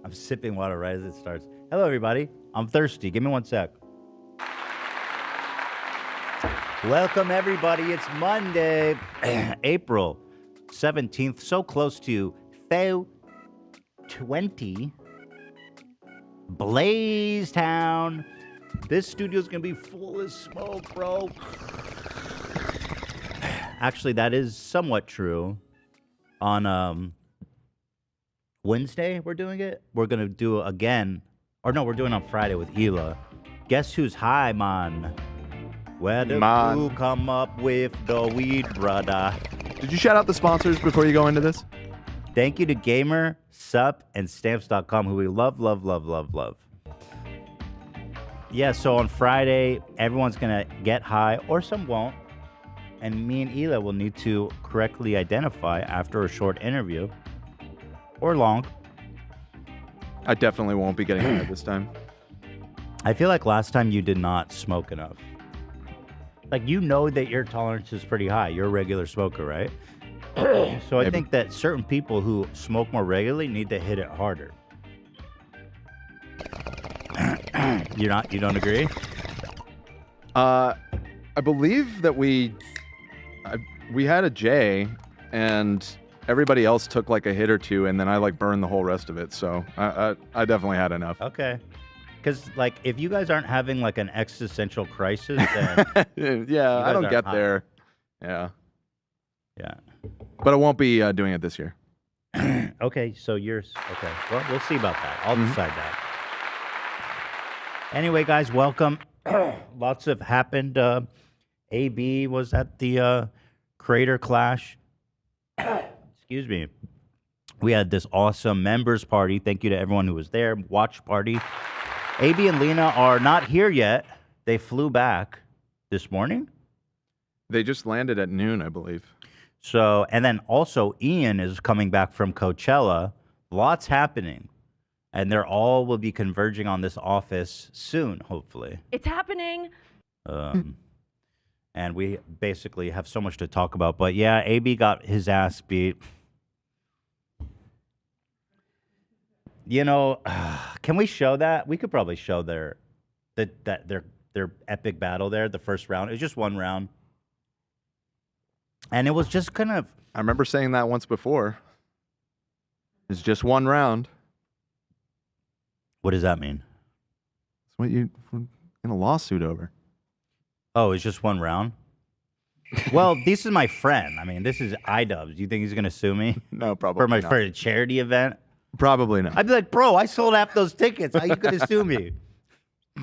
I'm sipping water right as it starts. Hello, everybody. I'm thirsty. Give me 1 sec. Welcome, everybody. It's Monday, April 17th. So close to 20. Blaze Town. This studio's going to be full of smoke, bro. Actually, that is somewhat true. On Wednesday, we're doing it. We're going to do it again. Or no, we're doing it on Friday with Hila. Guess who's high, man? Where did you come up with the weed, brother? Did you shout out the sponsors before you go into this? Thank you to Gamer, Sup, and Stamps.com, who we love, love, love, love, love. Yeah, so on Friday, everyone's going to get high, or some won't. And me and Hila will need to correctly identify after a short interview. Or long. I definitely won't be getting high this time. I feel like last time you did not smoke enough. Like, you know that your tolerance is pretty high. You're a regular smoker, right? So I think that certain people who smoke more regularly need to hit it harder. You don't agree? I believe that we had a J, and everybody else took like a hit or two, and then I like burned the whole rest of it. So I definitely had enough. Okay. Because, like, if you guys aren't having, like, an existential crisis, then... yeah, I don't get there. Yeah. Yeah. But I won't be doing it this year. Okay, so yours... Okay, well, we'll see about that. I'll decide that. Anyway, guys, welcome. Lots have happened. AB was at the Creator Clash. Excuse me. We had this awesome members party. Thank you to everyone who was there. Watch party. AB and Lena are not here yet. They flew back this morning. They just landed at noon, I believe. So, and then also Ian is coming back from Coachella. Lots happening. And they're all will be converging on this office soon, hopefully. It's happening. And we basically have so much to talk about. But yeah, AB got his ass beat. You know, can we show that? We could probably show their epic battle there, the first round. It was just one round. And it was just kind of... I remember saying that once before. It's just one round. What does that mean? It's what you in a lawsuit over. Oh, it's just one round? Well, this is my friend. I mean, this is iDubbbz. Do you think he's going to sue me? No, probably not. For a charity event? Probably not. I'd be like, bro, I sold half those tickets. How you going to sue me?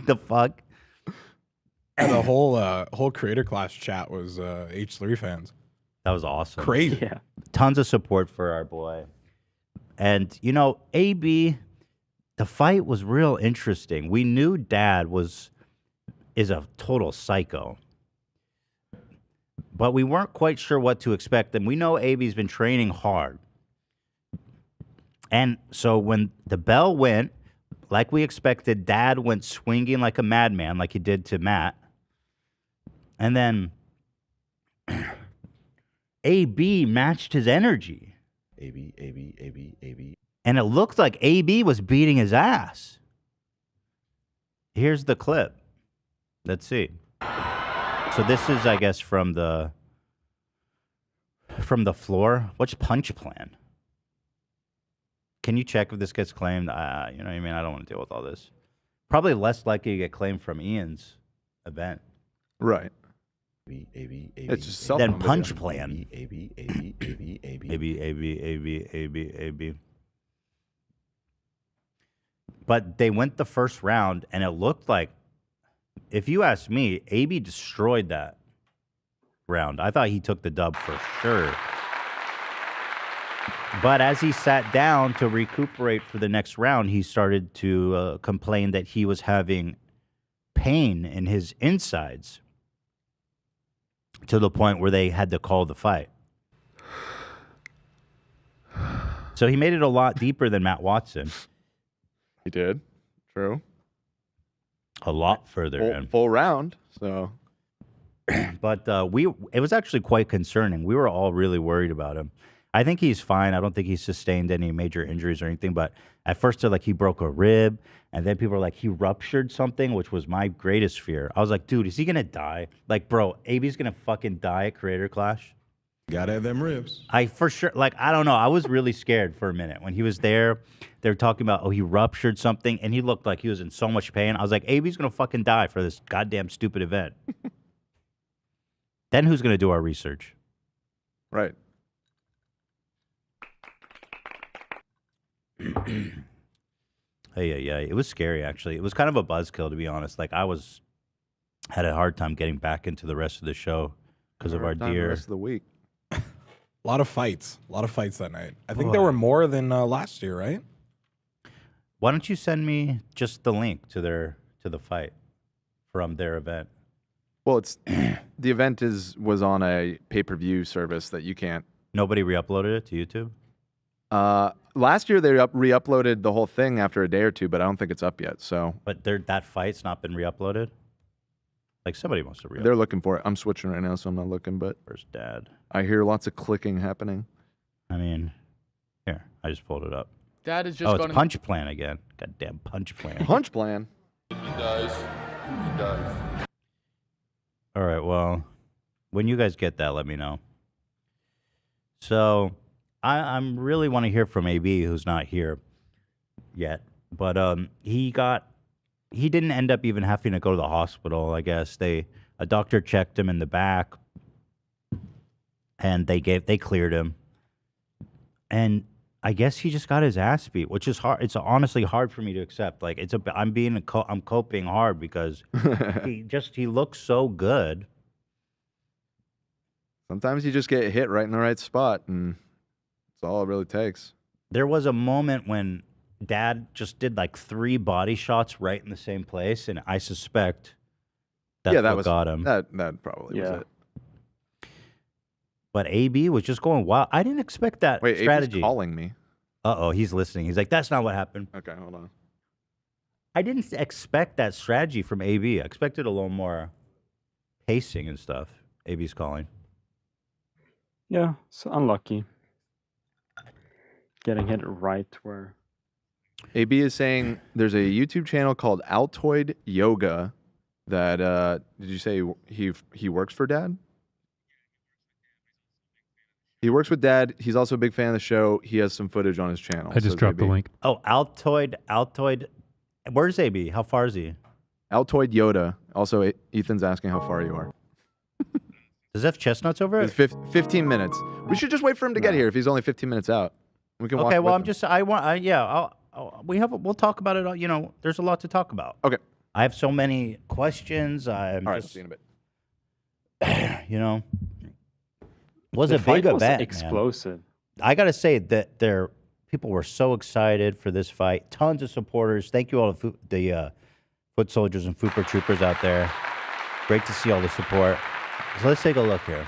The fuck? And the whole Creator Clash chat was H3 fans. That was awesome. Crazy. Yeah. Tons of support for our boy. And, you know, AB, the fight was real interesting. We knew Dad is a total psycho. But we weren't quite sure what to expect. And we know AB's been training hard. And so when the bell went, like we expected, Dad went swinging like a madman, like he did to Matt. And then AB matched his energy. AB. And it looked like AB was beating his ass. Here's the clip. Let's see. So this is, I guess, from the floor. What's Punch Plan? Can you check if this gets claimed? You know what I mean? I don't want to deal with all this. Probably less likely to get claimed from Ian's event. Right. AB. It's just self Then Punch Plan. AB. AB. But they went the first round, and it looked like, if you ask me, AB destroyed that round. I thought he took the dub for sure. But as he sat down to recuperate for the next round, he started to complain that he was having pain in his insides to the point where they had to call the fight. So he made it a lot deeper than Matt Watson. He did. True. A lot further in. Full round. So, but it was actually quite concerning. We were all really worried about him. I think he's fine. I don't think he's sustained any major injuries or anything. But at first, they're like he broke a rib, and then people are like he ruptured something, which was my greatest fear. I was like, dude, is he gonna die? Like, bro, AB's gonna fucking die at Creator Clash. Gotta have them ribs. I for sure, like, I don't know. I was really scared for a minute when he was there. They were talking about, oh, he ruptured something, and he looked like he was in so much pain. I was like, AB's gonna fucking die for this goddamn stupid event. Then who's gonna do our research? Right. Hey, it was scary actually. It was kind of a buzzkill, to be honest. Like had a hard time getting back into the rest of the show because of our The dear. rest of the week. A lot of fights that night. I think there were more than last year, right? Why don't you send me just the link to the fight from their event? Well, it's the event was on a pay-per-view service that you can't. Nobody re-uploaded it to YouTube? Last year they re-uploaded the whole thing after a day or two, but I don't think it's up yet. So, But that fight's not been re-uploaded? Like somebody must have re-uploaded. they're looking for it. I'm switching right now, so I'm not looking. But Where's Dad? I hear lots of clicking happening. I mean, here, I just pulled it up. Dad is just Oh, going it's Punch Plan again. Goddamn Punch Plan. Punch Plan. He does. All right, well, when you guys get that, let me know. So, I'm really want to hear from AB, who's not here yet. But he didn't end up even having to go to the hospital. I guess a doctor checked him in the back, and they cleared him. And I guess he just got his ass beat, which is hard. It's honestly hard for me to accept. Like I'm coping hard because he looks so good. Sometimes you just get hit right in the right spot, and that's all it really takes. There was a moment when Dad just did like 3 body shots right in the same place, and I suspect that's what got him. That probably was it. But AB was just going wild. I didn't expect that strategy. AB's calling me. Uh-oh, he's listening. He's like, that's not what happened. Okay, hold on. I didn't expect that strategy from AB. I expected a little more pacing and stuff. AB's calling. Yeah, it's unlucky. Getting hit right where... AB is saying there's a YouTube channel called Altoid Yoga that, did you say he works for Dad? He works with Dad. He's also a big fan of the show. He has some footage on his channel. I just dropped the link. Oh, Altoid. Where's AB? How far is he? Altoid Yoda. Also, Ethan's asking how far you are. Does it have chestnuts over it? It's 15 minutes. We should just wait for him to get here if he's only 15 minutes out. We can watch Okay, well, with him. we'll talk about it. You know, there's a lot to talk about. Okay. I have so many questions. All right, see you in a bit. You know, was the a big fight was event. explosive. Man. I got to say that people were so excited for this fight. Tons of supporters. Thank you all the foot soldiers and Fooper troopers out there. Great to see all the support. So let's take a look here.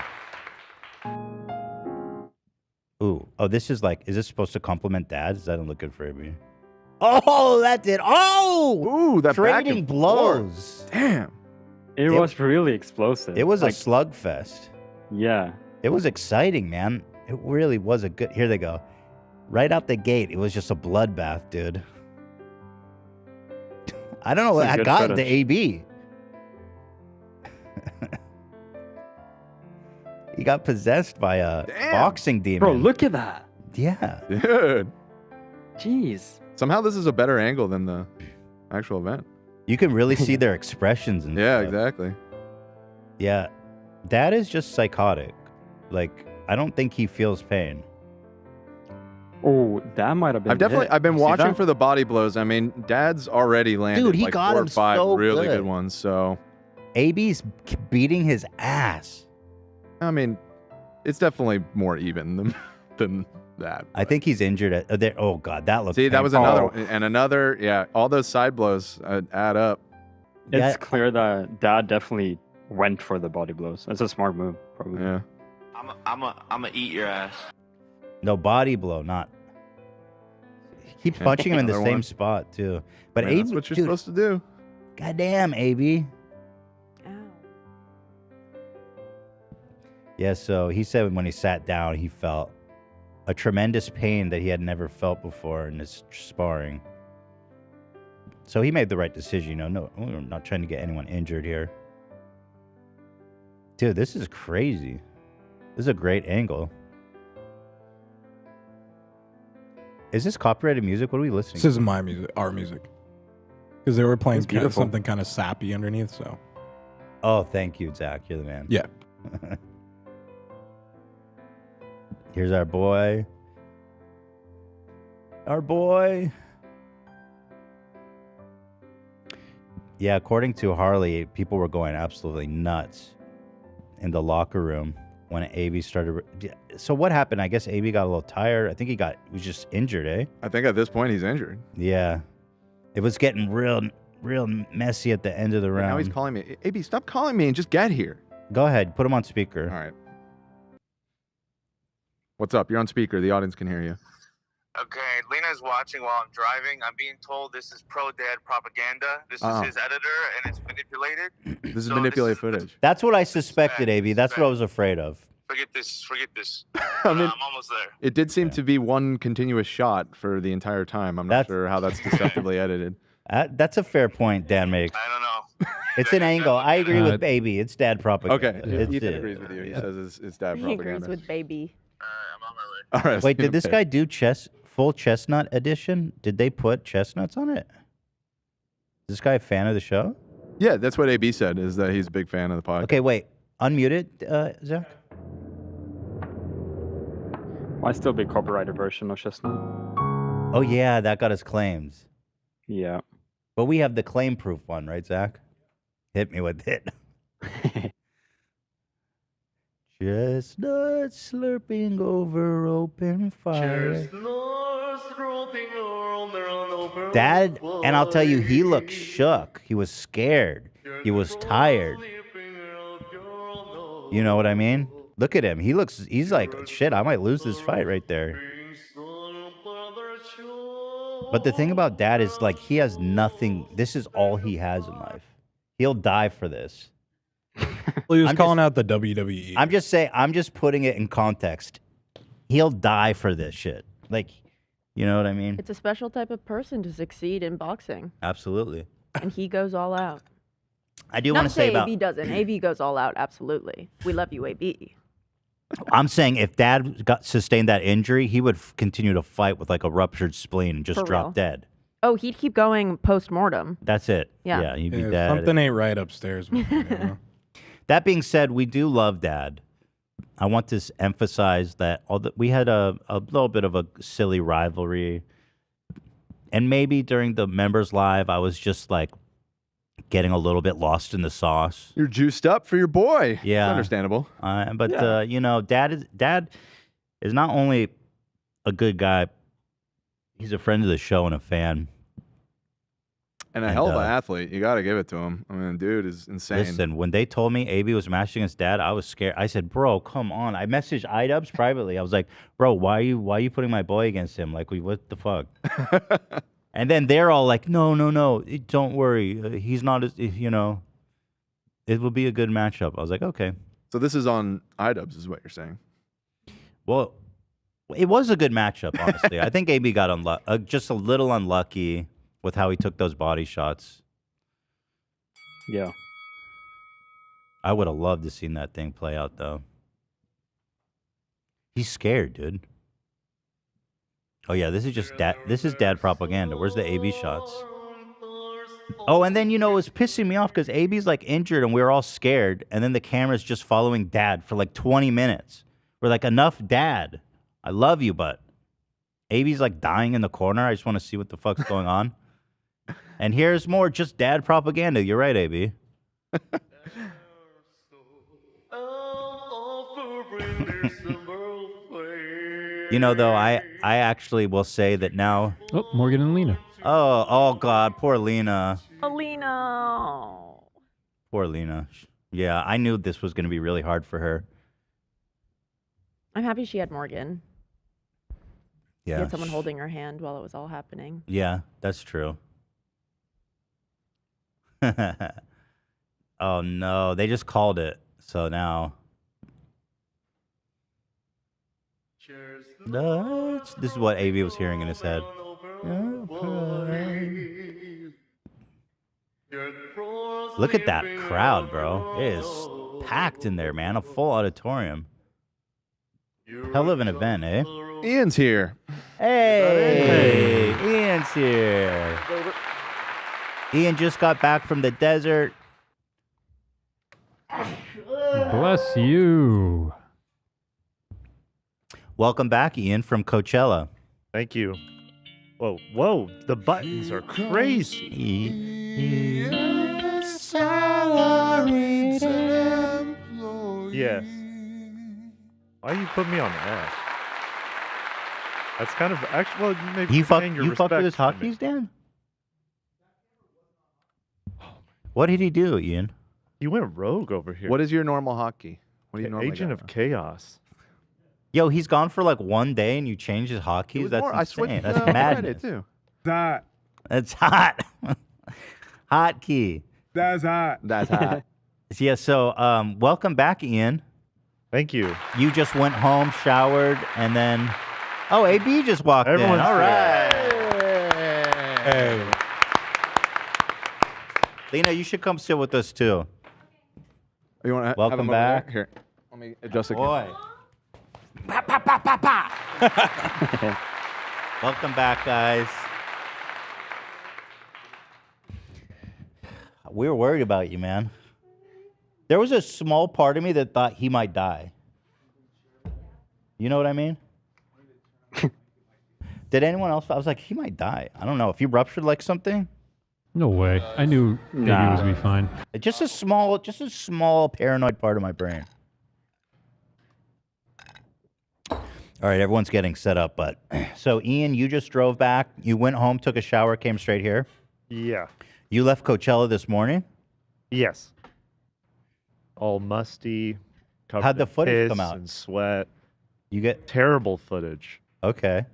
Ooh, oh, this is like, is this supposed to compliment Dad? Does that look good for me? Oh, that did. Oh, ooh, that trading blows. Damn, it was really explosive. It was a slugfest. Yeah, it was exciting, man. It really was a good. Here they go. Right out the gate, it was just a bloodbath, dude. I don't know what I got the AB. He got possessed by a boxing demon. Bro, look at that. Yeah. Dude. Jeez. Somehow this is a better angle than the actual event. You can really see their expressions and yeah, stuff. Exactly. Yeah. Dad is just psychotic. Like, I don't think he feels pain. Oh, that might have been I've been watching for the body blows. I mean, Dad's already landed Dude, he like got 4 or him 5 so really good. good ones, so AB's beating his ass. I mean, it's definitely more even than that. I think he's injured. Oh, God, that looks See, that was painful. another one. And another, yeah, all those side blows add up. It's clear that Dad definitely went for the body blows. That's a smart move, probably. Yeah. I'm eat your ass. No, body blow, not. He keeps punching him in the Another same one. spot, too. But Man, AB, that's what you're dude, supposed to do. Goddamn, AB. Yeah, so he said when he sat down, he felt a tremendous pain that he had never felt before in his sparring. So he made the right decision. No, we're not trying to get anyone injured here. Dude, this is crazy. This is a great angle. Is this copyrighted music? What are we listening This to? is my music, our music. Because they were playing It's beautiful. something kind of sappy underneath, so. Oh, thank you, Zach. You're the man. Yeah. Here's our boy. Our boy. Yeah, according to Harley, people were going absolutely nuts in the locker room when AB started. So what happened? I guess AB got a little tired. I think he was just injured, eh? I think at this point he's injured. Yeah. It was getting real messy at the end of the round. Now he's calling me. AB, stop calling me and just get here. Go ahead. Put him on speaker. All right. What's up? You're on speaker. The audience can hear you. Okay, Lena's watching while I'm driving. I'm being told this is pro-dad propaganda. This is his editor, and it's manipulated. This is manipulated footage. That's what I suspected, AB. That's what I was afraid of. Forget this. I mean, I'm almost there. it did seem to be one continuous shot for the entire time. I'm not sure how that's deceptively edited. That's a fair point Dan makes. I don't know. It's an angle. I agree with Baby. It's dad propaganda. Okay, Ethan agrees with you. He says it's dad He propaganda. agrees with baby. All right. Wait, did this guy do full chestnut edition? Did they put chestnuts on it? Is this guy a fan of the show? Yeah, that's what AB said, is that he's a big fan of the podcast. Okay, wait. Unmute it, Zach. Why still be copyrighted version of Chestnut? Oh, yeah, that got us claims. Yeah. But we have the claim proof one, right, Zach? Hit me with it. Chestnut slurping over open fire. Dad, and I'll tell you, he looked shook. He was scared. He was tired. You know what I mean? Look at him. He's like, shit, I might lose this fight right there. But the thing about Dad is, like, he has nothing. This is all he has in life. He'll die for this. Well, he was calling out the WWE. I'm just saying, I'm just putting it in context. He'll die for this shit. Like, you know what I mean? It's a special type of person to succeed in boxing, Absolutely. and he goes all out. I do Not want to say about. AB doesn't. AB goes all out. Absolutely, we love you, AB. I'm saying if Dad sustained that injury, he would continue to fight with like a ruptured spleen and just For drop real. dead. Oh, he'd keep going post mortem. That's it. Yeah. He'd be Yeah, dead. something ain't right upstairs. With him, you know? That being said, we do love Dad. I want to emphasize that we had a little bit of a silly rivalry. And maybe during the members live, I was just like getting a little bit lost in the sauce. You're juiced up for your boy. Yeah. It's understandable. But you know, Dad is not only a good guy, he's a friend of the show and a fan. And a hell of an athlete. You got to give it to him. I mean, dude is insane. Listen, when they told me AB was matching his dad, I was scared. I said, bro, come on. I messaged iDubbbz privately. I was like, bro, why are you putting my boy against him? Like, what the fuck? And then they're all like, no, don't worry. He's not, you know, it will be a good matchup. I was like, okay. So this is on iDubbbz is what you're saying. Well, it was a good matchup, honestly. I think AB got just a little unlucky with how he took those body shots. Yeah. I would have loved to seen that thing play out, though. He's scared, dude. Oh, yeah, this is just dad propaganda. Where's the AB shots? Oh, and then, you know, it was pissing me off because AB's, like, injured and we were all scared. And then the camera's just following Dad for, like, 20 minutes. We're like, enough, Dad. I love you, but AB's, like, dying in the corner. I just want to see what the fuck's going on. And here's more just dad propaganda. You're right, AB. You know, though, I actually will say that now. Oh, Morgan and Lena. Oh, God, poor Lena. Alina. Poor Lena. Yeah, I knew this was going to be really hard for her. I'm happy she had Morgan. She Yeah. had someone holding her hand while it was all happening. Yeah, that's true. Oh, no. They just called it. So now. This is what AB was hearing in his head. Look at that crowd, bro. It is packed in there, man. A full auditorium. Hell of an event, eh? Ian's here. Hey, Ian's here. Ian just got back from the desert. Bless you. Welcome back, Ian, from Coachella. Thank you. Whoa, the buttons are crazy. Yes. Why you put me on that? That's kind of actually. Well, maybe You fuck paying your with his respect to me. hotkeys, Dan? What did he do, Ian? He went rogue over here. What is your normal hotkey? What do you normally Agent got? of Chaos. Yo, he's gone for like one day and you changed his hotkeys? That's I insane. switched That's Friday madness. too. That. That's hot. Hotkey. That's hot. That's hot. Yeah, so welcome back, Ian. Thank you. You just went home, showered, and then... Oh, AB just walked Everyone's in. All here. right. Hey. Lena, you should come sit with us, too. You want to Welcome back. Here, let me adjust again. Boy. Welcome back, guys. We were worried about you, man. There was a small part of me that thought he might die. You know what I mean? Did anyone else? I was like, he might die. I don't know. If he ruptured like something, No way. I knew that he was gonna be fine. just a small paranoid part of my brain. All right, everyone's getting set up, but so Ian, you just drove back. You went home, took a shower, came straight here. Yeah. You left Coachella this morning. Yes. All musty. Covered How'd the in footage piss come out? And sweat. You get Terrible footage. okay.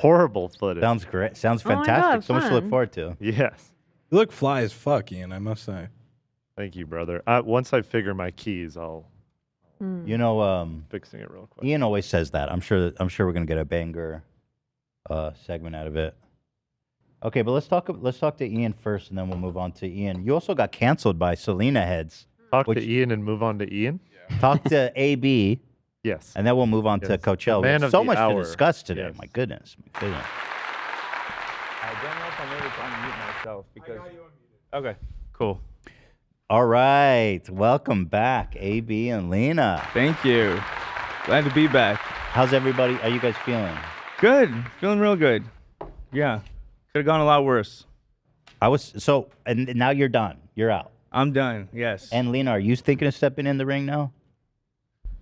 Horrible footage. Sounds great. Sounds Oh my fantastic. God, So much to look fun. forward to. Yes. You look fly as fuck, Ian, I must say. Thank you, brother. Once I figure my keys, I'll You know, fixing it real quick. Ian always says that. I'm sure we're gonna get a banger segment out of it. Okay, but let's talk to Ian first, and then we'll move on to Ian. You also got canceled by Selena heads. Talk Which- to Ian and move on to Ian. Talk to AB, Yes. and then we'll move on to Yes. Coachella. Man There's of so the much hour. to discuss today. Yes. My goodness. I don't know if I'm able to unmute myself because. Okay, cool. All right, welcome back, AB and Lena. Thank you. Glad to be back. How's everybody? Are you guys feeling? Good. Feeling real good. Yeah. Could have gone a lot worse. And now you're done. You're out. I'm done. Yes. And Lena, are you thinking of stepping in the ring now?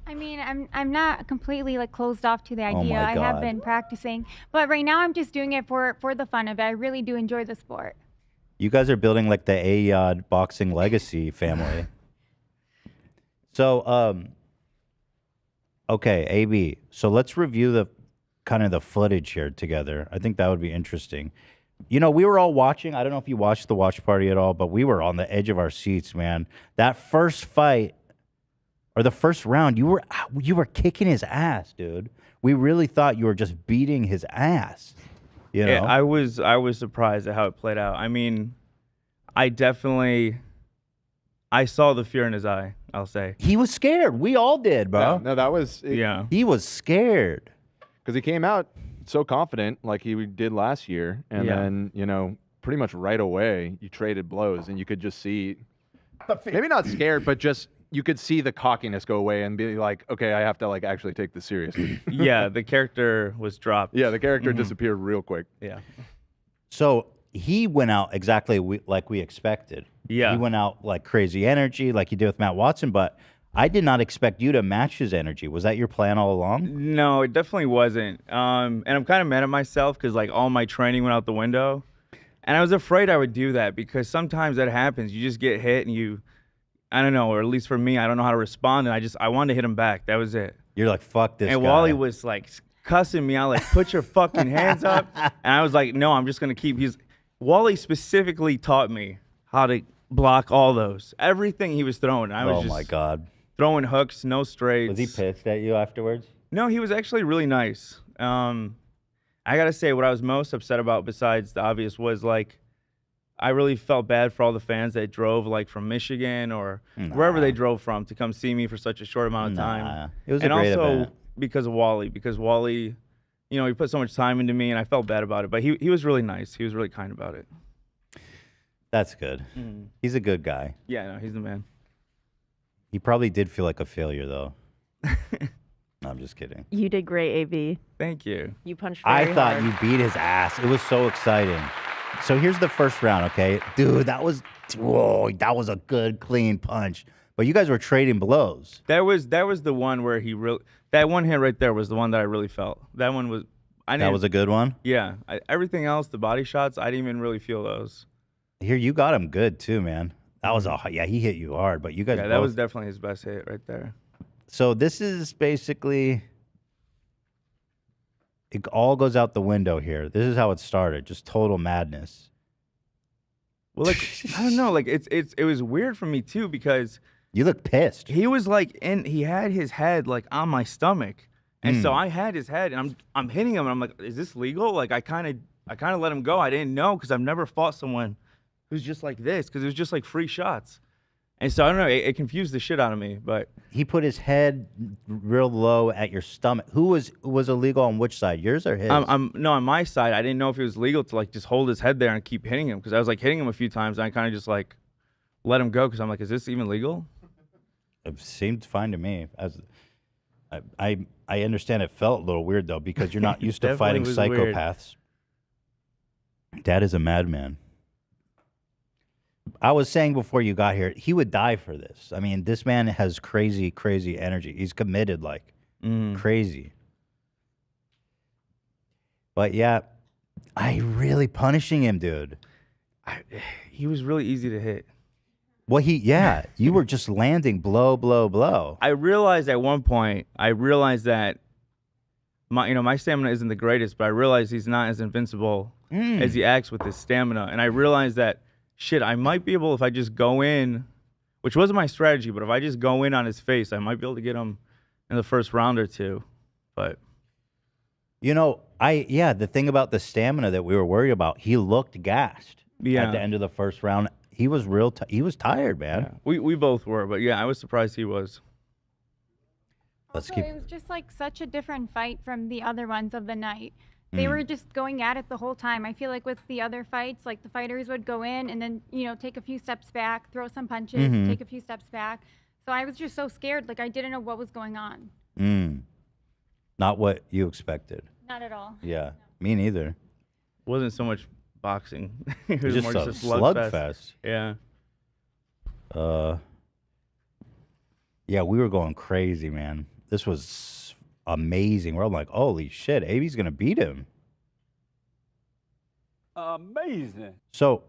I mean, I'm not completely like closed off to the Oh idea. my I have God. been practicing, but right now I'm just doing it for the fun of it. I really do enjoy the sport. You guys are building like the Ayod boxing legacy family. So, okay, AB. So let's review the kind of the footage here together. I think that would be interesting. You know, we were all watching. I don't know if you watched the watch party at all, but we were on the edge of our seats, man. That first fight or the first round, you were kicking his ass, dude. We really thought you were just beating his ass. You know? Yeah, I was surprised at how it played out. I mean, I saw the fear in his eye, I'll say. He was scared. We all did, bro. Yeah, no, that was Yeah. He was scared. because he came out so confident like he did last year, and Yeah. then pretty much right away you traded blows, and you could just see, maybe not scared, but just you could see the cockiness go away and be like, okay, I have to like actually take this seriously. Yeah, the character was dropped. Yeah, the character disappeared real quick. Yeah. So he went out exactly like we expected. Yeah. He went out like crazy energy, like he did with Matt Watson, but I did not expect you to match his energy. Was that your plan all along? No, it definitely wasn't. And I'm kind of mad at myself because like all my training went out the window, and I was afraid I would do that because sometimes that happens. You just get hit and I don't know, or at least for me, I don't know how to respond, and I wanted to hit him back. That was it. You're like, fuck this And guy. Wally was like cussing me out, like, put your fucking hands up. And I was like, no, I'm just gonna keep. Wally specifically taught me how to block all those, everything he was throwing. I was oh just my God. throwing hooks, no straights. Was he pissed at you afterwards? No, he was actually really nice. I gotta say, what I was most upset about, besides the obvious, was like, I really felt bad for all the fans that drove like from Michigan or wherever they drove from to come see me for such a short amount of time. It was a great also event. because Wally, you know, he put so much time into me, and I felt bad about it. But he was really nice. He was really kind about it. That's good. He's a good guy. Yeah, no, he's the man. He probably did feel like a failure, though. No, I'm just kidding. You did great, AB. Thank you. You punched I very thought hard. you beat his ass. It was so exciting. So here's the first round, okay? Dude, that was a good, clean punch. But you guys were trading blows. That was the one where he really, that one hit right there was the one that I really felt. That one was, That was a good one? Yeah. Everything else, the body shots, I didn't even really feel those. Here, you got him good, too, man. That was he hit you hard, but you guys Yeah, that was definitely his best hit right there. So this is basically, it all goes out the window here. This is how it started, just total madness. Well, like, I don't know, like it was weird for me too, because you look pissed. He was like, he had his head like on my stomach, and so I had his head, and I'm hitting him, and I'm like, is this legal? Like I kind of let him go. I didn't know, because I've never fought someone who's just like this, because it was just like free shots. And so I don't know, it confused the shit out of me. But he put his head real low at your stomach. Who was illegal on which side, yours or his? No, on my side, I didn't know if it was legal to like just hold his head there and keep hitting him, because I was like hitting him a few times, and I kind of just like let him go, because I'm like, is this even legal? It seemed fine to me. As I understand, it felt a little weird though, because you're not used to fighting psychopaths. Dad is a madman. I was saying before you got here, he would die for this. I mean, this man has crazy, crazy energy. He's committed like crazy. But yeah, I really punishing him, dude. He was really easy to hit. Well, you were just landing blow, blow, blow. I realized at one point, that my stamina isn't the greatest, but I realized he's not as invincible as he acts with his stamina. And I realized that, shit, I might be able, if I just go in, which wasn't my strategy, but if I just go in on his face, I might be able to get him in the first round or two. But you know, the thing about the stamina that we were worried about, he looked gassed at the end of the first round. He was he was tired, man. Yeah. We both were, but yeah, I was surprised he was. Also, it was just like such a different fight from the other ones of the night. They were just going at it the whole time. I feel like with the other fights, like the fighters would go in and then, take a few steps back, throw some punches, take a few steps back. So I was just so scared. Like I didn't know what was going on. Not what you expected. Not at all. Yeah, me neither. It wasn't so much boxing. It was just more just a slugfest. Yeah. Yeah, we were going crazy, man. This was amazing. We're all like, holy shit, AB's gonna beat him. Amazing. So,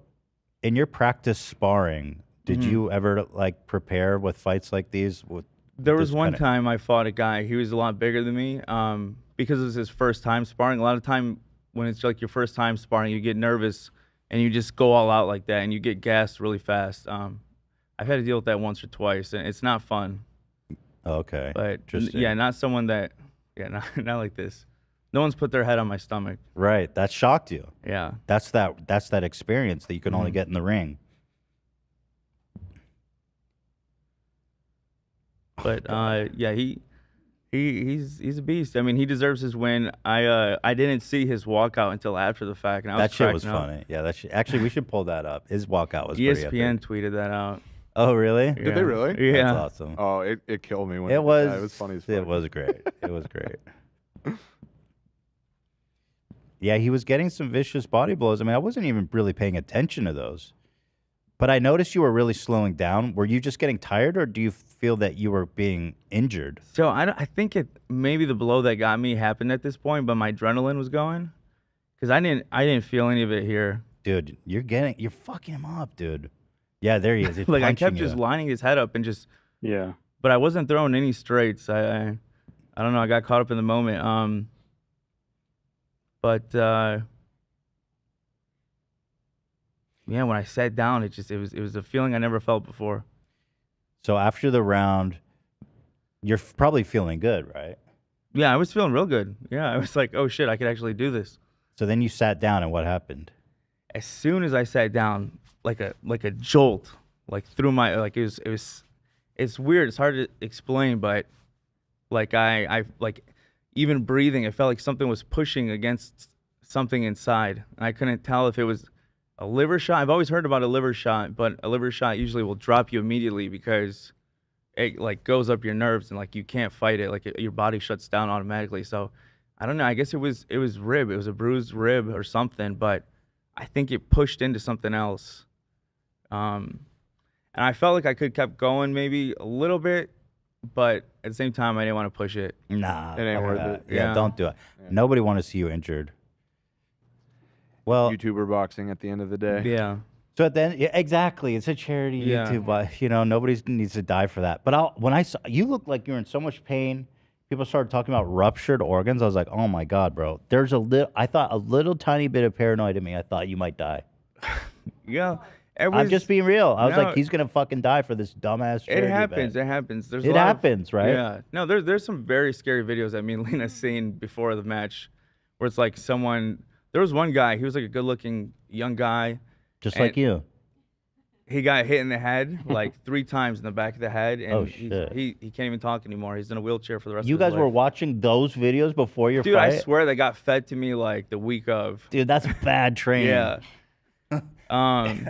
in your practice sparring, did you ever like prepare with fights like these? There was one time I fought a guy. He was a lot bigger than me. Because it was his first time sparring. A lot of time when it's like your first time sparring, you get nervous and you just go all out like that, and you get gassed really fast. I've had to deal with that once or twice, and it's not fun. Okay. But yeah, not someone that, not like this. No one's put their head on my stomach. Right. That shocked you. Yeah. That's that experience that you can only get in the ring. But yeah, he's a beast. I mean, he deserves his win. I didn't see his walkout until after the fact, and I was That shit was cracking up. funny. Yeah, actually we should pull that up. His walkout was pretty epic. ESPN tweeted that out. Oh, really? Did they really? Yeah. That's awesome. Oh, it killed me when It was. yeah, it was funny as fuck. It was great. It was great. Yeah, he was getting some vicious body blows. I mean, I wasn't even really paying attention to those. But I noticed you were really slowing down. Were you just getting tired, or do you feel that you were being injured? So I think maybe the blow that got me happened at this point, but my adrenaline was going, because I didn't feel any of it here. Dude, you're fucking him up, dude. Yeah, there he is. He's Like I kept punching just you. lining his head up and just. Yeah. But I wasn't throwing any straights. I don't know. I got caught up in the moment. But yeah, when I sat down, it was a feeling I never felt before. So after the round, you're probably feeling good, right? Yeah, I was feeling real good. Yeah, I was like, oh shit, I could actually do this. So then you sat down, and what happened? As soon as I sat down, like a jolt, like through my like it's weird. It's hard to explain, but like I like even breathing, it felt like something was pushing against something inside, and I couldn't tell if it was a liver shot. I've always heard about a liver shot, but a liver shot usually will drop you immediately because it like goes up your nerves and like you can't fight it. Like your body shuts down automatically. So I don't know. I guess it was rib. It was a bruised rib or something, but I think it pushed into something else. And I felt like I could kept going maybe a little bit, but at the same time I didn't want to push it. Nah, It ain't worth it. Yeah, don't do it. Nobody want to see you injured. Well, YouTuber boxing at the end of the day. Yeah. so at the end, yeah, exactly. It's a charity Yeah. YouTube, but you know nobody needs to die for that. But when I saw you looked like you were in so much pain, people started talking about ruptured organs. I was like, oh my god, bro. There's a little. I thought a little tiny bit of paranoid in me. I thought you might die. Yeah. I'm just being real. I was no, like, he's gonna fucking die for this dumbass. It charity happens. event. It happens. There's It a lot happens, right? Yeah. No, there's some very scary videos that me and Lena seen before the match, where it's like someone. There was one guy. He was like a good-looking young guy, Just like you. He got hit in the head like 3 times in the back of the head, and Oh, he shit. can't even talk anymore. He's in a wheelchair for the rest You of his guys were life. watching those videos before your Dude, fight? I swear they got fed to me like the week of. Dude, that's bad training. Yeah.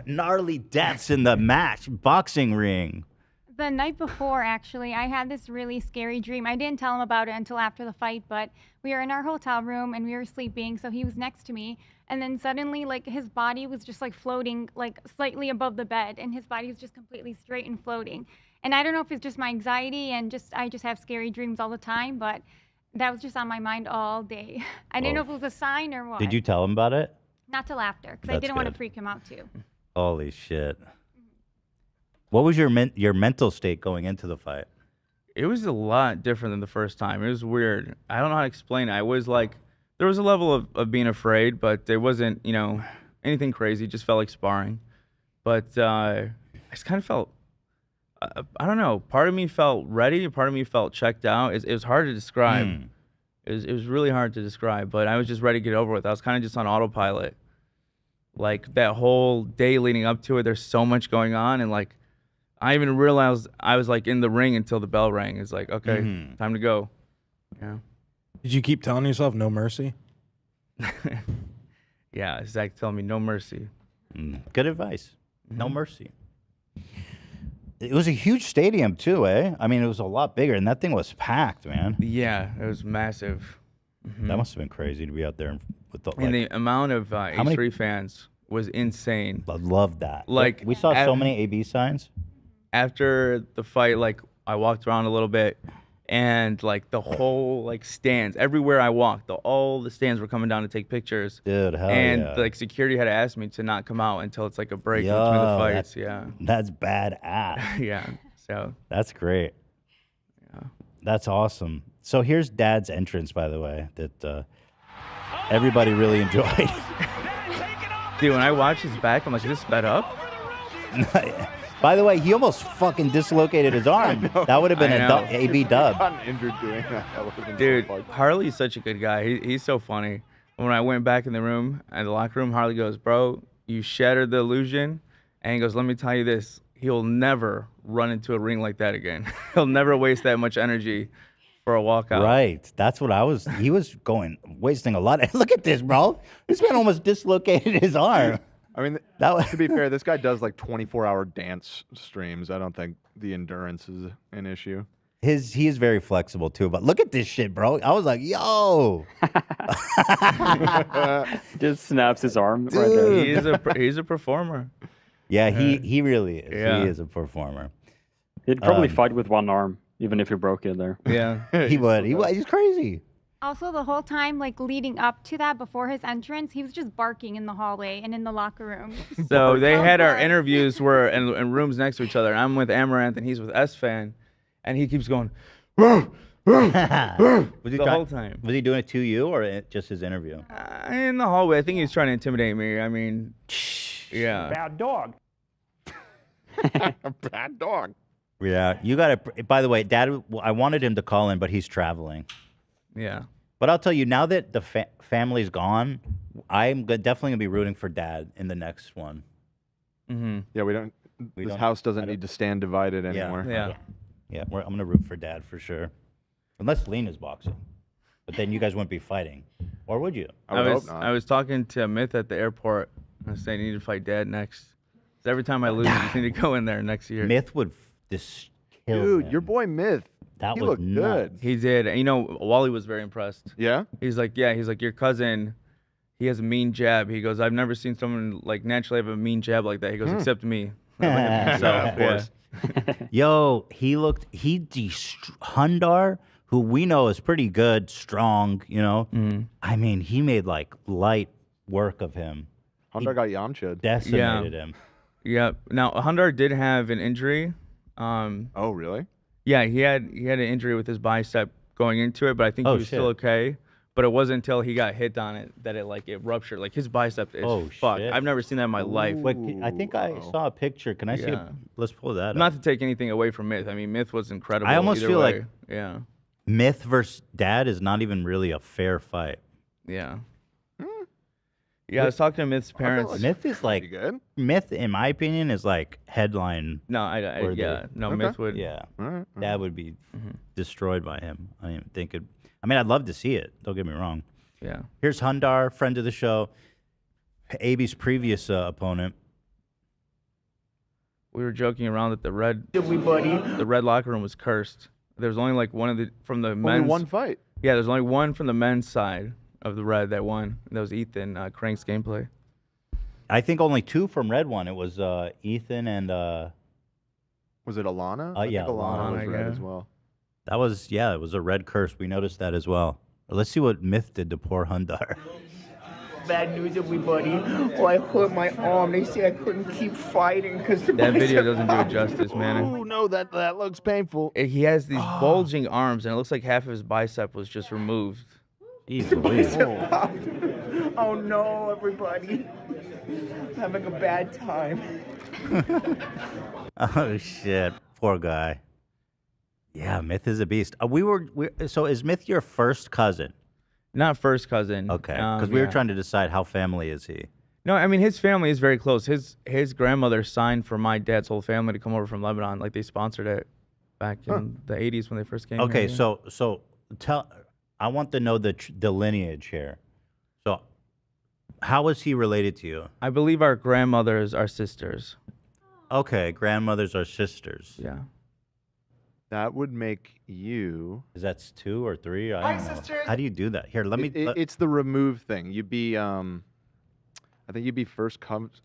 Gnarly deaths in the match, boxing ring. The night before, actually, I had this really scary dream. I didn't tell him about it until after the fight, but we were in our hotel room and we were sleeping, so he was next to me. And then suddenly, like, his body was just, like, floating, like, slightly above the bed, and his body was just completely straight and floating. And I don't know if it's just my anxiety and I just have scary dreams all the time, but that was just on my mind all day. I didn't know if it was a sign or what. Did you tell him about it? Not till after, because I That's didn't want to good. freak him out, too. Holy shit. What was your mental state going into the fight? It was a lot different than the first time. It was weird. I don't know how to explain it. I was like, there was a level of being afraid, but there wasn't, you know, anything crazy. It just felt like sparring. But I just kind of felt, I don't know. Part of me felt ready. Part of me felt checked out. It was hard to describe. It was really hard to describe, but I was just ready to get over with. I was kind of just on autopilot. Like that whole day leading up to it, there's so much going on, and like I even realized I was like in the ring until the bell rang. It's like, okay, time to go. Yeah. Did you keep telling yourself no mercy? Yeah, Zach telling me no mercy. Good advice. No mercy. It was a huge stadium too, eh? I mean, it was a lot bigger, and that thing was packed, man. Yeah, it was massive. That must have been crazy to be out there with the. And the amount of many- H3 fans was insane. I love that. Like we saw so many AB signs. After the fight, like I walked around a little bit, and like the whole like stands, everywhere I walked, all the stands were coming down to take pictures. Dude, hell and yeah. like security had asked me to not come out until it's like a break in Yo, between the fights. That's badass. Yeah. So That's great. Yeah. That's awesome. So here's Dad's entrance, by the way, that everybody really enjoyed. dude, when I watch his back, I'm like, is this sped up? By the way, he almost fucking dislocated his arm. That would have been I a know. AB dub. Gotten injured doing that. That would've been so Dude, fun. Harley's such a good guy. He's so funny. When I went back in the room, at the locker room, Harley goes, bro, you shattered the illusion. And he goes, let me tell you this. He'll never run into a ring like that again. He'll never waste that much energy for a walkout. Right. That's what I was. He was wasting a lot. Look at this, bro. This man almost dislocated his arm. I mean, to be fair, this guy does like 24-hour dance streams. I don't think the endurance is an issue. He is very flexible too. But look at this shit, bro. I was like, yo. Just snaps his arm right Dude. there. He's a performer. Yeah, he really is. Yeah. He is a performer. He'd probably fight with one arm, even if you broke it there. Yeah. He would. He's crazy. Also, the whole time, like leading up to that, before his entrance, he was just barking in the hallway and in the locker room. So they had our interviews were in rooms next to each other. I'm with Amaranth and he's with S-Fan. And he keeps going, Was he the whole time. Was he doing it to you or just his interview? In the hallway. I think he was trying to intimidate me. I mean, yeah. Bad dog. Bad dog. Yeah, you got to. By the way, Dad, I wanted him to call in, but he's traveling. Yeah. But I'll tell you, now that the family's gone, I'm definitely gonna be rooting for Dad in the next one. Mm-hmm. Yeah, we don't. This house doesn't need to stand divided anymore. Yeah. I'm gonna root for Dad for sure, unless Lena's boxing. But then you guys wouldn't be fighting, or would you? I was talking to Myth at the airport. I was saying you need to fight Dad next. 'Cause every time I lose, you just need to go in there next year. Myth would just kill Dude, him. your boy Myth. That he was looked good. He did. You know, Wally was very impressed. Yeah? He's like, your cousin, he has a mean jab. He goes, I've never seen someone like naturally have a mean jab like that. He goes, except me. Of course. Yo, Hundar, who we know is pretty good, strong, you know. I mean, he made like light work of him. Hundar got Yamcha'd. Decimated him. Yeah. Now, Hundar did have an injury. Oh, really? Yeah, he had an injury with his bicep going into it, but I think he was still okay. But it wasn't until he got hit on it that it ruptured. Like his bicep is fucked. Shit. I've never seen that in my life. Wait, I think I saw a picture. Can I see it? Let's pull that up. Not to take anything away from Myth. I mean, Myth was incredible. I almost either feel way. like Myth versus Dad is not even really a fair fight. Yeah. Yeah, I was talking to Myth's parents. Myth is like good. Myth, in my opinion, is like headline. No, Myth would. Yeah, Dad would be destroyed by him. I don't even think it. I mean, I'd love to see it. Don't get me wrong. Yeah. Here's Hundar, friend of the show, AB's previous opponent. We were joking around that the red locker room was cursed. There was only like one from the men's. Only one fight. Yeah, there's only one from the men's side of the red that won. That was Ethan Crank's gameplay. I think only two from red one. It was Ethan and. Was it Alana? Oh yeah, Alana was red as well. That was it was a red curse. We noticed that as well. Let's see what Myth did to poor Hundar. Bad news, everybody. Oh, I hurt my arm. They say I couldn't keep fighting because the That video bicep- doesn't do it justice, man. Oh no, that looks painful. He has these bulging arms, and it looks like half of his bicep was just removed. bicep popped. Oh no, everybody. I'm having a bad time. Oh shit, poor guy. Yeah, Myth is a beast. So is Myth your first cousin? Not first cousin. Okay, because we were trying to decide how family is he. No, I mean his family is very close. His grandmother signed for my dad's whole family to come over from Lebanon. Like they sponsored it back in the 80s when they first came. Okay, here. so tell. I want to know the lineage here. So, how was he related to you? I believe our grandmothers are sisters. Okay, grandmothers are sisters. Yeah. That would make you. Is that 2 or 3? I don't know. Sisters. How do you do that? Here, let me. It's the remove thing. You'd be. I think you'd be first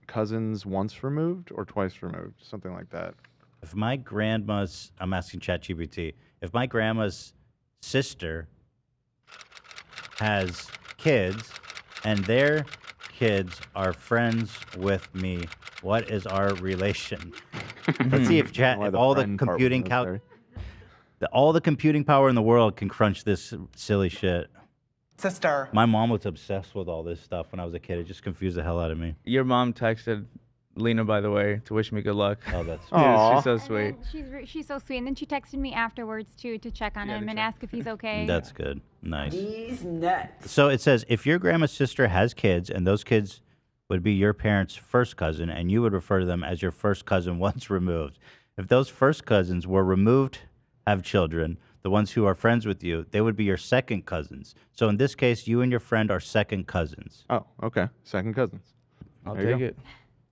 cousins once removed or twice removed, something like that. If my grandma's, I'm asking ChatGPT. If my grandma's sister has kids, and their kids are friends with me, what is our relation? Let's see if chat, if all the computing all the computing power in the world can crunch this silly shit. Sister. My mom was obsessed with all this stuff when I was a kid. It just confused the hell out of me. Your mom texted Lena, by the way, to wish me good luck. Oh, that's yeah, she's so sweet. She's so sweet. And then she texted me afterwards too to check on him and ask if he's okay. That's good. Nice. He's nuts. So it says, if your grandma's sister has kids and those kids would be your parents' first cousin and you would refer to them as your first cousin once removed. If those first cousins were removed, have children, the ones who are friends with you, they would be your second cousins. So in this case, you and your friend are second cousins. Oh, okay. Second cousins. I'll There you take go. it.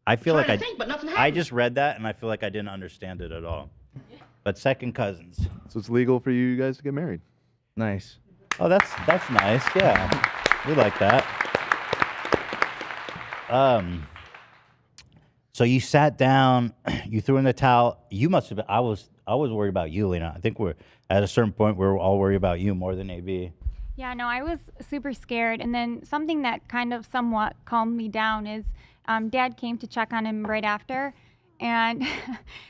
I feel like I just read that and I feel like I didn't understand it at all. But second cousins. So it's legal for you guys to get married. Nice. Oh, that's nice. Yeah, we like that. So you sat down, you threw in the towel. You must have been. I was worried about you, Lena. I think we're at a certain point we're all worried about you more than AB. Yeah, no, I was super scared. And then something that kind of somewhat calmed me down is Dad came to check on him right after. And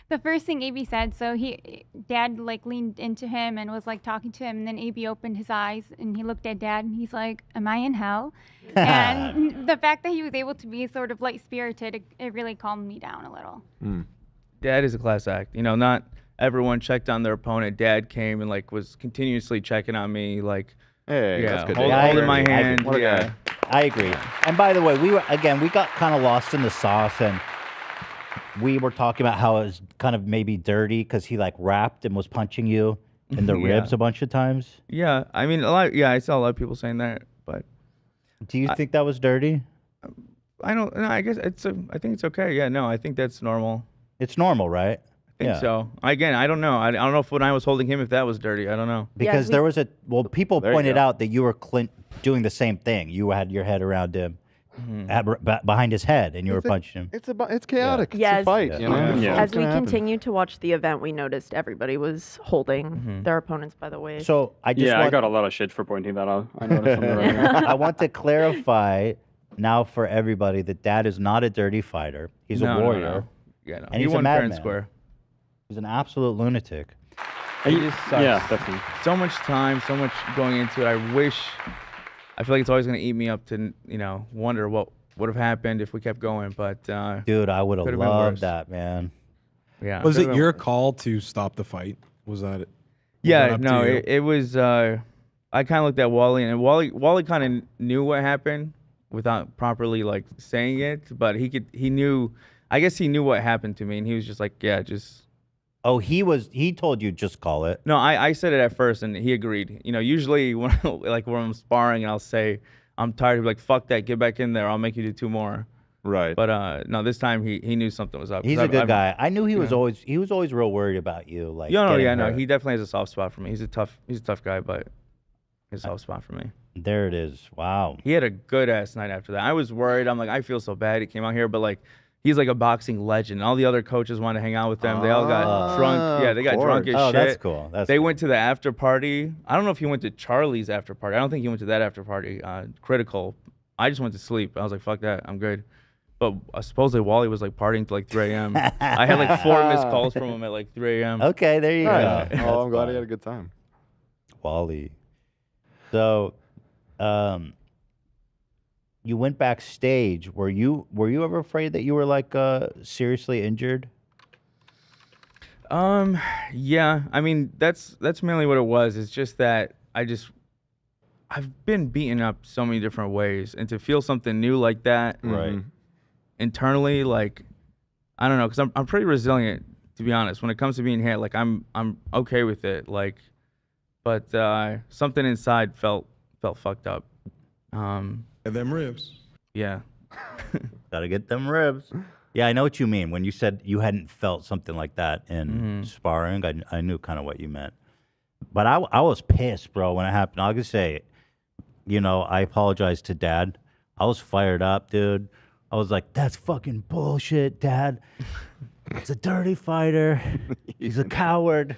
the first thing AB said, so Dad like leaned into him and was like talking to him. And then AB opened his eyes and he looked at Dad and he's like, am I in hell? And the fact that he was able to be sort of light spirited, it really calmed me down a little. Dad is a class act. You know, not everyone checked on their opponent. Dad came and like was continuously checking on me. Like Hey, Yeah, that's good. holding my agree. I hand. What a Yeah. guy. I agree. And by the way, we got kind of lost in the sauce, and we were talking about how it was kind of maybe dirty because he like rapped and was punching you in the Yeah. ribs a bunch of times. Yeah, I mean, a lot. Yeah, I saw a lot of people saying that, but Do you think that was dirty? I don't. No, I guess I think it's okay. Yeah, no, I think that's normal. It's normal, right? I think so. Again, I don't know. I don't know if when I was holding him, if that was dirty. I don't know. Because there was people There you pointed go. out that you were doing the same thing. You had your head around him, behind his head, and you were punching him. It's chaotic. Yeah, It's a fight. You know. Yeah. As It's we gonna happen. continued to watch the event, we noticed everybody was holding their opponents by the waist. So I just I want, got a lot of shit for pointing that out. I noticed on the road. I want to clarify now for everybody that Dad is not a dirty fighter. He's No, a no, warrior. no. Yeah, no. And He he's a won fair and madman. square. He's an absolute lunatic. It just sucks. Yeah, definitely. So much time, so much going into it. I feel like it's always going to eat me up to, wonder what would have happened if we kept going. But Dude, I would have could've been loved worse. that, man. yeah. Was could've it been your worse. call to stop the fight? Was that it? Yeah, up to no, you? it was. I kind of looked at Wally, and Wally kind of knew what happened without properly like saying it, but he knew. I guess he knew what happened to me, and he was just like, yeah, just. Oh, he told you just call it. No, I said it at first, and he agreed. Usually when when I'm sparring, and I'll say I'm tired. He'll be like, fuck that, get back in there. I'll make you do 2 more. Right. But no, this time he knew something was up. He's 'Cause a good I've- guy. I knew he was always real worried about you. Like, No, getting yeah, no, hurt. he definitely has a soft spot for me. He's a tough guy, but he's a soft spot for me. There it is. Wow. He had a good ass night after that. I was worried. I'm like, I feel so bad. He came out here, but like, he's like a boxing legend. All the other coaches wanted to hang out with them. They all got drunk. Yeah, they got drunk as Oh, shit. that's cool. That's they cool. went to the after party. I don't know if he went to Charlie's after party. I don't think he went to that after party. Critical. I just went to sleep. I was like, fuck that. I'm good. But supposedly Wally was like partying till like 3 a.m. I had like 4 missed calls from him at like 3 a.m. Okay, there you Nice. go. Oh, I'm glad he fine. had a good time. Wally. So, you went backstage. Were you ever afraid that you were like seriously injured? Yeah. I mean, that's mainly what it was. It's just that I've been beaten up so many different ways, and to feel something new like that, Right. internally, like, I don't know, because I'm pretty resilient, to be honest. When it comes to being hit, like I'm okay with it, like, but something inside felt fucked up. And them ribs. Yeah. Gotta get them ribs. Yeah, I know what you mean. When you said you hadn't felt something like that in sparring, I knew kind of what you meant. But I was pissed, bro, when it happened. I'll just say, I apologize to Dad. I was fired up, dude. I was like, that's fucking bullshit, Dad. He's a dirty fighter. He's a coward.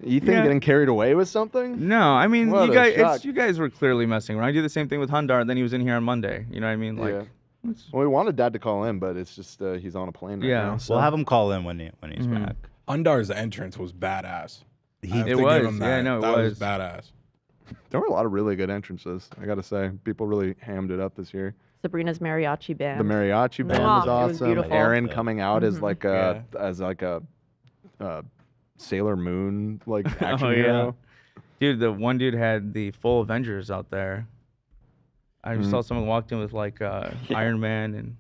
You think getting carried away with something? No, I mean, What you a guys, shock. you guys were clearly messing around. I did the same thing with Hundar, and then he was in here on Monday. You know what I mean? Like, Yeah. Well, we wanted Dad to call in, but it's just he's on a plane right Yeah. now. We'll have him call in when he's back. Undar's entrance was badass. I have It to give was. him Yeah, that. no, it that was. badass. There were a lot of really good entrances, I gotta say. People really hammed it up this year. Sabrina's mariachi band. The mariachi band Wow, was it was awesome. beautiful. Aaron coming out as Mhm. like a Sailor Moon like action Oh, yeah. hero. dude, the one dude had the full Avengers out there. I just saw someone walked in with like Iron Man, and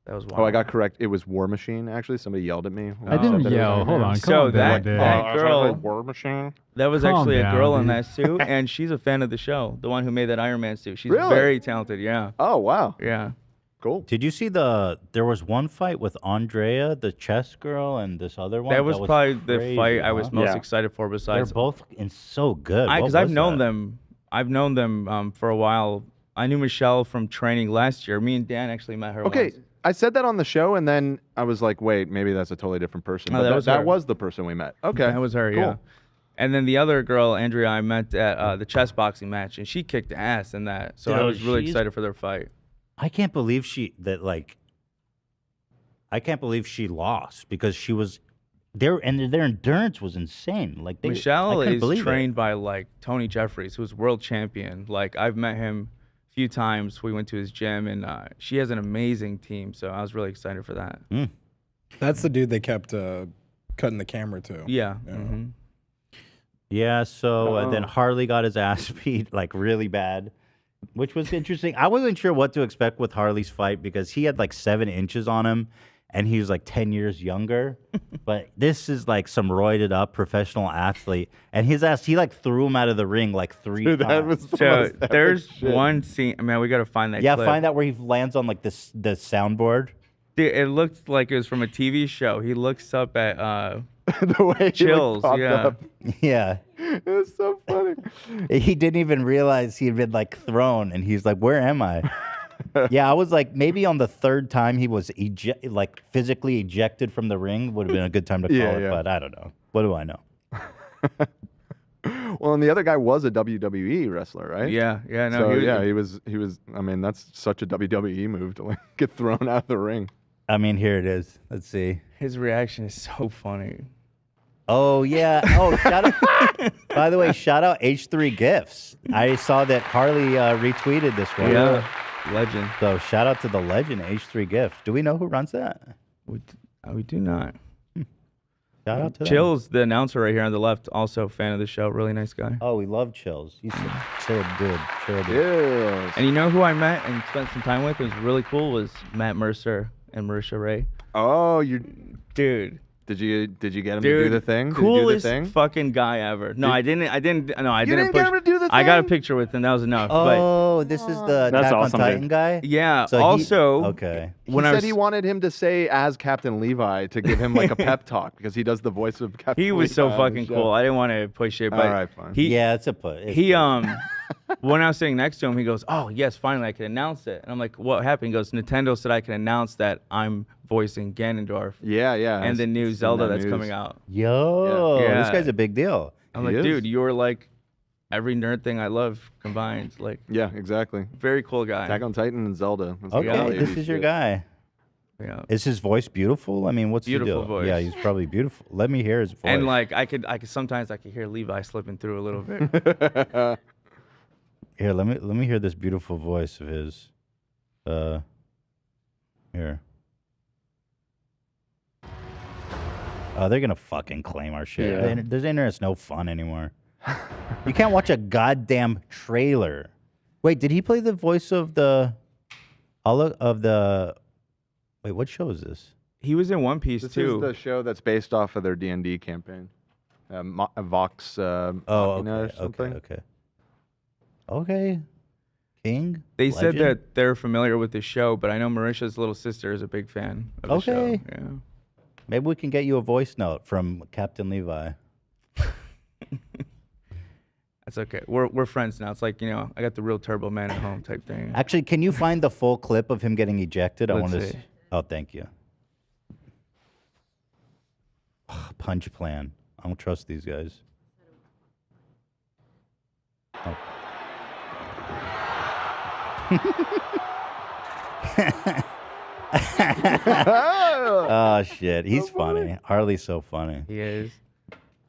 that was wild. Oh, I got correct. It was War Machine. Actually, somebody yelled at me. when I didn't said that it was yell. Iron Hold Man. on. So Calm down, that Dad. girl, War Machine. that was Calm actually a down, girl in dude. that suit, and she's a fan of the show. The one who made that Iron Man suit. She's Really? very talented. Yeah. Oh wow, Yeah. cool. Did you see there was one fight with Andrea, the chess girl, and this other one? That was probably the crazy, fight I was huh? most Yeah. excited for. They're Besides, both so good. What because I've was known that? them. I've known them for a while. I knew Michelle from training last year. Me and Dan actually met her. Okay, once. I said that on the show, and then I was like, wait, maybe that's a totally different person. No, But that was that her. was the person we met. Okay, That was her, cool. yeah. And then the other girl, Andrea, I met at the chess boxing match, and she kicked ass in that. So I Dude, was really she's- excited for their fight. I can't believe I can't believe she lost because she was their endurance was insane. Like Michelle I couldn't is believe it. trained by like Tony Jeffries, who's world champion. Like I've met him a few times. We went to his gym, and she has an amazing team. So I was really excited for that. That's the dude they kept cutting the camera to. Yeah. Yeah. hmm Yeah, so then Oh. Harley got his ass beat like really bad, which was interesting. I wasn't sure what to expect with Harley's fight because he had like 7 inches on him and he was like 10 years younger. But this is like some roided up professional athlete. And his ass, he like threw him out of the ring like 3 Dude, that times. was the So most epic there's shit. one scene. Man, we gotta find that. Yeah, clip. find out where he lands on like this the soundboard. Dude, it looked like it was from a TV show. He looks up at the way he, Chills. like, popped Yeah. up. Yeah. It was so funny. He didn't even realize he had been like thrown, and he's like, "Where am I?" Yeah, I was like, maybe on the 3rd time he was like physically ejected from the ring would have been a good time to call it, Yeah. but I don't know. What do I know? Well, and the other guy was a WWE wrestler, right? Yeah, yeah, no, So he was- yeah, he was. I mean, that's such a WWE move to like get thrown out of the ring. I mean, here it is. Let's see. His reaction is so funny. Oh yeah. Oh, shout out. By the way, shout out H3 Gifts. I saw that Harley retweeted this one. Yeah, legend. So shout out to the legend H3 Gifts. Do we know who runs that? We do not. Shout out to them. Chills, the announcer right here on the left, also fan of the show. Really nice guy. Oh, we love Chills. He's chill dude. Chill dude. Yes. And you know who I met and spent some time with? It was really cool. Was Matt Mercer and Marisha Ray. Oh, you dude. Did you get him Dude, to do the thing? Did coolest you do the thing? fucking guy ever. No, Did- I didn't. No, I didn't. You didn't get him to do the I got a thing? picture with him. That was enough. Oh, this is the That's Attack awesome, on Titan dude. guy? But yeah. So he- also, okay. He when I said was, he wanted him to say as Captain Levi to give him like a pep talk because he does the voice of Captain. he was so Levi on the fucking show. cool. I didn't want to push it, but All right, fine. Yeah, it's a put. he when I was sitting next to him, he goes, "Oh yes, finally I can announce it." And I'm like, "What happened?" He goes, "Nintendo said I can announce that I'm voicing Ganondorf Yeah, yeah. and the new I've seen Zelda that that's news. coming out." Yo, Yeah. this guy's a big deal. I'm He like, is. "Dude, you're like every nerd thing I love combined." Like, Yeah, exactly. very cool guy. Attack on Titan and Zelda. That's Okay, all this 80s is your shit. guy. Yeah. Is his voice beautiful? I mean, what's Beautiful the deal? voice. Yeah, he's probably beautiful. Let me hear his voice. And like I could sometimes I could hear Levi slipping through a little bit. Here, let me hear this beautiful voice of his. Here. Oh, they're gonna fucking claim our shit. Yeah. This internet's no fun anymore. You can't watch a goddamn trailer. Wait, did he play the voice of the? Wait, what show is this? He was in One Piece This too. is the show that's based off of their D&D campaign. Vox Oh, Machina or okay, something. Okay. King. They said Legend? that they're familiar with the show, but I know Marisha's little sister is a big fan of the show. Okay. Yeah. Maybe we can get you a voice note from Captain Levi. That's okay. We're friends now. It's like, you know, I got the real Turbo Man at home type thing. Actually, can you find the full clip of him getting ejected? I Let's want to. see. Oh, thank you. Punch plan. I don't trust these guys. Oh. Oh shit, he's funny. Harley's so funny. He is.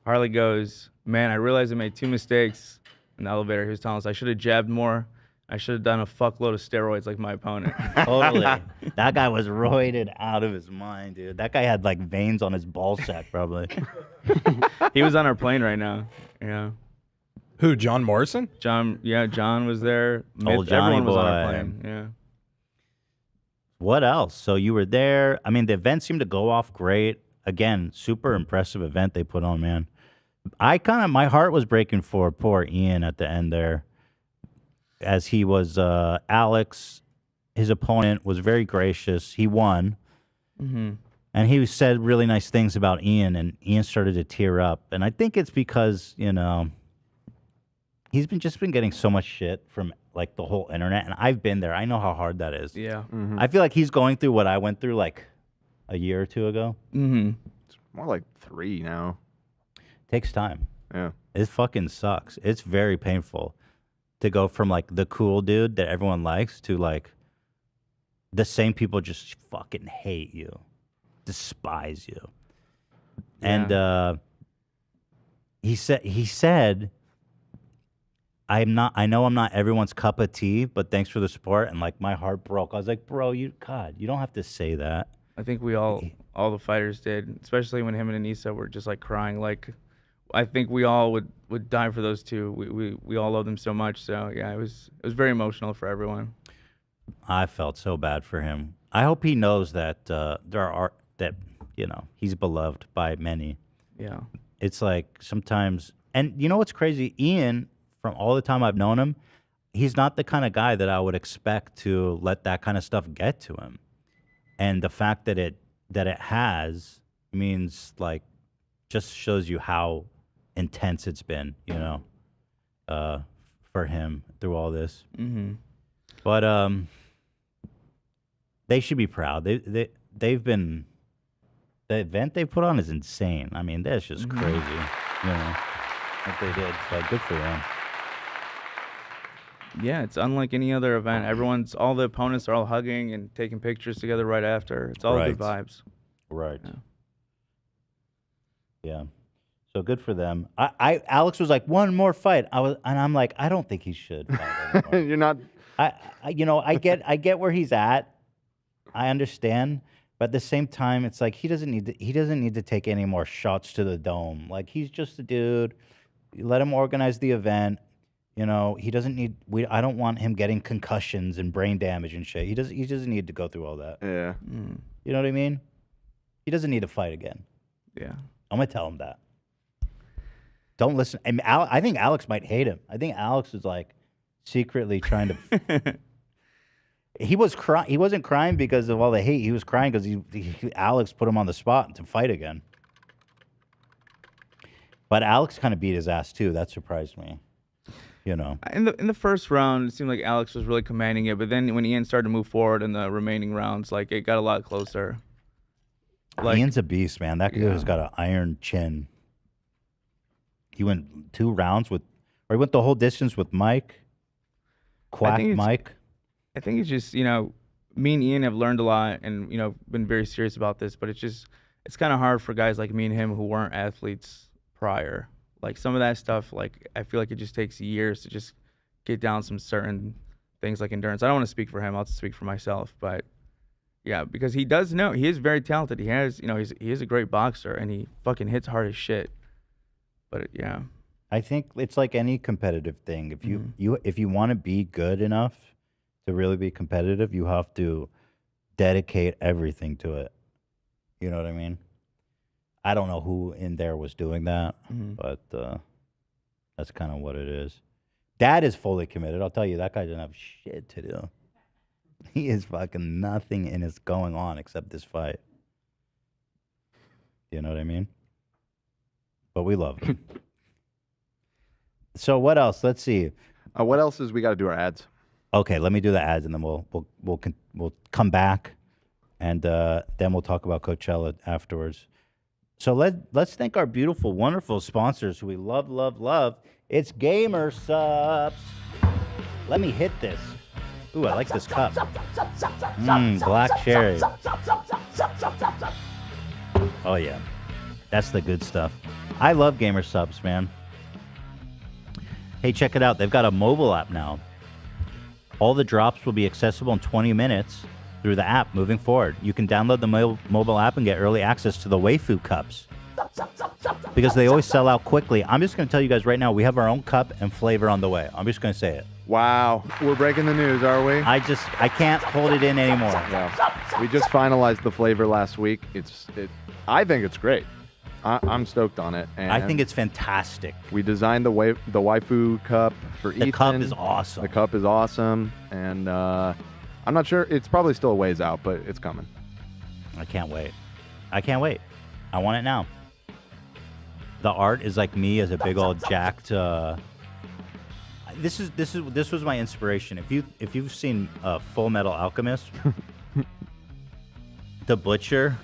Harley goes, "Man, I realized I made 2 mistakes in the elevator." He was telling us I should have jabbed more. I should have done a fuckload of steroids like my opponent. Totally. That guy was roided out of his mind, dude. That guy had like veins on his ball sack, probably. He was on our plane right now. Yeah. Who? John Morrison? John was there. Old Johnny Everyone was on our boy. plane. Yeah. What else? So you were there. I mean, the event seemed to go off great. Again, super impressive event they put on, man. My heart was breaking for poor Ian at the end there. As he was, Alex, his opponent, was very gracious. He won. Mm-hmm. And he said really nice things about Ian, and Ian started to tear up. And I think it's because, you know, he's been getting so much shit from like the whole internet, and I've been there. I know how hard that is. Yeah. Mm-hmm. I feel like he's going through what I went through like a year or two ago. Mm-hmm. It's more like 3 now. Takes time. Yeah. It fucking sucks. It's very painful to go from like the cool dude that everyone likes to like the same people just fucking hate you, despise you. And he said I know I'm not everyone's cup of tea, but thanks for the support. And like my heart broke. I was like, bro, you don't have to say that. I think we all the fighters did, especially when him and Anissa were just like crying, like I think we all would die for those two. We all love them so much. So yeah, it was very emotional for everyone. I felt so bad for him. I hope he knows that he's beloved by many. Yeah. It's like sometimes, and you know what's crazy? Ian, from all the time I've known him, he's not the kind of guy that I would expect to let that kind of stuff get to him. And the fact that it has means like just shows you how intense it's been, for him through all this. Mm-hmm. But they should be proud. They've been, the event they put on is insane. I mean, that's just crazy, what they did. So good for them. Yeah, it's unlike any other event. All the opponents are all hugging and taking pictures together right after. It's all good vibes. Right. Yeah. So good for them. Alex was like, one more fight. I'm like, I don't think he should fight anymore. You're not. I get where he's at. I understand, but at the same time, it's like he doesn't need to take any more shots to the dome. Like he's just a dude. You let him organize the event. He doesn't need. I don't want him getting concussions and brain damage and shit. He doesn't need to go through all that. Yeah. You know what I mean? He doesn't need to fight again. Yeah. I'm gonna tell him that. Don't listen. And I think Alex might hate him. I think Alex is like secretly trying to. He wasn't crying because of all the hate. He was crying because Alex put him on the spot to fight again. But Alex kind of beat his ass too. That surprised me. In the first round, it seemed like Alex was really commanding it, but then when Ian started to move forward in the remaining rounds, like it got a lot closer. Ian's a beast, man. That dude has got an iron chin. He went 2 rounds he went the whole distance with Mike. Mike. I think it's just, me and Ian have learned a lot and, been very serious about this, but it's kind of hard for guys like me and him who weren't athletes prior. Like some of that stuff, like I feel like it just takes years to just get down some certain things like endurance. I don't want to speak for him. I'll speak for myself, but yeah, because he does know, he is very talented. He has, he is a great boxer and he fucking hits hard as shit. But yeah. I think it's like any competitive thing. If you want to be good enough to really be competitive, you have to dedicate everything to it. You know what I mean? I don't know who in there was doing that, but that's kind of what it is. Dad is fully committed. I'll tell you, that guy doesn't have shit to do. He is fucking nothing in his going on except this fight. You know what I mean? But we love him. So what else? Let's see. What else is we got to do our ads? Okay, let me do the ads, and then we'll come back, and then we'll talk about Coachella afterwards. So let's thank our beautiful, wonderful sponsors who we love, love, love. It's Gamer Subs. Let me hit this. Ooh, I like this cup. Black cherry. Oh yeah, that's the good stuff. I love Gamer Subs, man. Hey, check it out. They've got a mobile app now. All the drops will be accessible in 20 minutes through the app moving forward. You can download the mobile app and get early access to the waifu cups because they always sell out quickly. I'm just going to tell you guys right now, we have our own cup and flavor on the way. I'm just going to say it. Wow. We're breaking the news, are we? I can't hold it in anymore. Yeah. We just finalized the flavor last week. I think it's great. I'm stoked on it. And I think it's fantastic. We designed the waifu cup for Ethan. The cup is awesome. The cup is awesome. And I'm not sure. It's probably still a ways out, but it's coming. I can't wait. I want it now. The art is like me as a big old jacked. This was my inspiration. If you've seen Full Metal Alchemist, the butcher.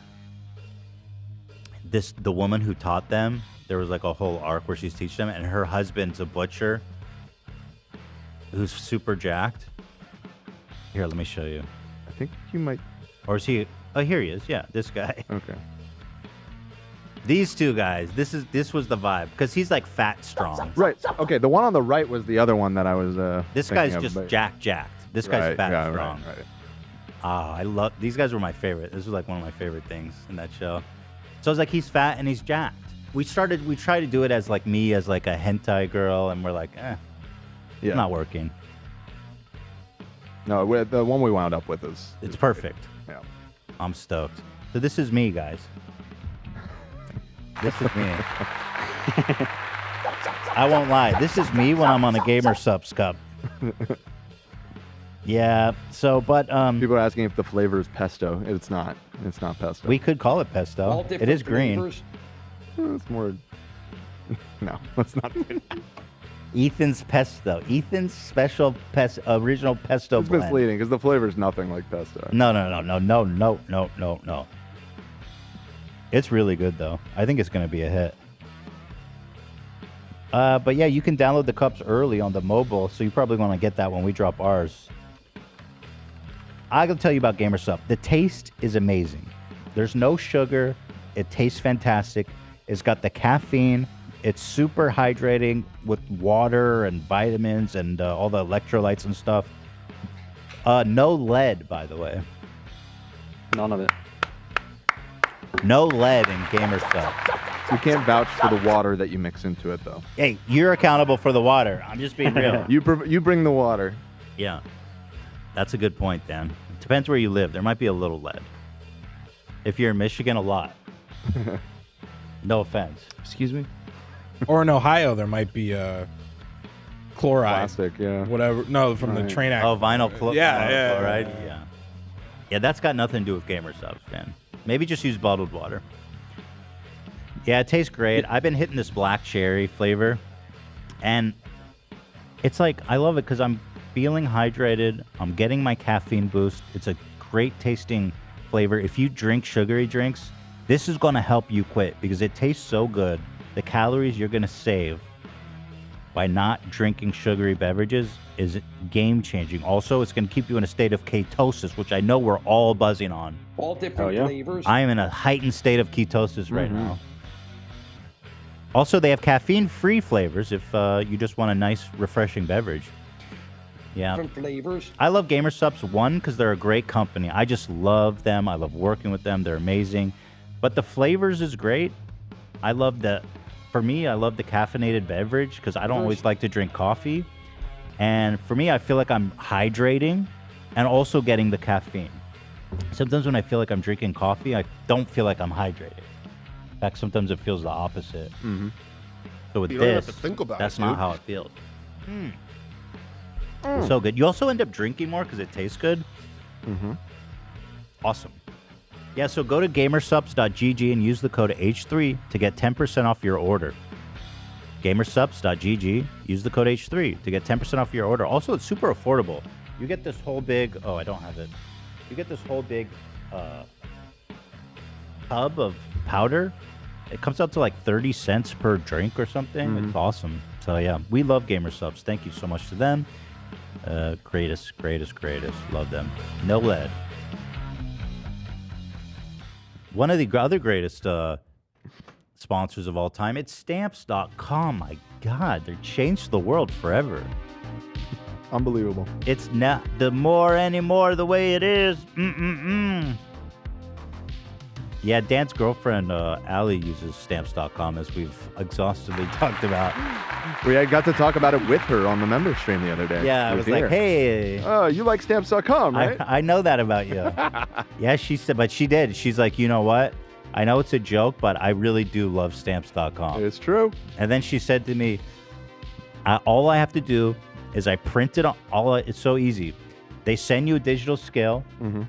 The woman who taught them, there was like a whole arc where she's teaching them, and her husband's a butcher who's super jacked. Here, let me show you. I think you might. Or is he? Oh, here he is. Yeah, this guy. Okay. These two guys. This was the vibe because he's like fat strong. Right. Okay. The one on the right was the other one that I was. This guy's just jacked. This guy's fat strong. Right. I love these guys. Were my favorite. This was like one of my favorite things in that show. So it's like he's fat and he's jacked. We tried to do it as like me as like a hentai girl, and we're like, it's not working. No, the one we wound up with it's perfect. Yeah, I'm stoked. So this is me, guys. This is me. I won't lie. This is me when I'm on a Gamer Subs Cup. Yeah. So, but people are asking if the flavor is pesto. It's not. It's not pesto. We could call it pesto. It is green. It's more. No, let's not do that. Ethan's pesto. Ethan's special original pesto It's blend. misleading because the flavor is nothing like pesto. No. It's really good though. I think it's gonna be a hit. But yeah, you can download the cups early on the mobile, so you probably want to get that when we drop ours. I can tell you about GamerSup. The taste is amazing. There's no sugar. It tastes fantastic. It's got the caffeine. It's super hydrating with water and vitamins and all the electrolytes and stuff. No lead, by the way. None of it. No lead in GamerSup. You can't vouch for the water that you mix into it, though. Hey, you're accountable for the water. I'm just being real. You bring the water. Yeah. That's a good point, Dan. It depends where you live. There might be a little lead. If you're in Michigan, a lot. No offense. Excuse me? Or in Ohio, there might be chloride. Plastic, yeah. Whatever. No, from the train accident. Vinyl Yeah. chloride. Yeah. Yeah, that's got nothing to do with Gamer Subs, man. Maybe just use bottled water. Yeah, it tastes great. I've been hitting this black cherry flavor, and it's like, I love it because I'm feeling hydrated. I'm getting my caffeine boost. It's a great tasting flavor. If you drink sugary drinks, this is going to help you quit because it tastes so good. The calories you're going to save by not drinking sugary beverages is game changing. Also, it's going to keep you in a state of ketosis, which I know we're all buzzing on. All different flavors. I am in a heightened state of ketosis right now. Also, they have caffeine-free flavors if you just want a nice, refreshing beverage. Yeah. Different flavors. I love GamerSups, one, because they're a great company. I just love them. I love working with them. They're amazing. But the flavors is great. For me, I love the caffeinated beverage because I don't always like to drink coffee. And for me, I feel like I'm hydrating and also getting the caffeine. Sometimes when I feel like I'm drinking coffee, I don't feel like I'm hydrated. In fact, sometimes it feels the opposite. Mm-hmm. So with You don't this, have to think about that's it, not dude. how it feels. So good. You also end up drinking more because it tastes good. Mm-hmm. Awesome. Yeah, so go to gamersups.gg and use the code H3 to get 10% off your order. Gamersups.gg, use the code H3 to get 10% off your order. Also, it's super affordable. You get this whole big, I don't have it. You get this whole big tub of powder. It comes out to like 30 cents per drink or something. It's awesome. So yeah, we love GamerSups. Thank you so much to them. Greatest. Love them. No lead. One of the other greatest sponsors of all time, it's Stamps.com. My God, they changed the world forever. Unbelievable. It's not the more anymore the way it is. Yeah, Dan's girlfriend, Allie, uses Stamps.com, as we've exhaustively talked about. We got to talk about it with her on the member stream the other day. Yeah, I was like, hey. Oh, you like Stamps.com, right? I know that about you. Yeah, she said, but she did. She's like, you know what? I know it's a joke, but I really do love Stamps.com. It's true. And then she said to me, all I have to do is I print it on, it's so easy. They send you a digital scale. Mm-hmm.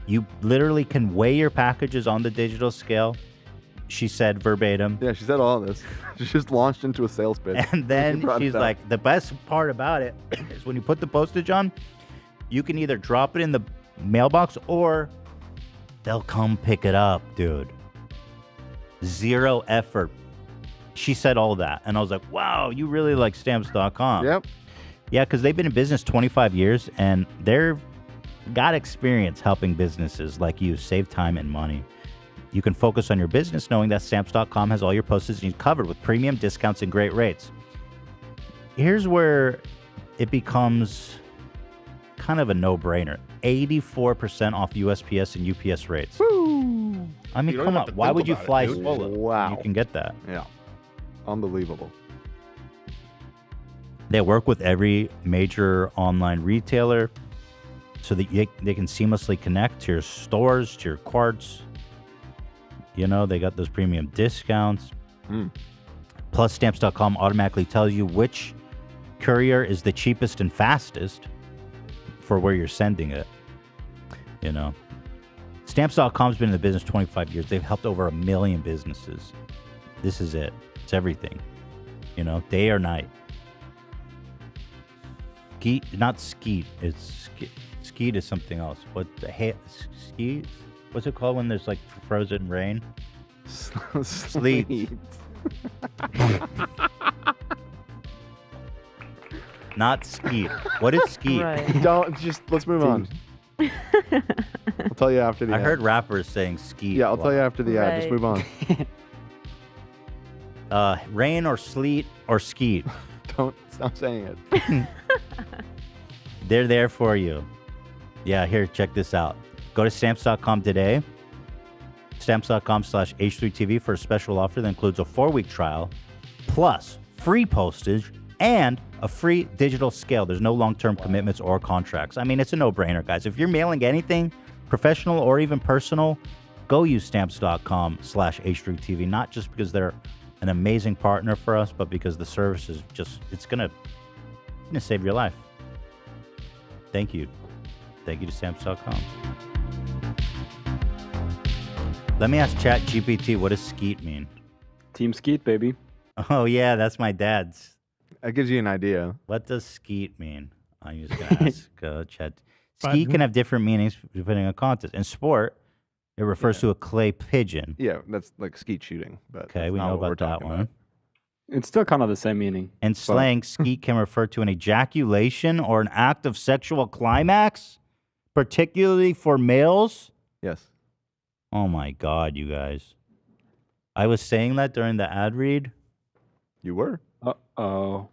You literally can weigh your packages on the digital scale. She said verbatim. Yeah, she said all this. She just launched into a sales pitch. And then she's like, the best part about it is when you put the postage on, you can either drop it in the mailbox or they'll come pick it up, dude. Zero effort. She said all that. And I was like, wow, you really like Stamps.com. Yep. Yeah, because they've been in business 25 years and they've got experience helping businesses like you save time and money. You can focus on your business knowing that Stamps.com has all your postage needs covered with premium discounts and great rates. Here's where it becomes kind of a no-brainer. 84% off USPS and UPS rates. Woo! I mean, You don't come even on. have to Why think would you about it, fly dude. solo? Wow. You can get that. Yeah. Unbelievable. They work with every major online retailer so that they can seamlessly connect to your stores, to your carts. You know, they got those premium discounts. Plus, Stamps.com automatically tells you which courier is the cheapest and fastest for where you're sending it. You know, Stamps.com's been in the business 25 years. They've helped over 1 million businesses. This is it. It's everything. You know, day or night. Skeet, not skeet. It's skeet is something else. What the skeet? What's it called when there's like frozen rain? Sleet. Not skeet. What is skeet? Let's move on. I'll tell you after the I ad. heard rappers saying skeet. Yeah, I'll tell you after the ad. Just move on. Rain or sleet or skeet. Don't stop saying it. They're there for you. Yeah, here, check this out. Go to Stamps.com today. Stamps.com/H3TV for a special offer that includes a 4-week trial, plus free postage and a free digital scale. There's no long-term commitments or contracts. I mean, it's a no-brainer, guys. If you're mailing anything, professional or even personal, go use Stamps.com/H3TV, not just because they're an amazing partner for us, but because the service is just, it's gonna save your life. Thank you. Thank you to Stamps.com. Let me ask ChatGPT, what does skeet mean? Team Skeet, baby. Oh, yeah, that's my dad's. That gives you an idea. What does skeet mean? I'm just going to ask Chat. Skeet can have different meanings depending on context. In sport, it refers to a clay pigeon. Yeah, that's like skeet shooting. But Okay, that's we not know what we're about that talking one. about. It's still kind of the same meaning. In slang, skeet can refer to an ejaculation or an act of sexual climax, particularly for males. Yes. Oh my God, you guys. I was saying that during the ad read. You were? Uh-oh.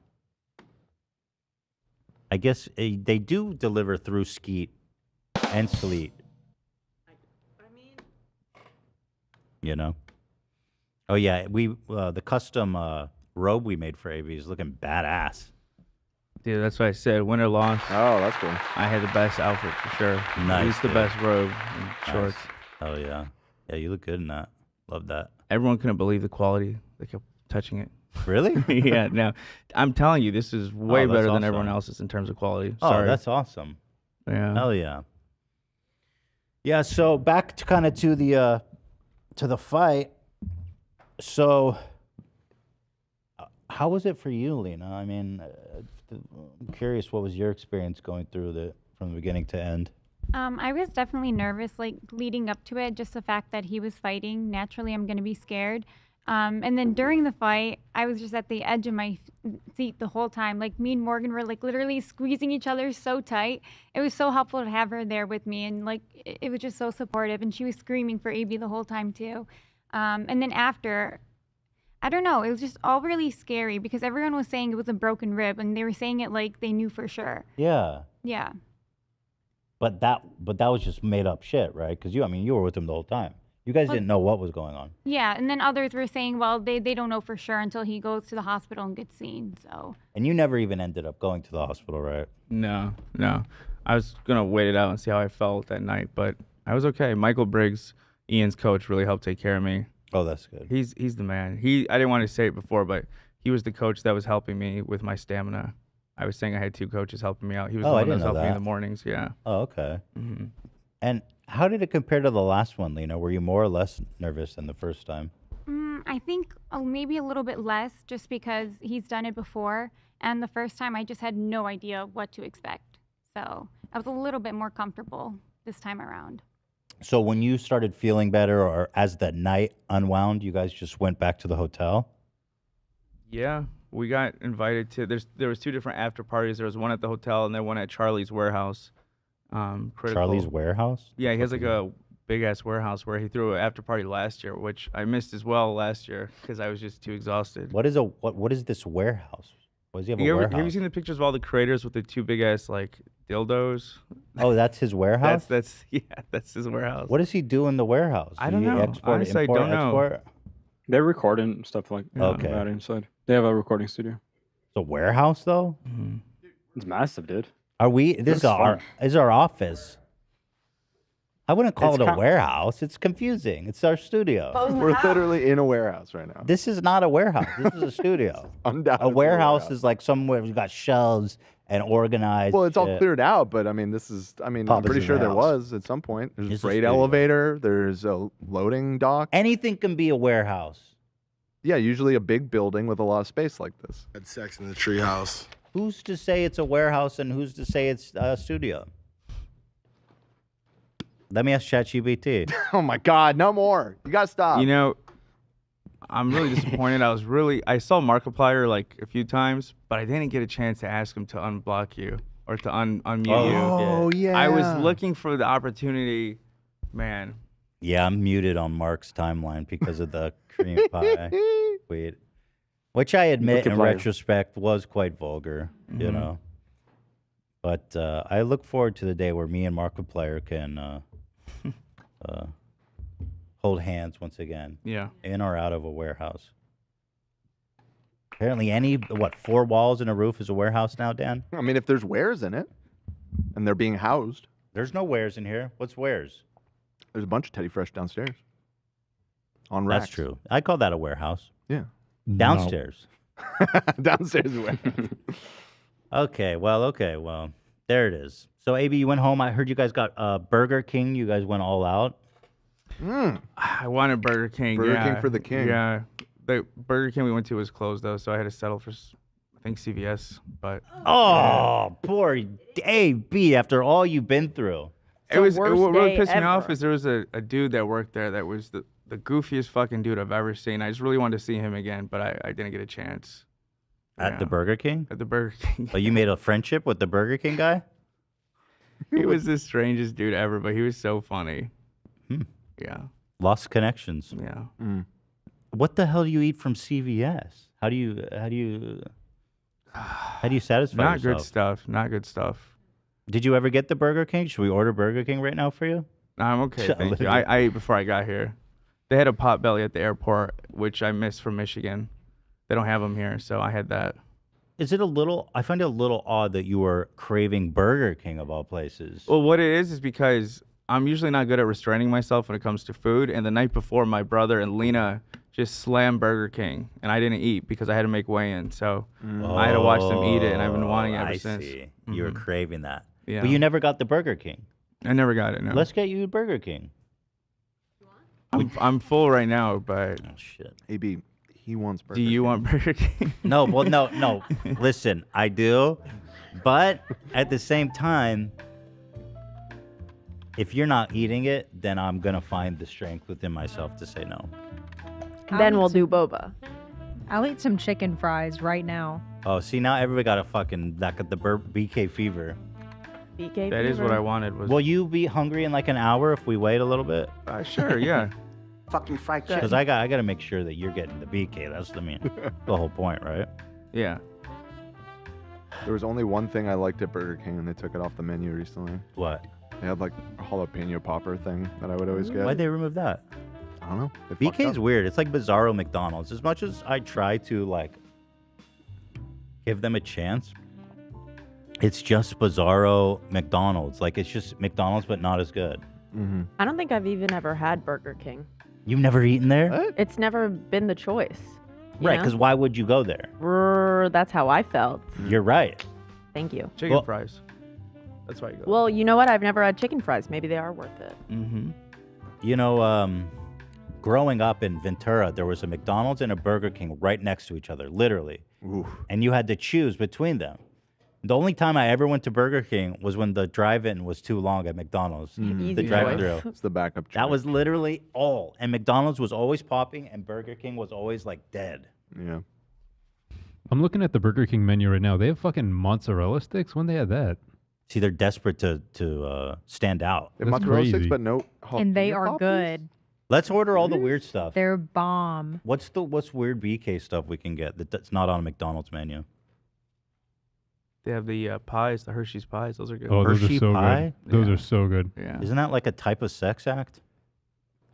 I guess they do deliver through skeet and sleet. You know? Oh, yeah. The custom robe we made for AB is looking badass. Dude, that's what I said. Win or loss. Oh, that's cool. I had the best outfit for sure. Nice, At least the dude. best robe and shorts. Oh, yeah. Yeah, you look good in that. Love that. Everyone couldn't believe the quality. They kept touching it. Really? Yeah, no. I'm telling you, this is way that's better than awesome. everyone else's in terms of quality. Oh, Sorry. that's awesome. Yeah. Hell yeah. Yeah, so back to kind of to the fight. So how was it for you, Lena? I mean, I'm curious, what was your experience going through from the beginning to end? I was definitely nervous, like leading up to it, just the fact that he was fighting. Naturally, I'm going to be scared. And then during the fight, I was just at the edge of my seat the whole time. Like me and Morgan were like literally squeezing each other so tight. It was so helpful to have her there with me, and like it was just so supportive. And she was screaming for AB the whole time too. And then after, I don't know, it was just all really scary because everyone was saying it was a broken rib, and they were saying it like they knew for sure. Yeah. Yeah. But that was just made up shit, right? Because you were with him the whole time. You guys didn't know what was going on. Yeah, and then others were saying, well, they don't know for sure until he goes to the hospital and gets seen. So. And you never even ended up going to the hospital, right? No. I was going to wait it out and see how I felt that night, but I was okay. Michael Briggs, Ian's coach, really helped take care of me. Oh, that's good. He's the man. I didn't want to say it before, but he was the coach that was helping me with my stamina. I was saying I had 2 coaches helping me out. He was the one that was helping me in the mornings, yeah. Oh, okay. Mm-hmm. And how did it compare to the last one, Lena? Were you more or less nervous than the first time? I think maybe a little bit less just because he's done it before. And the first time I just had no idea what to expect. So I was a little bit more comfortable this time around. So when you started feeling better, or as that night unwound, you guys just went back to the hotel? Yeah, we got invited to, there was 2 different after parties. There was one at the hotel and then one at Charlie's warehouse. Charlie's warehouse? Yeah, he has like a big ass warehouse where he threw an after party last year, which I missed as well last year because I was just too exhausted. What is this warehouse? What does he have a warehouse? Have you seen the pictures of all the creators with the 2 big ass like dildos. Oh, that's his warehouse. That's his warehouse. What does he do in the warehouse? I don't Does he know. Export, Honestly, I import, don't know. export? They record and stuff like Okay. that inside. They have a recording studio. It's a warehouse though. It's massive, dude. Are we? This is Looks our office. I wouldn't call It's it a kind- warehouse. It's confusing. It's our studio. We're literally in a warehouse right now. This is not a warehouse. This is a studio. Undoubtedly A warehouse is like somewhere we've got shelves and organized. Well, it's all shit. cleared out, but I mean, I'm Papa's pretty in sure the there house. was at some point. There's It's a a freight studio. elevator. There's a loading dock. Anything can be a warehouse. Yeah, usually a big building with a lot of space like this. Had sex in the treehouse. Who's to say it's a warehouse and who's to say it's a studio? Let me ask ChatGPT. Oh my God, no more. You gotta stop. You know, I'm really disappointed. I saw Markiplier like a few times, but I didn't get a chance to ask him to unblock you or to unmute you. Oh yeah. I was looking for the opportunity, man. Yeah, I'm muted on Mark's timeline because of the cream pie tweet, which I admit in Markiplier. retrospect was quite vulgar, you know. But I look forward to the day where me and Markiplier can hold hands once again. Yeah. In or out of a warehouse. Apparently, 4 walls and a roof is a warehouse now, Dan? I mean, if there's wares in it, and they're being housed, There's no wares in here. What's wares? there's a bunch of Teddy Fresh downstairs. On racks. That's true. I call that a warehouse. Yeah. Downstairs. Downstairs warehouse. Okay, well, there it is. So, AB, you went home. I heard you guys got Burger King. You guys went all out. I wanted Burger King. Burger yeah. King for the king. Yeah. The Burger King we went to was closed though, so I had to settle for, I think, CVS. But Oh, poor AB, after all you've been through. what really day pissed me off ever. is there was a dude that worked there that was the goofiest fucking dude I've ever seen. I just really wanted to see him again, but I didn't get a chance. At the Burger King? At the Burger King. Oh, you made a friendship with the Burger King guy? He was the strangest dude ever, but he was so funny. Yeah. Lost connections. Yeah. What the hell do you eat from CVS? How do you satisfy Not yourself? good stuff. Not good stuff. Did you ever get the Burger King? Should we order Burger King right now for you? No, I'm okay. Shut Thank you. up. I ate before I got here. They had a Potbelly at the airport, which I missed from Michigan. They don't have them here, so I had that. Is it I find it a little odd that you were craving Burger King of all places. Well, what it is because I'm usually not good at restraining myself when it comes to food. And the night before, my brother and Lena just slammed Burger King, and I didn't eat because I had to make weigh-in. So I had to watch them eat it, and I've been wanting it ever I since. see. You were craving that. Yeah. But you never got the Burger King. I never got it. No. Let's get you Burger King. I'm full right now, but Oh, shit. AB, he wants Burger do you want Burger King? No, well, no. Listen, I do. But at the same time, if you're not eating it, then I'm going to find the strength within myself to say no. Then we'll do boba. I'll eat some chicken fries right now. Oh, see, now everybody got the BK fever. BK That is what fever. I wanted. Was Will you be hungry in like an hour if we wait a little bit? Sure, yeah. Fucking fried Because chicken. I got to make sure that you're getting the BK. That's the whole point, right? Yeah. There was only one thing I liked at Burger King, and they took it off the menu recently. What? They had like a jalapeno popper thing that I would always get. Why'd they remove that? I don't know. They fucked BK up. is weird. It's like Bizarro McDonald's. As much as I try to like give them a chance, it's just Bizarro McDonald's. Like it's just McDonald's, but not as good. Mm-hmm. I don't think I've even ever had Burger King. You've never eaten there? It's never been the choice. you Right, know? because why would you go there? That's how I felt. You're right. Thank you. Chicken fries. That's why you go. Well, you know what? I've never had chicken fries. Maybe they are worth it. Mm-hmm. You know, growing up in Ventura, there was a McDonald's and a Burger King right next to each other, literally. Oof. And you had to choose between them. The only time I ever went to Burger King was when the drive-in was too long at McDonald's. Easy The drive-through. It's the backup. That was literally all. And McDonald's was always popping, and Burger King was always like dead. Yeah. I'm looking at the Burger King menu right now. They have fucking mozzarella sticks. When they had that? See, they're desperate to stand out. They have That's mozzarella sticks, crazy. but no. And they jalapeno are poppers? good. Let's order all the weird stuff. They're bomb. What's weird BK stuff we can get that's not on a McDonald's menu? They have the pies, the Hershey's pies. Those are good. Oh, those are Hershey so pie? good. Those Yeah. are so good. Yeah. Isn't that like a type of sex act?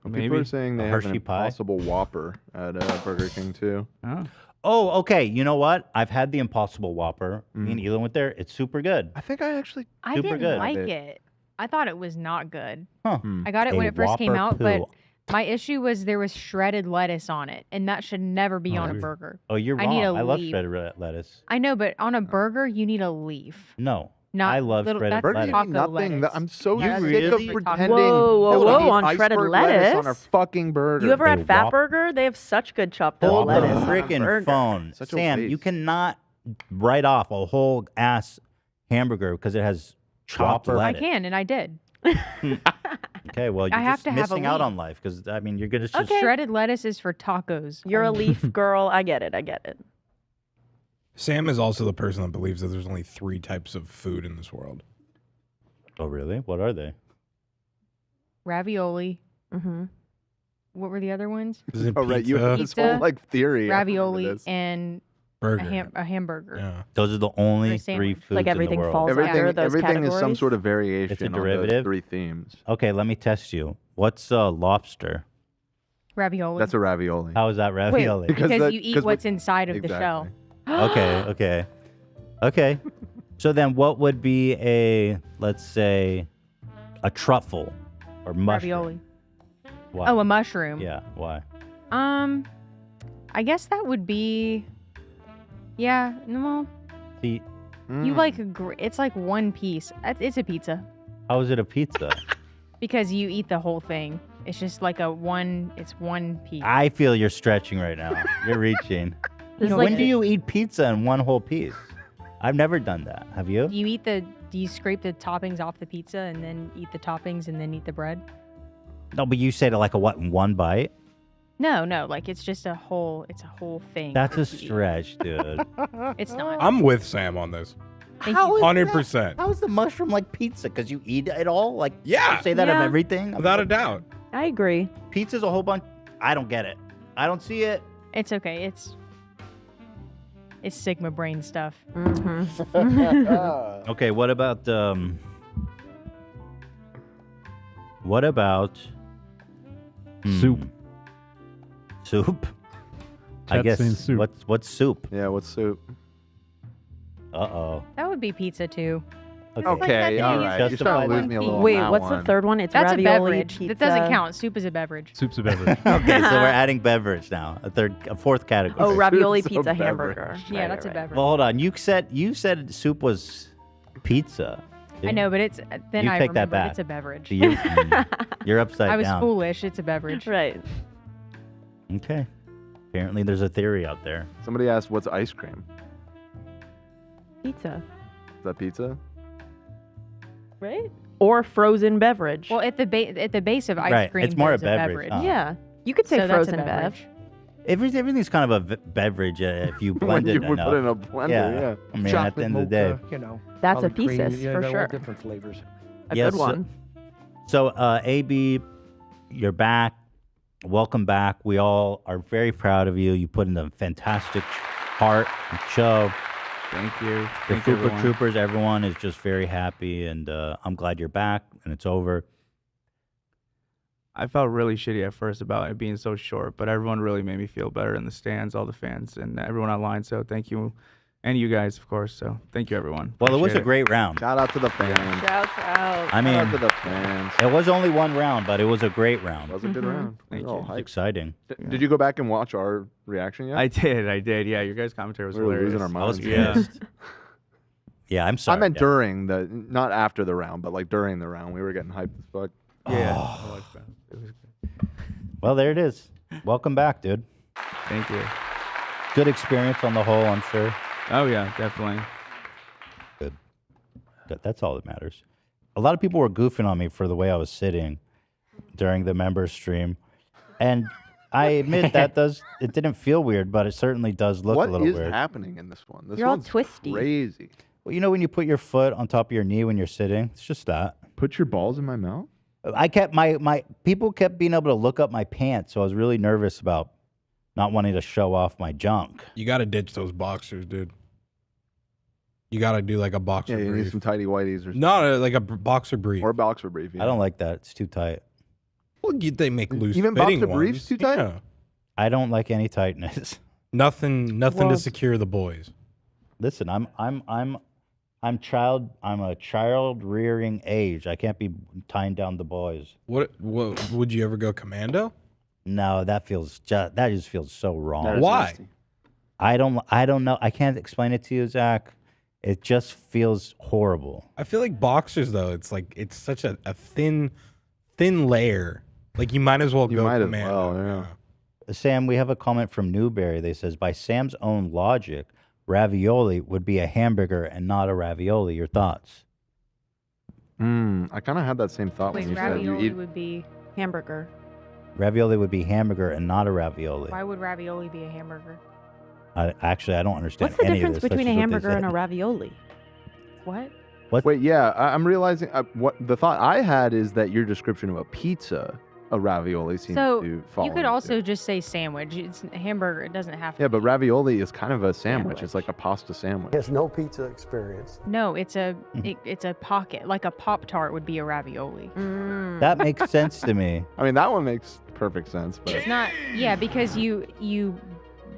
Well, Maybe. people are saying they A have an Hershey pie? Impossible Whopper at Burger King too. Oh. Oh, okay. You know what? I've had the Impossible Whopper. Me and Elon went there. It's super good. I think I actually. I Super didn't good. like It- it. I thought it was not good. Huh. I got it when A it first came Whopper out, but poo. my issue was there was shredded lettuce on it, and that should never be Oh, on a weird. burger. Oh, you're I wrong. need a I love leaf. shredded lettuce. I know, but on a burger, you need a leaf. No. Not I love little, shredded that's Burger lettuce. King, taco nothing. lettuce. I'm so Yeah, that's sick really? of for taco. pretending. Whoa, whoa, that we whoa, eat on iceberg shredded lettuce on our lettuce? fucking burger. You ever A had Fat Whop- Burger? They have such good chopped up Hold the lettuce. on a freaking burger. phone. Such a Sam, you waste. cannot write off a whole ass hamburger because it has chopped Whopper. I lettuce. can, and I did. Okay, well, you're I have just to have a missing out leaf. on life because, I mean, you're going to just. Okay. Shredded lettuce is for tacos. You're a only. leaf girl. I get it. I get it. Sam is also the person that believes that there's only 3 types of food in this world. Oh, really? What are they? Ravioli. Mm-hmm. What were the other ones? Is it Oh, right. You pizza? have this whole Pizza, like theory. I remember Ravioli this. and Burger. a hamburger. Yeah. Those are the only a 3 sandwich. foods Like everything in the world. falls Everything, under those everything is some categories? sort of variation It's a on the derivative? 3 themes. Okay, let me test you. What's lobster? Ravioli. That's a ravioli. How is that Wait, ravioli? because that- you eat 'cause what's we- inside of the shell. Okay. So then what would be let's say, a truffle or mushroom? Ravioli. Why? Oh, a mushroom. Yeah, why? I guess that would be. Yeah. No. See, You like it's like one piece. It's a pizza how is it a pizza? because you eat the whole thing. It's just like it's one piece. I feel you're stretching right now. You're reaching. This is When like do you eat pizza in one whole piece? I've never done that. Have you? Do you scrape the toppings off the pizza and then eat the toppings and then eat the bread? No, but you said like in one bite? No, like it's just a whole thing. That's a that you eat. stretch, dude. It's not. I'm with Sam on this. How is 100%. How is the mushroom like pizza? Because you eat it all? Like, Yeah. you say that of Yeah. everything? Without a doubt. I agree. Pizza's a whole bunch. I don't get it. I don't see it. It's okay. It's Sigma brain stuff. Mm-hmm. Okay, what about what about Soup. Soup? I Chat's guess saying soup. what's soup? Yeah, what's soup? Uh-oh. That would be pizza too. Okay, all right. You're Justify trying to lose that. me a little. Wait, on that what's one. the third one? It's That's ravioli, a beverage. pizza. That doesn't count. Soup is a beverage. Soup's a beverage. Okay, so we're adding beverage now. A fourth category. Oh, ravioli, Soup's a pizza, beverage. hamburger. Yeah, Right, that's right, a right. beverage. Well, hold on. You said soup was pizza. I know, but it's then You I take that remembered back. it's a beverage. So you're upside I was down. foolish. It's a beverage. Right. Okay. Apparently, there's a theory out there. Somebody asked, "What's ice cream?" Pizza. Is that pizza? Right? Or frozen beverage. Well, at the base of ice Right, cream, it's more there's a beverage, huh? yeah. You could say So that's a frozen bev. beverage. Everything's kind of a beverage if you When blend you it would enough. put it in a blender, yeah. I mean, at the end of the day. You know, That's a colored cream, thesis yeah, for they're all sure. different flavors. A Yes, good one. So, AB, you're back. Welcome back. We all are very proud of you. You put in a fantastic heart and show. Thank you. The Thank you, Super everyone. Troopers, everyone is just very happy, and I'm glad you're back and it's over. I felt really shitty at first about it being so short, but everyone really made me feel better in the stands, all the fans, and everyone online. So thank you, and you guys, of course. So thank you, everyone. Well, it was a Appreciate great round. Shout out to the fans. Shouts out. I mean, Shout out to the fans. it was only one round, but it was a great round. That was a good round. Thank We were all you. It's hyped. exciting. Did you go back and watch our reaction yet? I did. Yeah, your guys' commentary was We were hilarious. losing our I was minds. pissed. Yeah, I'm sorry. I meant yeah. during the, not after the round, but like during the round, we were getting hyped as fuck. Yeah. I watched that. It was good. Well, there it is. Welcome back, dude. Thank you. Good experience on the whole, I'm sure. Oh yeah, definitely. Good. That's all that matters. A lot of people were goofing on me for the way I was sitting during the member stream, and I admit it didn't feel weird, but it certainly does look What a little is weird. happening in this one? This You're all one's twisty. crazy. Well, you know when you put your foot on top of your knee when you're sitting? It's just that. Put your balls in my mouth? I kept my people kept being able to look up my pants, so I was really nervous about not wanting to show off my junk. You got to ditch those boxers, dude. You gotta do like a boxer Yeah, you brief. need some tighty whities or something. No, like a boxer brief. Or a boxer brief. Yeah. I don't like that. It's too tight. Well, they make loose Even fitting boxer briefs ones. too tight? Yeah. I don't like any tightness. Nothing to secure the boys. Listen, I'm a child rearing age. I can't be tying down the boys. What would you ever go commando? No, that just feels so wrong. Why? I don't know. I can't explain it to you, Zach. It just feels horrible. I feel like boxers though, it's such a thin layer. Like you might as well go commando. Sam, we have a comment from Newberry. They says, by Sam's own logic, ravioli would be a hamburger and not a ravioli. Your thoughts? I kind of had that same thought Wait, when you said you ravioli eat. would be hamburger. Ravioli would be hamburger and not a ravioli. Why would ravioli be a hamburger? Actually, I don't understand What's the any of difference this. That's between a just what they hamburger and said. a ravioli? What? Wait, yeah, I'm realizing what the thought I had is that your description of a pizza, a ravioli seems So to fall. you could also just say sandwich. It's a hamburger. It doesn't have to. Yeah, but ravioli is kind of a sandwich. It's like a pasta sandwich. He has no pizza experience. No, it's a pocket. Like a Pop-Tart would be a ravioli. That makes sense to me. I mean, that one makes perfect sense, but It's not. Yeah, because you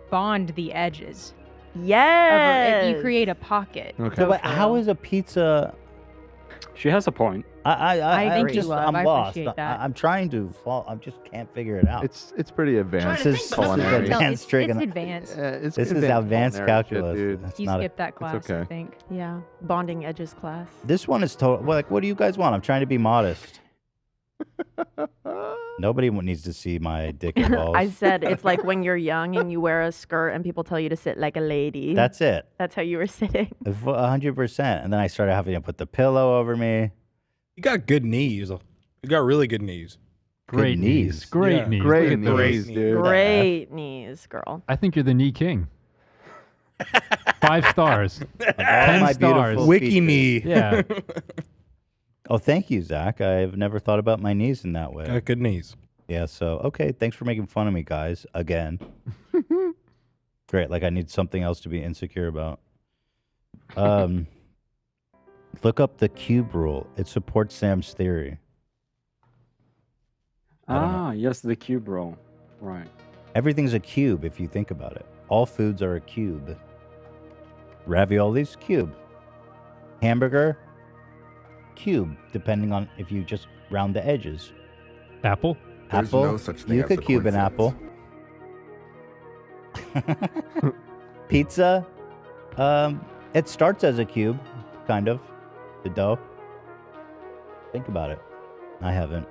bond the edges. Yes. You create a pocket. Okay. So, but how is a pizza? She has a point. I think you love. I'm I lost. appreciate that. I'm trying to fall. I just can't figure it out. it's pretty advanced. This is culinary. advanced It's trigono- advanced. It's This is advanced advanced culinary shit, calculus. dude. That's You not a- skipped that class, I okay. think. Yeah, bonding edges class. This one is total. Like, what do you guys want? I'm trying to be modest. Nobody needs to see my dick and balls. I said it's like when you're young and you wear a skirt and people tell you to sit like a lady. That's it. That's how you were sitting. 100%. And then I started having to put the pillow over me. You got good knees. You got really good knees. Great Good knees. Great Yeah. knees. Great Look at those. knees, dude. Great knees, girl. I think you're the knee king. 5 stars. All 10 my stars. beautiful Wiki features. knee. Yeah. Oh, thank you, Zach. I've never thought about my knees in that way. Got good knees. Yeah, so, okay. Thanks for making fun of me, guys. Again. Great. Like I need something else to be insecure about. Look up the cube rule. It supports Sam's theory. Yes, the cube roll. Right. Everything's a cube if you think about it. All foods are a cube. Raviolis, cube. Hamburger, cube, depending on if you just round the edges. Apple? There's Apple, no such thing you as could a cube an apple. Pizza, it starts as a cube, kind of, the dough. Think about it. I haven't.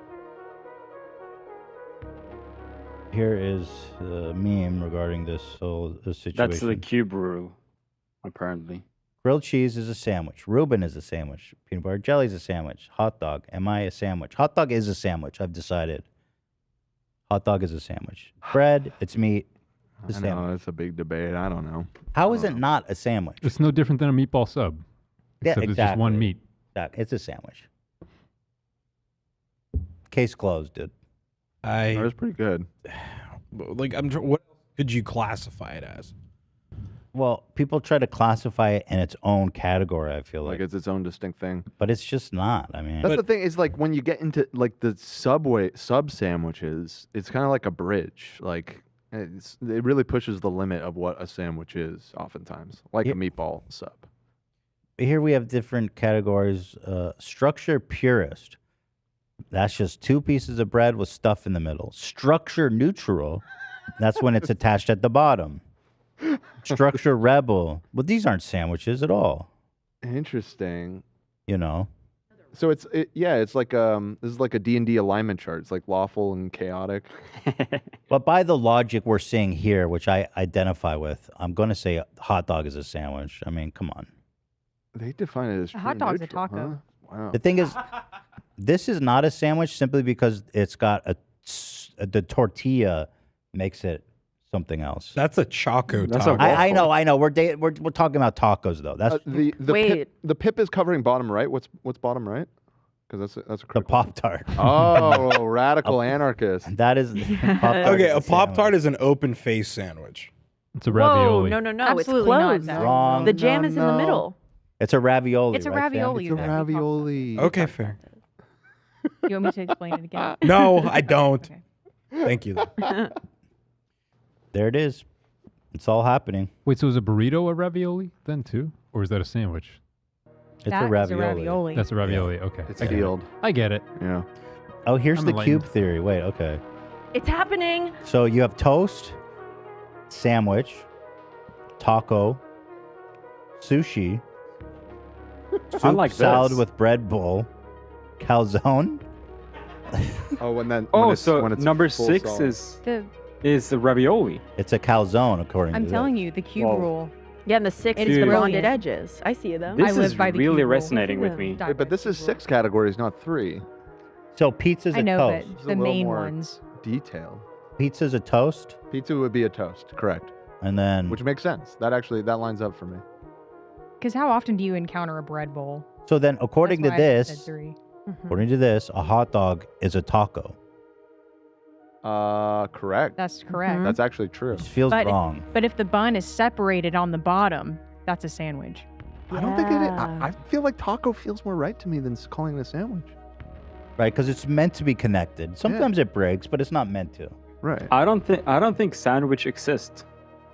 Here is a meme regarding this whole situation. That's the cube rule, apparently. Grilled cheese is a sandwich. Reuben is a sandwich. Peanut butter jelly is a sandwich. Hot dog. Am I a sandwich? Hot dog is a sandwich. I've decided. Hot dog is a sandwich. Bread, it's meat. It's a I sandwich. know it's a big debate. I don't know. How is it not a sandwich? It's no different than a meatball sub. Yeah, Except it's just one exactly. meat. It's a sandwich. Case closed, dude. That was pretty good. Like what could you classify it as? Well, people try to classify it in its own category, I feel Like like. it's its own distinct thing. But it's just not. I mean, That's the thing is like when you get into like the Subway sub sandwiches, it's kind of like a bridge. Like it really pushes the limit of what a sandwich is oftentimes, like a meatball sub. here we have different categories. Structure purist. That's just 2 pieces of bread with stuff in the middle. Structure neutral. That's when it's attached at the bottom. Structure rebel. Well, these aren't sandwiches at all. Interesting. You know. So it's like this is like a D&D alignment chart. It's like lawful and chaotic. But by the logic we're seeing here, which I identify with, I'm going to say hot dog is a sandwich. I mean, come on. They define it as A hot true dog's a neutral, taco. huh? Wow. The thing is, this is not a sandwich simply because it's got the tortilla makes it something else. That's a Choco That's taco. I know. We're talking about tacos though. That's the Wait. the pip is covering bottom right. What's bottom right? Because that's a the critical. Pop-Tart. Oh, radical anarchist. That is Pop-Tart Okay, is a Pop-Tart sandwich. is an open face sandwich. It's a Whoa, ravioli. no, Absolutely it's not, closed. Zach. Wrong. The jam No, is in the no. middle. It's a ravioli. It's a right, Sam? ravioli. It's a then. ravioli. Okay, fair. You want me to explain it again? No, I don't. Thank you. Though. There it is. It's all happening. Wait, so is a burrito a ravioli then too, or is that a sandwich? It's That a is ravioli. a ravioli. That's a ravioli. Okay, It's I get it. sealed. I get it. Yeah. Oh, here's I'm the enlightened. cube theory. Wait, okay. It's happening. So you have toast, sandwich, taco, sushi, soup like salad this. with bread bowl, calzone. Oh, when then. Oh, when it's, so when it's number full 6 solid. is the ravioli. It's a calzone, according I'm to telling this. you, the cube Whoa. rule. Yeah, and the 6 It is is the brilliant. rounded edges. I see them. This live is by the really cube rule. resonating with me. Wait, but this is 6 categories, not 3. So pizza's I a know, toast. It's but a the little main more ones. Detailed. Pizza's a toast, Pizza would be a toast, correct? and then Which makes sense. That lines up for me. Because how often do you encounter a bread bowl? so then according to That's why I said this, 3. according to this, a hot dog is a taco. Correct. That's correct. That's actually true. This feels But- wrong. But if the bun is separated on the bottom, that's a sandwich. I don't think it is. Yeah. I feel like taco feels more right to me than calling it a sandwich. Right, because it's meant to be connected. Sometimes it breaks, but it's not meant to. Right. I don't think sandwich exists.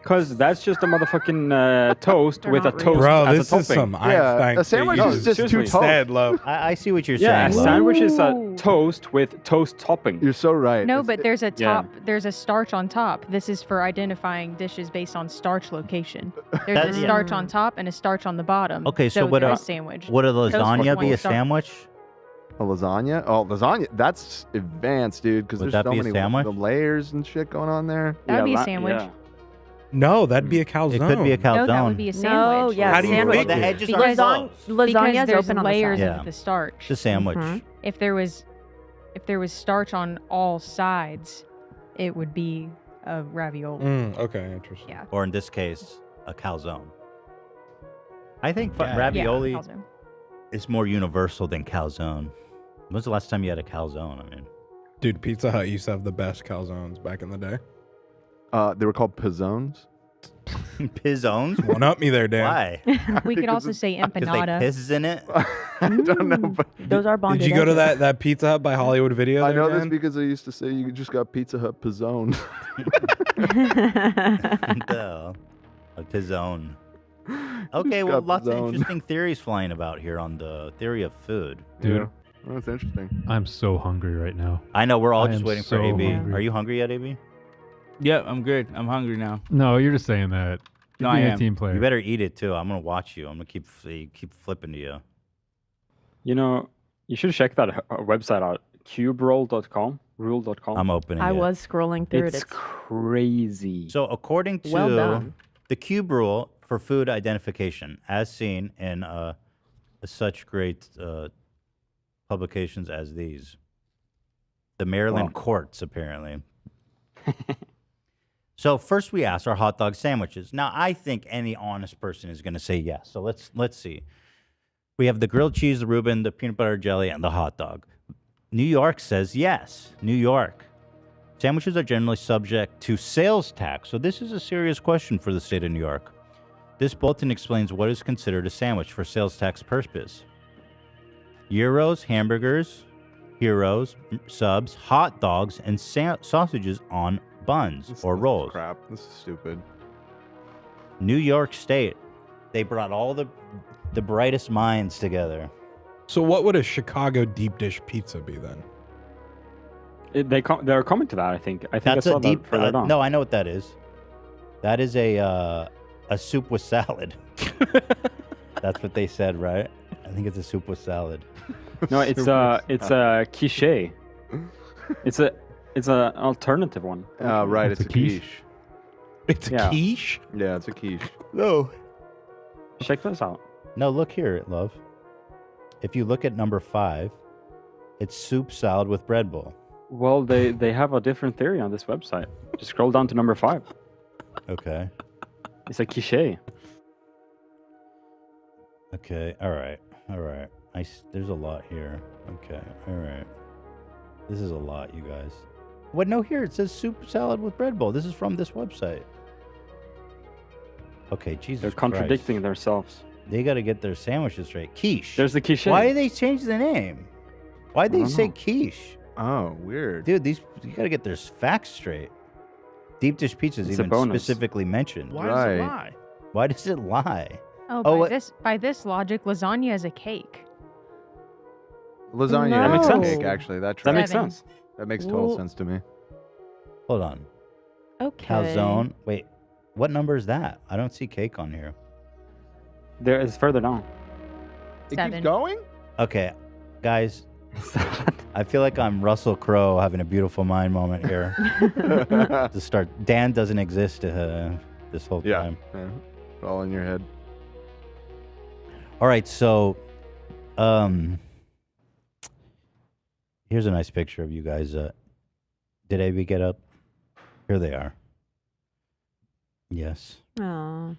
Because that's just a motherfucking toast They're with a not toast Bro, as this a is topping. some Einstein. a sandwich shit is you just two seriously. toasts. said, love. I see what you're Yeah, a saying. Love. sandwich is a Ooh. toast with toast topping. You're so right. No, It's- but there's a yeah. top. There's a starch on top. This is for identifying dishes based on starch location. There's That's- a starch on top and a starch on the bottom. Okay, so would they're a- a sandwich. Would a Toast with lasagna one be a starch. sandwich? A lasagna? Oh, lasagna. That's advanced, dude. Because Would there's that so be a many sandwich? the layers and shit going on there. That would be a la- sandwich. yeah. No, that'd be a calzone. It could be a calzone. No, that would be a No, sandwich. yeah, How do you sandwich. figure? The edges Because aren't close. Lasagna because is there's open on the layers side. Yeah. of the starch. It's a sandwich. Mhm. If there was starch on all sides, it would be a ravioli. Okay, interesting. Yeah. Or in this case, a calzone. I think Yeah. ravioli Yeah, calzone. is more universal than calzone. When's the last time you had a calzone? I mean, Dude, Pizza Hut used to have the best calzones back in the day. They were called pizzones. pizzones? One up me there, Dan. Why? We could Because also say Because they empanada. piss in it? I don't know, but Those are bonded Did you go to edges. that Pizza Hut by Hollywood Video? I there, know this Dan? because I used to say you just got Pizza Hut pizzone. No. A pizzone. Okay, Just well, got lots of pizzone. interesting theories flying about here on the theory of food. Dude. Yeah. Oh, that's interesting. I'm so hungry right now. I know, we're all I just am waiting for so AB. hungry. Are you hungry yet, AB? Yeah, I'm good. I'm hungry now. No, you're just saying that. No, You're I being am. a team player. You better eat it, too. I'm going to watch you. I'm going to keep flipping to you. You know, you should check that website out. Cuberoll.com. Rule.com. I'm opening I it. was scrolling through It's it. It's crazy. So according to Well done. the Cube rule for food identification, as seen in such great publications as these, the Maryland courts, apparently. So first we asked, are hot dog sandwiches? Now, I think any honest person is going to say yes. So let's see. We have the grilled cheese, the Reuben, the peanut butter jelly, and the hot dog. New York says yes. New York. Sandwiches are generally subject to sales tax. So this is a serious question for the state of New York. This bulletin explains what is considered a sandwich for sales tax purpose. Gyros, hamburgers, heroes, subs, hot dogs, and sausages on buns or rolls. Crap. This is stupid. New York State. They brought all the brightest minds together. So what would a Chicago deep dish pizza be then? They're coming to that, I think. I think That's I saw a deep. that further down. No, I know what that is. That is a soup with salad. That's what they said, right? I think it's a soup with salad. No, it's a quiche. It's an alternative one. Right. It's a quiche. It's a Yeah. quiche? Yeah, it's a quiche. No. Check this out. No, look here, love. If you look at number 5, it's soup salad with bread bowl. Well, they have a different theory on this website. Just scroll down to number 5. Okay. It's a quiche. Okay. All right. There's a lot here. Okay. All right. This is a lot, you guys. What? No, here it says soup salad with bread bowl. This is from this website. Okay, Jesus They're Christ. contradicting themselves. They got to get their sandwiches straight. Quiche. There's the quiche. Why did they change the name? Why did they say quiche? Oh, weird. Dude, you got to get their facts straight. Deep dish pizza is It's a even bonus. specifically mentioned. Why does it lie? Why does it lie? Oh, by this logic, lasagna is a cake. Lasagna That makes is sense. cake, actually. That makes sense. That makes total Well- sense to me. Hold on. Okay. Calzone. Wait, what number is that? I don't see cake on here. There is further down. It 7. keeps going? Okay, guys. I feel like I'm Russell Crowe having a beautiful mind moment here. To start, Dan doesn't exist this whole time. Yeah. All in your head. All right, so here's a nice picture of you guys. Did AB get up? Here they are. Yes. Oh.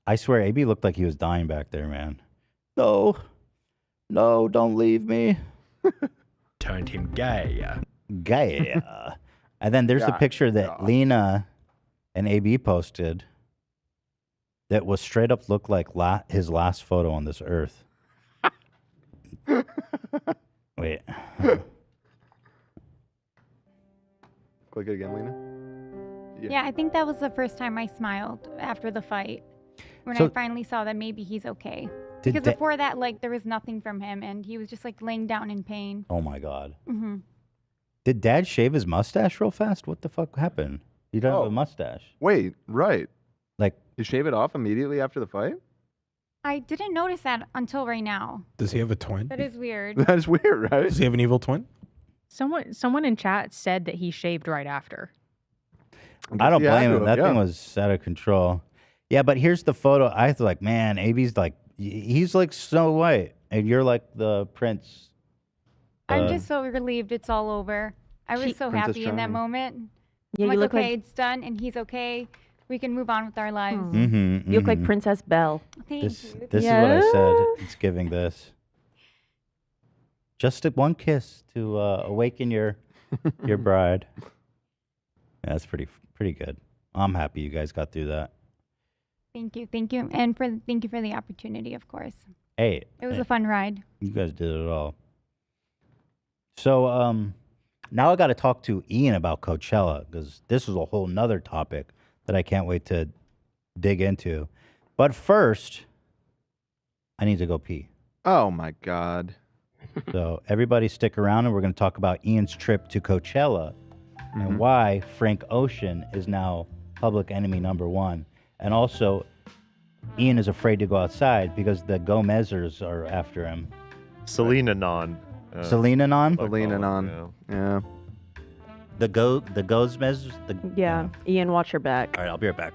I swear, AB looked like he was dying back there, man. No, don't leave me. Turned him gay. Gay. And then there's a picture that Lena and AB posted that was straight up looked like his last photo on this earth. Wait. Click it again, Lena. Yeah, I think that was the first time I smiled after the fight. When So- I finally saw that maybe he's okay. Did Because Da- before that, like, there was nothing from him, and he was just, like, laying down in pain. Oh my God. Hmm. Did Dad shave his mustache real fast? What the fuck happened? He doesn't have a mustache. Wait, right. Like, you shave it off immediately after the fight? I didn't notice that until right now. Does he have a twin? That is weird. That is weird, right? Does he have an evil twin? Someone in chat said that he shaved right after. I don't he had blame to him. have, That thing yeah. was out of control. Yeah, but here's the photo. I was like, man, AB's like, he's like Snow White, and you're like the prince. I'm just so relieved it's all over. I was so Princess happy in that Charming. moment. Yeah, I'm you like, look okay, like- it's done, and he's okay. We can move on with our lives. Mm-hmm, You look like Princess Belle. Thank This you. is what I said. It's giving this. Just one kiss to awaken your bride. Yeah, that's pretty good. I'm happy you guys got through that. Thank you, and thank you for the opportunity, of course. Hey, It was a fun ride. you guys did it all. So now I got to talk to Ian about Coachella because this is a whole nother topic that I can't wait to dig into. But first, I need to go pee. Oh my God. So everybody stick around and we're going to talk about Ian's trip to Coachella and why Frank Ocean is now public enemy #1. And also, Ian is afraid to go outside because the Gomezers are after him. Selena Non. Selena Non? Selena Non. Yeah. The Gomezers? Yeah. Ian, watch your back. All right, I'll be right back.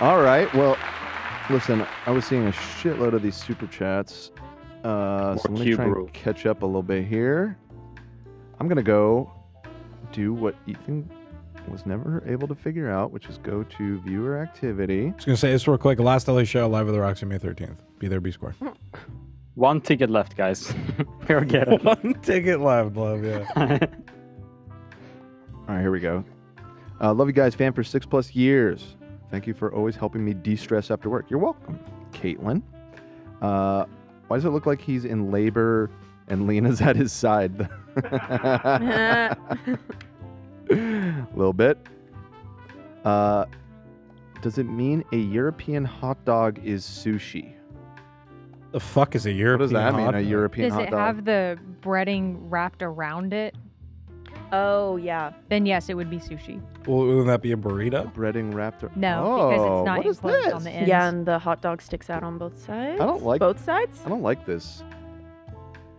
All right. Well, listen, I was seeing a shitload of these super chats. So let me try and catch up a little bit here. I'm going to go do what Ethan was never able to figure out, which is go to viewer activity. I was going to say this real quick. Last LA show live with the Roxy, May 13th. Be there, be square. One ticket left, guys. Here, get it. One ticket left, love, yeah. All right, here we go. Love you guys, fan for 6+ years. Thank you for always helping me de-stress after work. You're welcome, Caitlin. Why does it look like he's in labor and Lena's at his side? A little bit. Does it mean a European hot dog is sushi? The fuck is a European What does that mean, hot a dog? European Does hot it dog? have the breading wrapped around it? Oh, yeah. Then yes, it would be sushi. Well, wouldn't that be a burrito? Breading wrapped around. No, because it's not what is enclosed this? on the ends. Yeah, and the hot dog sticks out on both sides. I don't like both sides. I don't like this.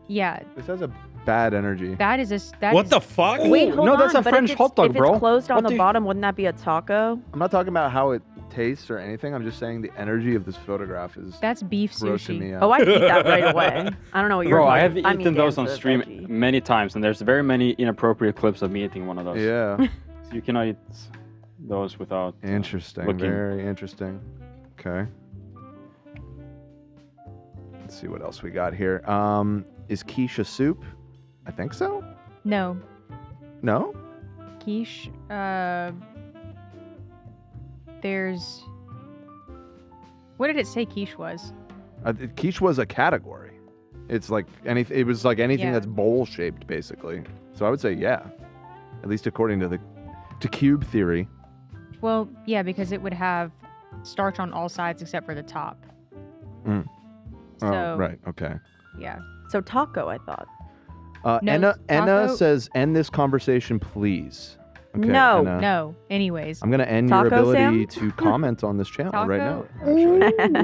Yeah, This has a bad energy. that is a. That What is- the fuck? Wait, hold no, on. that's a but French if hot dog, if bro. it's closed on What the the- bottom, wouldn't that be a taco? I'm not talking about how it tastes or anything. I'm just saying the energy of this photograph is That's beef grossing sushi. me out. Oh, I'd eat that right away. I don't know what you're Bro, I talking- have mean, eaten those Dan on said stream veggie. many times, and there's very many inappropriate clips of me eating one of those. Yeah. So you cannot eat those without. Interesting. looking. Very interesting. Okay. Let's see what else we got here. Is quiche a soup? I think so. No, No? quiche. There's. What did it say quiche was? Quiche was a category. It's like it was like anything Yeah. that's bowl shaped, basically. So I would say yeah, at least according to cube theory. Well, yeah, because it would have starch on all sides except for the top. Mm. So, Oh, right. Okay. Yeah. So taco, I thought. No, Enna taco- says, "End this conversation, please." Okay, No. Enna. No. Anyways. I'm gonna end your Taco, ability Sam? to comment on this channel right now.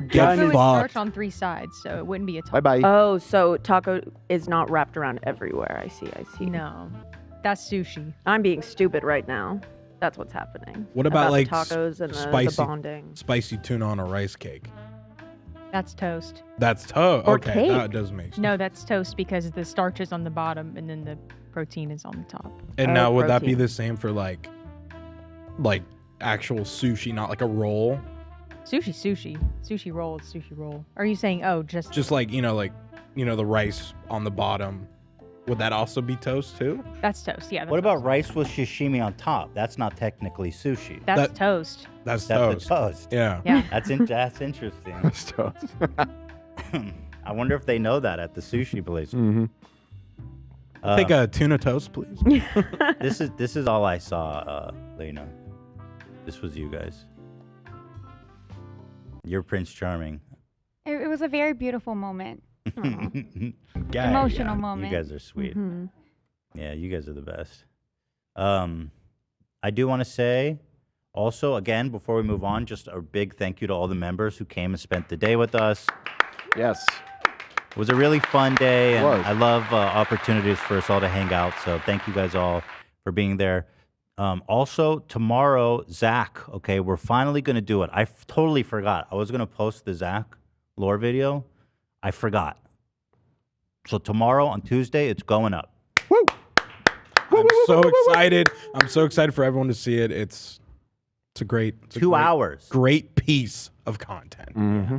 Taco is starch on 3 sides, so it wouldn't be a taco. Bye bye. Oh, so taco is not wrapped around everywhere. I see. No. That's sushi. I'm being stupid right now. That's what's happening. What about the like tacos and the spicy bonding? spicy tuna on a rice cake? That's toast. That's toast. Or Okay, cake. that does make sense. No, that's toast because the starch is on the bottom and then the protein is on the top. And now would that be protein. the same for like actual sushi, not like a roll? Sushi roll is sushi roll. Are you saying Just like the rice on the bottom. Would that also be toast too? That's toast, yeah. What about rice with sashimi on top? That's not technically sushi. That's toast. That's That's toast. the toast. Yeah. Yeah. That's interesting. That's toast. I wonder if they know that at the sushi place. Mm-hmm. Take a tuna toast, please. This is all I saw, Lena. This was you guys. You're Prince Charming. It was a very beautiful moment. Gay. Emotional moment. You guys are sweet. Mhm. Yeah, you guys are the best. I do want to say also, again, before we move on, just a big thank you to all the members who came and spent the day with us. Yes. It was a really fun day, and was. I love opportunities for us all to hang out. So thank you guys all for being there. Also, tomorrow, Zach, okay, we're finally going to do it. I totally forgot. I was going to post the Zach lore video. I forgot. So tomorrow on Tuesday, it's going up. I'm so excited. I'm so excited for everyone to see it. It's a great 2 hours. Great piece of content. Mm-hmm.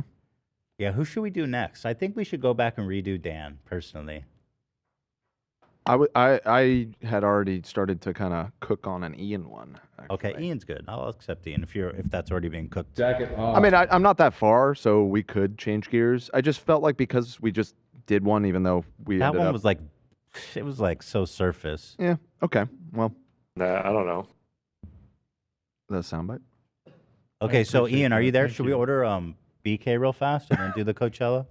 Yeah, who should we do next? I think we should go back and redo Dan, personally. I had already started to kind of cook on an Ian one. Okay, Ian's good. I'll accept Ian if that's already being cooked. I mean, I'm not that far, so we could change gears. I just felt like because we just did one, even though we That ended one up... was like, it was like so surface. Yeah. Okay. Well, Nah, I don't know. the soundbite. Okay, so appreciate Ian, are that. you there? Thank Should we you. order BK real fast and then do the Coachella?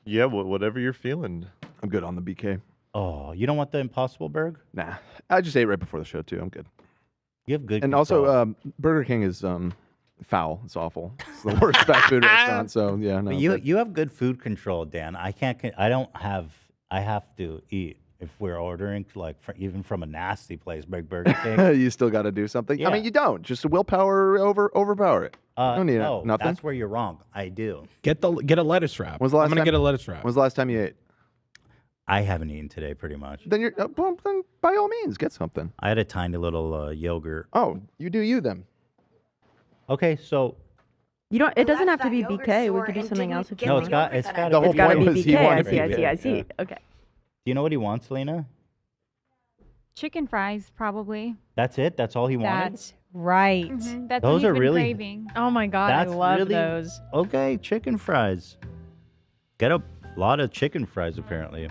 Yeah, whatever you're feeling. I'm good on the BK. Oh, you don't want the Impossible Burger? Nah, I just ate right before the show too. I'm good. You have good. And control. also, Burger King is foul. It's awful. It's the worst fast food restaurant. So yeah, no. But you have good food control, Dan. I can't. I don't have. I have to eat if we're ordering even from a nasty place, like Burger King. You still got to do something. I Yeah. mean, you don't. Just willpower overpower it. don't need no, nothing. that's where you're wrong. I do. Get a lettuce wrap. When's the last I'm gonna time- get a lettuce wrap. When's the last time you ate? I haven't eaten today, pretty much. Then you're well, then by all means get something. I had a tiny little yogurt. Oh, you do you then. Okay, so You don't. It doesn't have to be BK. We could do something else if you no, want. it's got. It's got. The whole It's got to point be was he BK. I wanted see. I see. I BK, see. yeah. Okay. Do you know what he wants, Lena? Chicken fries, probably. That's it. That's all he wanted. That's right. That's Those what he's are been really- craving. Oh my god, That's I love really- those. Okay, chicken fries. Get a lot of chicken fries, apparently.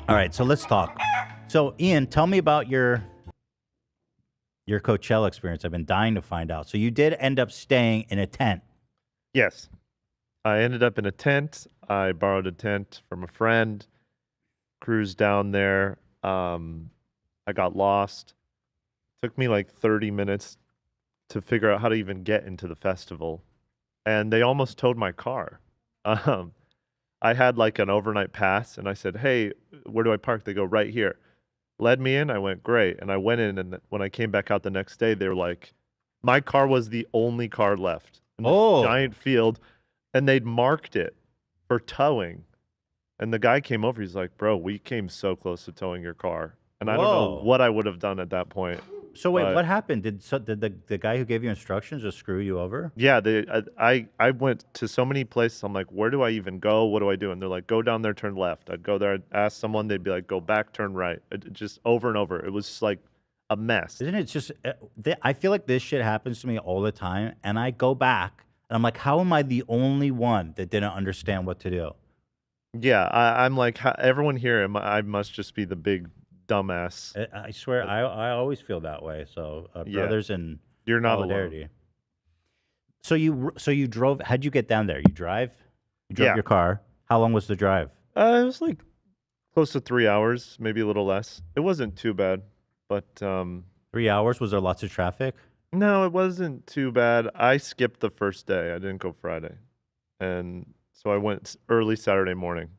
All right, so let's talk. So, Ian, tell me about your Coachella experience. I've been dying to find out. So, you did end up staying in a tent. Yes. I ended up in a tent. I borrowed a tent from a friend, cruised down there. I got lost. Took me like 30 minutes to figure out how to even get into the festival. And they almost towed my car. I had like an overnight pass and I said, hey, where do I park? They go, right here. Led me in. I went, great. And I went in, and when I came back out the next day, they were like, my car was the only car left in this giant field, and they'd marked it for towing. And the guy came over. He's like, bro, we came so close to towing your car. And I don't know Whoa. what I would have done at that point. So, wait, but- what happened? Did the guy who gave you instructions just screw you over? Yeah, I went to so many places. I'm like, where do I even go? What do I do? And they're like, go down there, turn left. I'd go there, I'd ask someone. They'd be like, go back, turn right. Just over and over. It was just like a mess. Isn't it just? I feel like this shit happens to me all the time, and I go back and I'm like, how am I the only one that didn't understand what to do? Yeah, I'm like everyone here. I must just be the big dumbass. I swear, I always feel that way. So brothers in You're not solidarity. alone. So you drove. How'd you get down there? You drive? You drove Yeah. your car. How long was the drive? It was like close to 3 hours, maybe a little less. It wasn't too bad, but 3 hours. Was there lots of traffic? no, it wasn't too bad. I skipped the first day. I didn't go Friday, and so I went early Saturday morning.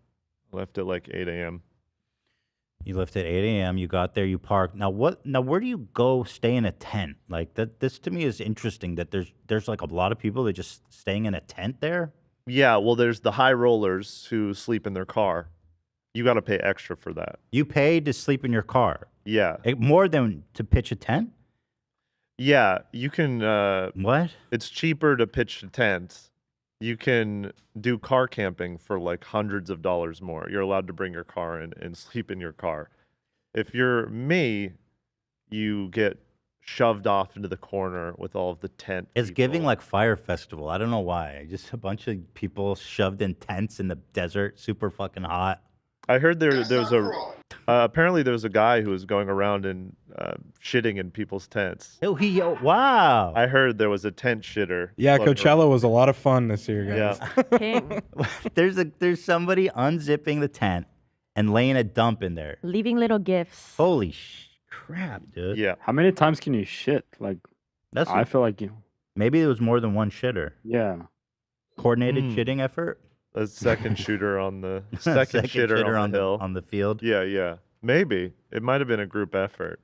Left at like 8 a.m. You left at 8 a.m. You got there. You parked. Now what? Now where do you go stay in a tent? Like that. This to me is interesting. That there's like a lot of people that just staying in a tent there. Yeah, well, there's the high rollers who sleep in their car. You got to pay extra for that. You paid to sleep in your car. Yeah. More than to pitch a tent? Yeah, you can. What? It's cheaper to pitch a tent. You can do car camping for like hundreds of dollars more. You're allowed to bring your car in and sleep in your car. If you're me, you get shoved off into the corner with all of the tent. It's giving like Fire Festival. I don't know why. Just a bunch of people shoved in tents in the desert, super fucking hot. I heard there's apparently there was a guy who was going around and shitting in people's tents. Oh, wow! I heard there was a tent shitter. Yeah, floating Coachella was a lot of fun this year, guys. Yeah. There's somebody unzipping the tent and laying a dump in there. Leaving little gifts. Holy crap, dude. Yeah. How many times can you shit? Like, I feel like you. Maybe there was more than one shitter. Yeah. Coordinated shitting effort. A second shooter on the second shitter on the hill on the field. Yeah, yeah. Maybe it might have been a group effort.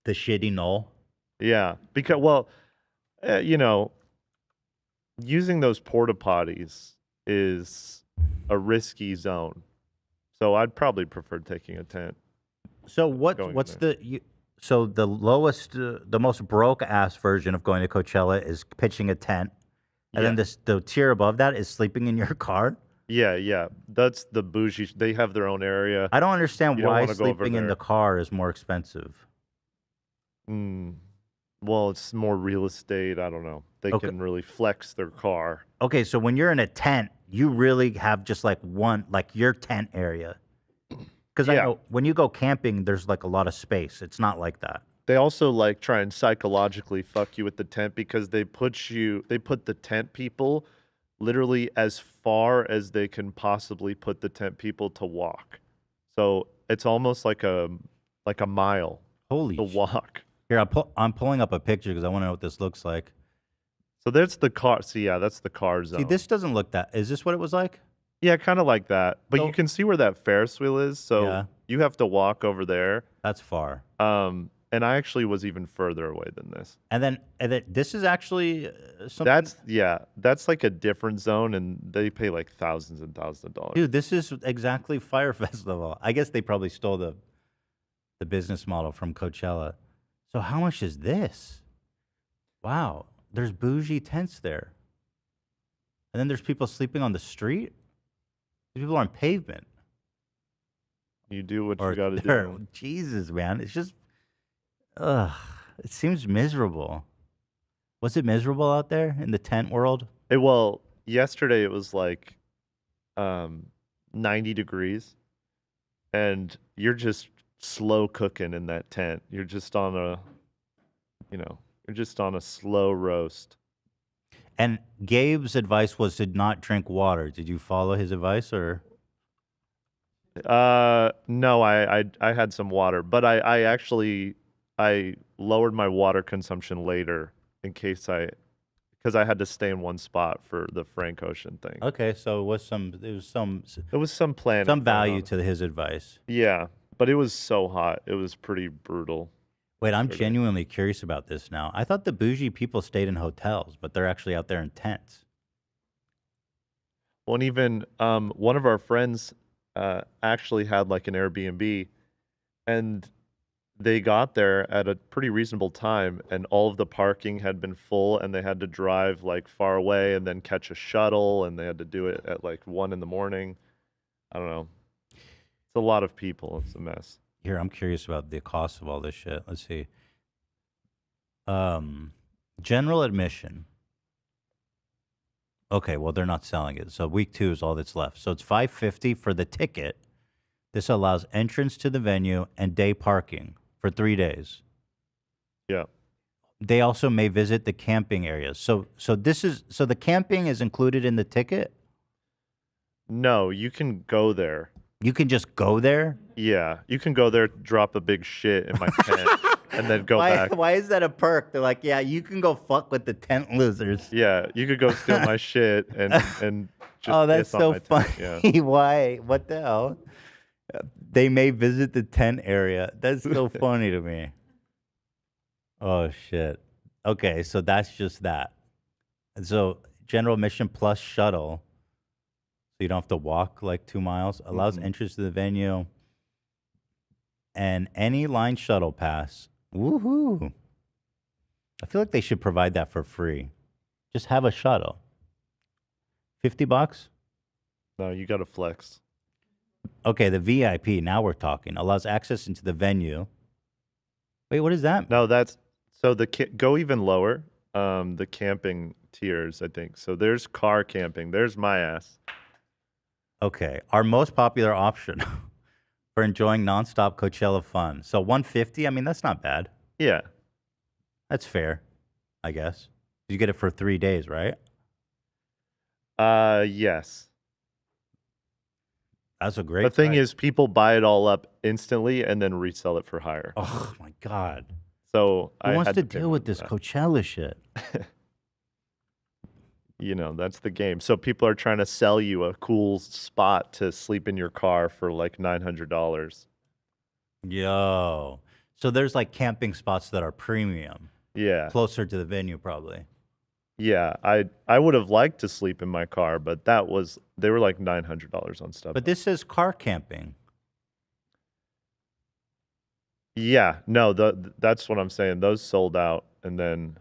The shitty knoll. Yeah, because you know, using those porta potties is a risky zone. So I'd probably prefer taking a tent. So what's the so the lowest, the most broke ass version of going to Coachella is pitching a tent, and then the tier above that is sleeping in your car. Yeah, yeah. That's the bougie. They have their own area. I don't understand You don't why wanna go over sleeping in there. the car is more expensive. Well, it's more real estate. I don't know. They can really flex their car. Okay, so when you're in a tent, you really have just like your tent area. Because I know when you go camping, there's like a lot of space. It's not like that. They also like try and psychologically fuck you with the tent because they put the tent people literally as far as they can possibly put the tent people to walk. So it's almost like a mile. Holy to walk. Here, I'm pulling up a picture because I want to know what this looks like. So that's the car. See, yeah, that's the car zone. See, this doesn't look that. Is this what it was like? Yeah, kind of like that. But you can see where that Ferris wheel is. So Yeah. you have to walk over there. That's far. And I actually was even further away than this. And then this is actually something. That's like a different zone, and they pay like thousands and thousands of dollars. Dude, this is exactly Fire Festival. I guess they probably stole the business model from Coachella. So how much is this? Wow, there's bougie tents there. And then there's people sleeping on the street. These people are on pavement. You do what you Or got to they're- do. Jesus, man, it's just, it seems miserable. Was it miserable out there in the tent world? Well, yesterday it was like 90 degrees, and you're just slow cooking in that tent. You're just on a slow roast. And Gabe's advice was to not drink water. Did you follow his advice or? No, I had some water, but I actually lowered my water consumption later in case because I had to stay in one spot for the Frank Ocean thing. Okay, so there was some planning. some going value on. to his advice. Yeah, but it was so hot. It was pretty brutal. Wait, I'm genuinely curious about this now. I thought the bougie people stayed in hotels, but they're actually out there in tents. Well, and even one of our friends actually had like an Airbnb, and they got there at a pretty reasonable time, and all of the parking had been full, and they had to drive like far away and then catch a shuttle, and they had to do it at like 1 a.m. I don't know. It's a lot of people. It's a mess. Here, I'm curious about the cost of all this shit. Let's see. General admission. Okay, well, they're not selling it. So week 2 is all that's left. So it's $550 for the ticket. This allows entrance to the venue and day parking for 3 days. Yeah. They also may visit the camping areas. So the camping is included in the ticket? No, you can go there. You can just go there? Yeah, you can go there, drop a big shit in my tent, and then go back. Why is that a perk? They're like, yeah, you can go fuck with the tent losers. Yeah, you could go steal my shit and just Oh, that's piss on so my funny. tent. Yeah. Why? What the hell? They may visit the tent area. That's so funny to me. Oh, shit. Okay, so that's just that. And so general admission plus shuttle, so you don't have to walk like 2 miles, allows entrance to the venue and any line shuttle pass. Woohoo. I feel like they should provide that for free. Just have a shuttle. $50? No, you got to flex. Okay, the VIP, now we're talking, allows access into the venue. Wait, what is that? No, that's so go even lower. The camping tiers, I think. So there's car camping. There's my ass. Okay, our most popular option for enjoying nonstop Coachella fun. So $150, I mean, that's not bad. Yeah. That's fair, I guess. You get it for 3 days, right? Yes. That's a great The thing price. is, people buy it all up instantly and then resell it for higher. Oh my God. So Who I wants had to pay deal with this that. Coachella shit? You know, that's the game. So people are trying to sell you a cool spot to sleep in your car for like $900. Yo. So there's like camping spots that are premium. Yeah. Closer to the venue, probably. Yeah, I would have liked to sleep in my car, but they were like $900 on stuff. But this says car camping. Yeah, no, that's what I'm saying. Those sold out and then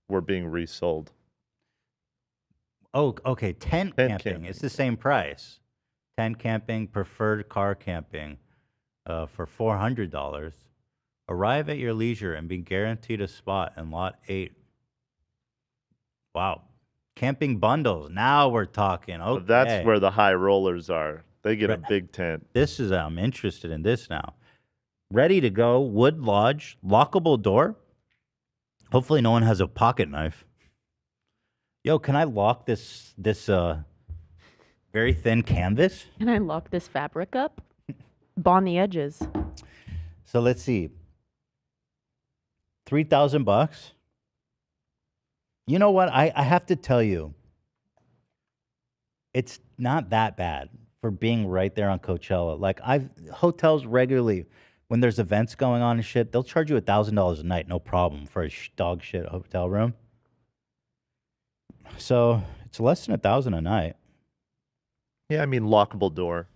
were being resold. Oh, okay. Tent camping. It's the same price. Tent camping, preferred car camping for $400. Arrive at your leisure and be guaranteed a spot in lot 8. Wow. Camping bundles. Now we're talking. Okay. So that's where the high rollers are. They get a big tent. I'm interested in this now. Ready to go. Wood lodge. Lockable door. Hopefully no one has a pocket knife. Yo, can I lock this very thin canvas? Can I lock this fabric up? Bond the edges. So let's see. $3,000. You know what? I have to tell you, it's not that bad for being right there on Coachella. Like hotels regularly, when there's events going on and shit, they'll charge you $1,000 a night, no problem, for a dog shit hotel room. So it's less than $1,000 a night. Yeah, I mean lockable door.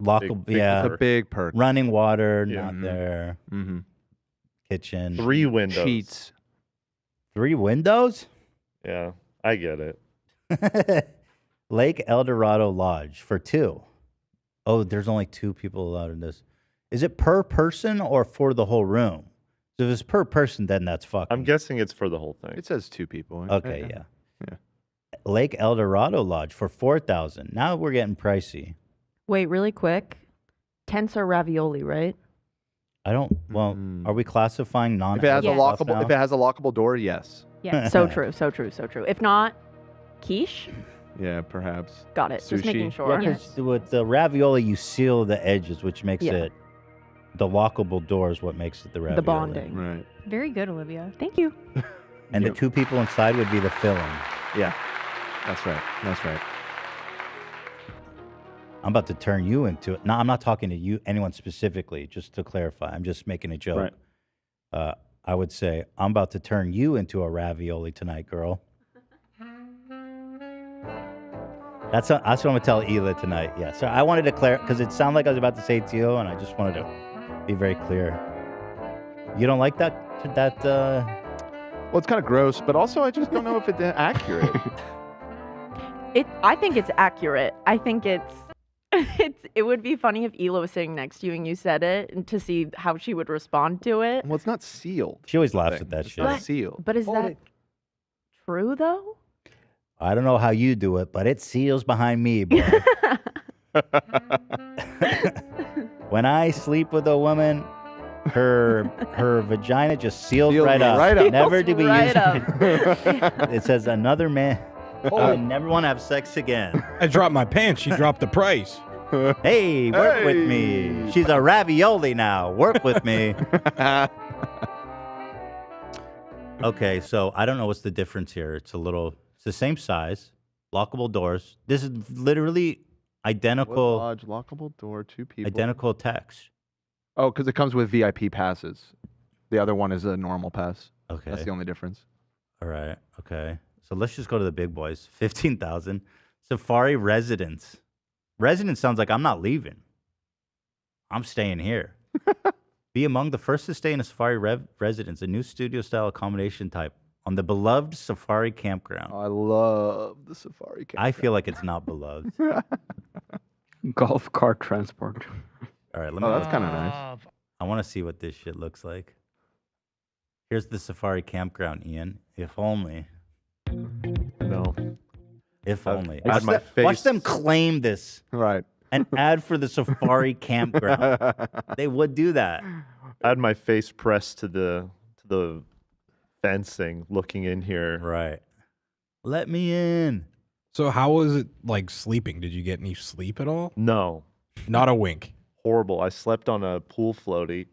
Lockable, Big yeah. It's a big perk. Running water, Yeah. not there. Mm-hmm. Kitchen. 3 windows. Sheets. 3 windows? Yeah, I get it. Lake El Dorado Lodge for 2. Oh, there's only 2 people allowed in this. Is it per person or for the whole room? So if it's per person, then that's fucking. I'm guessing it's for the whole thing. It says 2 people. Okay, yeah. Lake El Dorado Lodge for $4,000. Now we're getting pricey. Wait, really quick. Tents are ravioli, right? I don't. Well, are we classifying non? If it has a lockable door, yes. Yeah. So true. So true. So true. If not, quiche. Yeah, perhaps. Got it. Just making sure. Yeah, 'cause with the ravioli, you seal the edges, which makes it. The lockable door is what makes it the ravioli. The bonding. Right. Very good, Olivia. Thank you. And the 2 people inside would be the filling. Yeah. That's right. That's right. I'm about to turn you into it. No, I'm not talking to you, anyone specifically, just to clarify. I'm just making a joke. Right. I would say, I'm about to turn you into a ravioli tonight, girl. That's what I'm going to tell Hila tonight. Yeah. So I wanted to clarify, because it sounded like I was about to say Tio, and I just wanted to be very clear. You don't like that? Well, it's kind of gross, but also I just don't know if it's accurate. I think it's accurate. I think it's it would be funny if Ela was sitting next to you and you said it, and to see how she would respond to it. Well, it's not sealed. She always laughs at that It's shit. not sealed. But is that true though? I don't know how you do it, but it seals behind me, boy. When I sleep with a woman, her vagina just seals right up. right up. Never to be Right used. up. It says another man. I never want to have sex again. I dropped my pants. She dropped the price. Hey, work with me. She's a ravioli now. Work with me. Okay, so I don't know what's the difference here. It's the same size, lockable doors. This is literally identical. Lodge, lockable door, 2 people. Identical text. Oh, because it comes with VIP passes. The other one is a normal pass. Okay. That's the only difference. All right. Okay. So let's just go to the big boys. 15,000. Safari residence. Residence sounds like I'm not leaving. I'm staying here. Be among the first to stay in a safari residence, a new studio-style accommodation type on the beloved safari campground. I love the safari campground. I feel like it's not beloved. Golf cart transport. All right, let me. Oh, that's kind of nice. I want to see what this shit looks like. Here's the safari campground, Ian. If only. No. If only. I had my Watch face- them claim this. Right. An ad for the safari campground. They would do that. I had my face pressed to the fencing, looking in here. Right. Let me in. So how was it like sleeping? Did you get any sleep at all? No. Not a wink. Horrible. I slept on a pool floaty.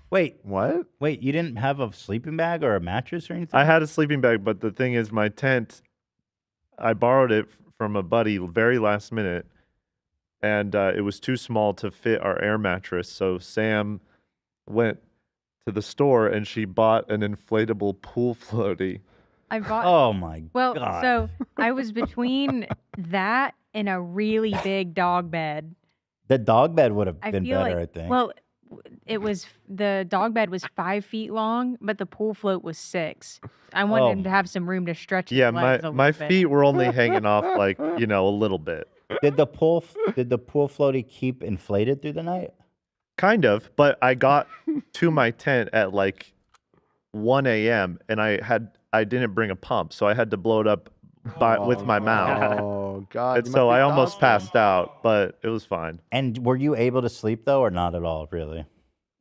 Wait. What? Wait, you didn't have a sleeping bag or a mattress or anything? I had a sleeping bag, but the thing is, my tent, I borrowed it from a buddy very last minute, and it was too small to fit our air mattress. So Sam went to the store and she bought an inflatable pool floaty. I bought. Oh my Well, God. so I was between that and a really big dog bed. The dog bed would have I been feel better, like, I think. Well, it was the dog bed was 5 feet long, but the pool float was 6. I wanted him to have some room to stretch his Yeah, legs a my little bit. feet were only hanging off like, a little bit. Did the pool floaty keep inflated through the night? Kind of, but I got to my tent at like 1 a.m. and I didn't bring a pump, so I had to blow it up with my mouth. Oh God! And so I almost passed out, but it was fine. And were you able to sleep though, or not at all? Really?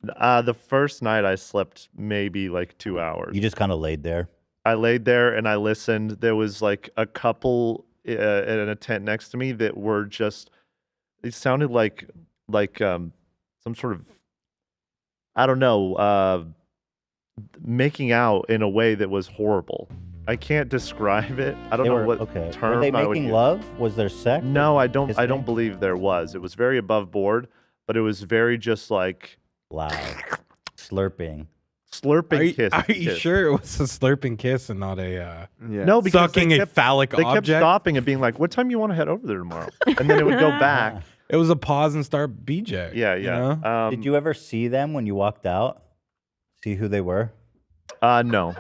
The first night I slept maybe like 2 hours. You just kind of laid there. I laid there and I listened. There was like a couple in a tent next to me that were just. It sounded like some sort of, I don't know, making out in a way that was horrible. I can't describe it. I don't know what term Were they I would making use. love? Was there sex? No, I don't Kissing? believe there was. It was very above board, but it was very just like loud, slurping. Kiss. Are you kiss. sure it was a slurping kiss and not a No, because sucking they a kept, phallic they object? kept stopping and being like, "What time you want to head over there tomorrow?" And then it would go back. It was a pause and start BJ. Yeah, you yeah. know? Did you ever see them when you walked out? See who they were? No.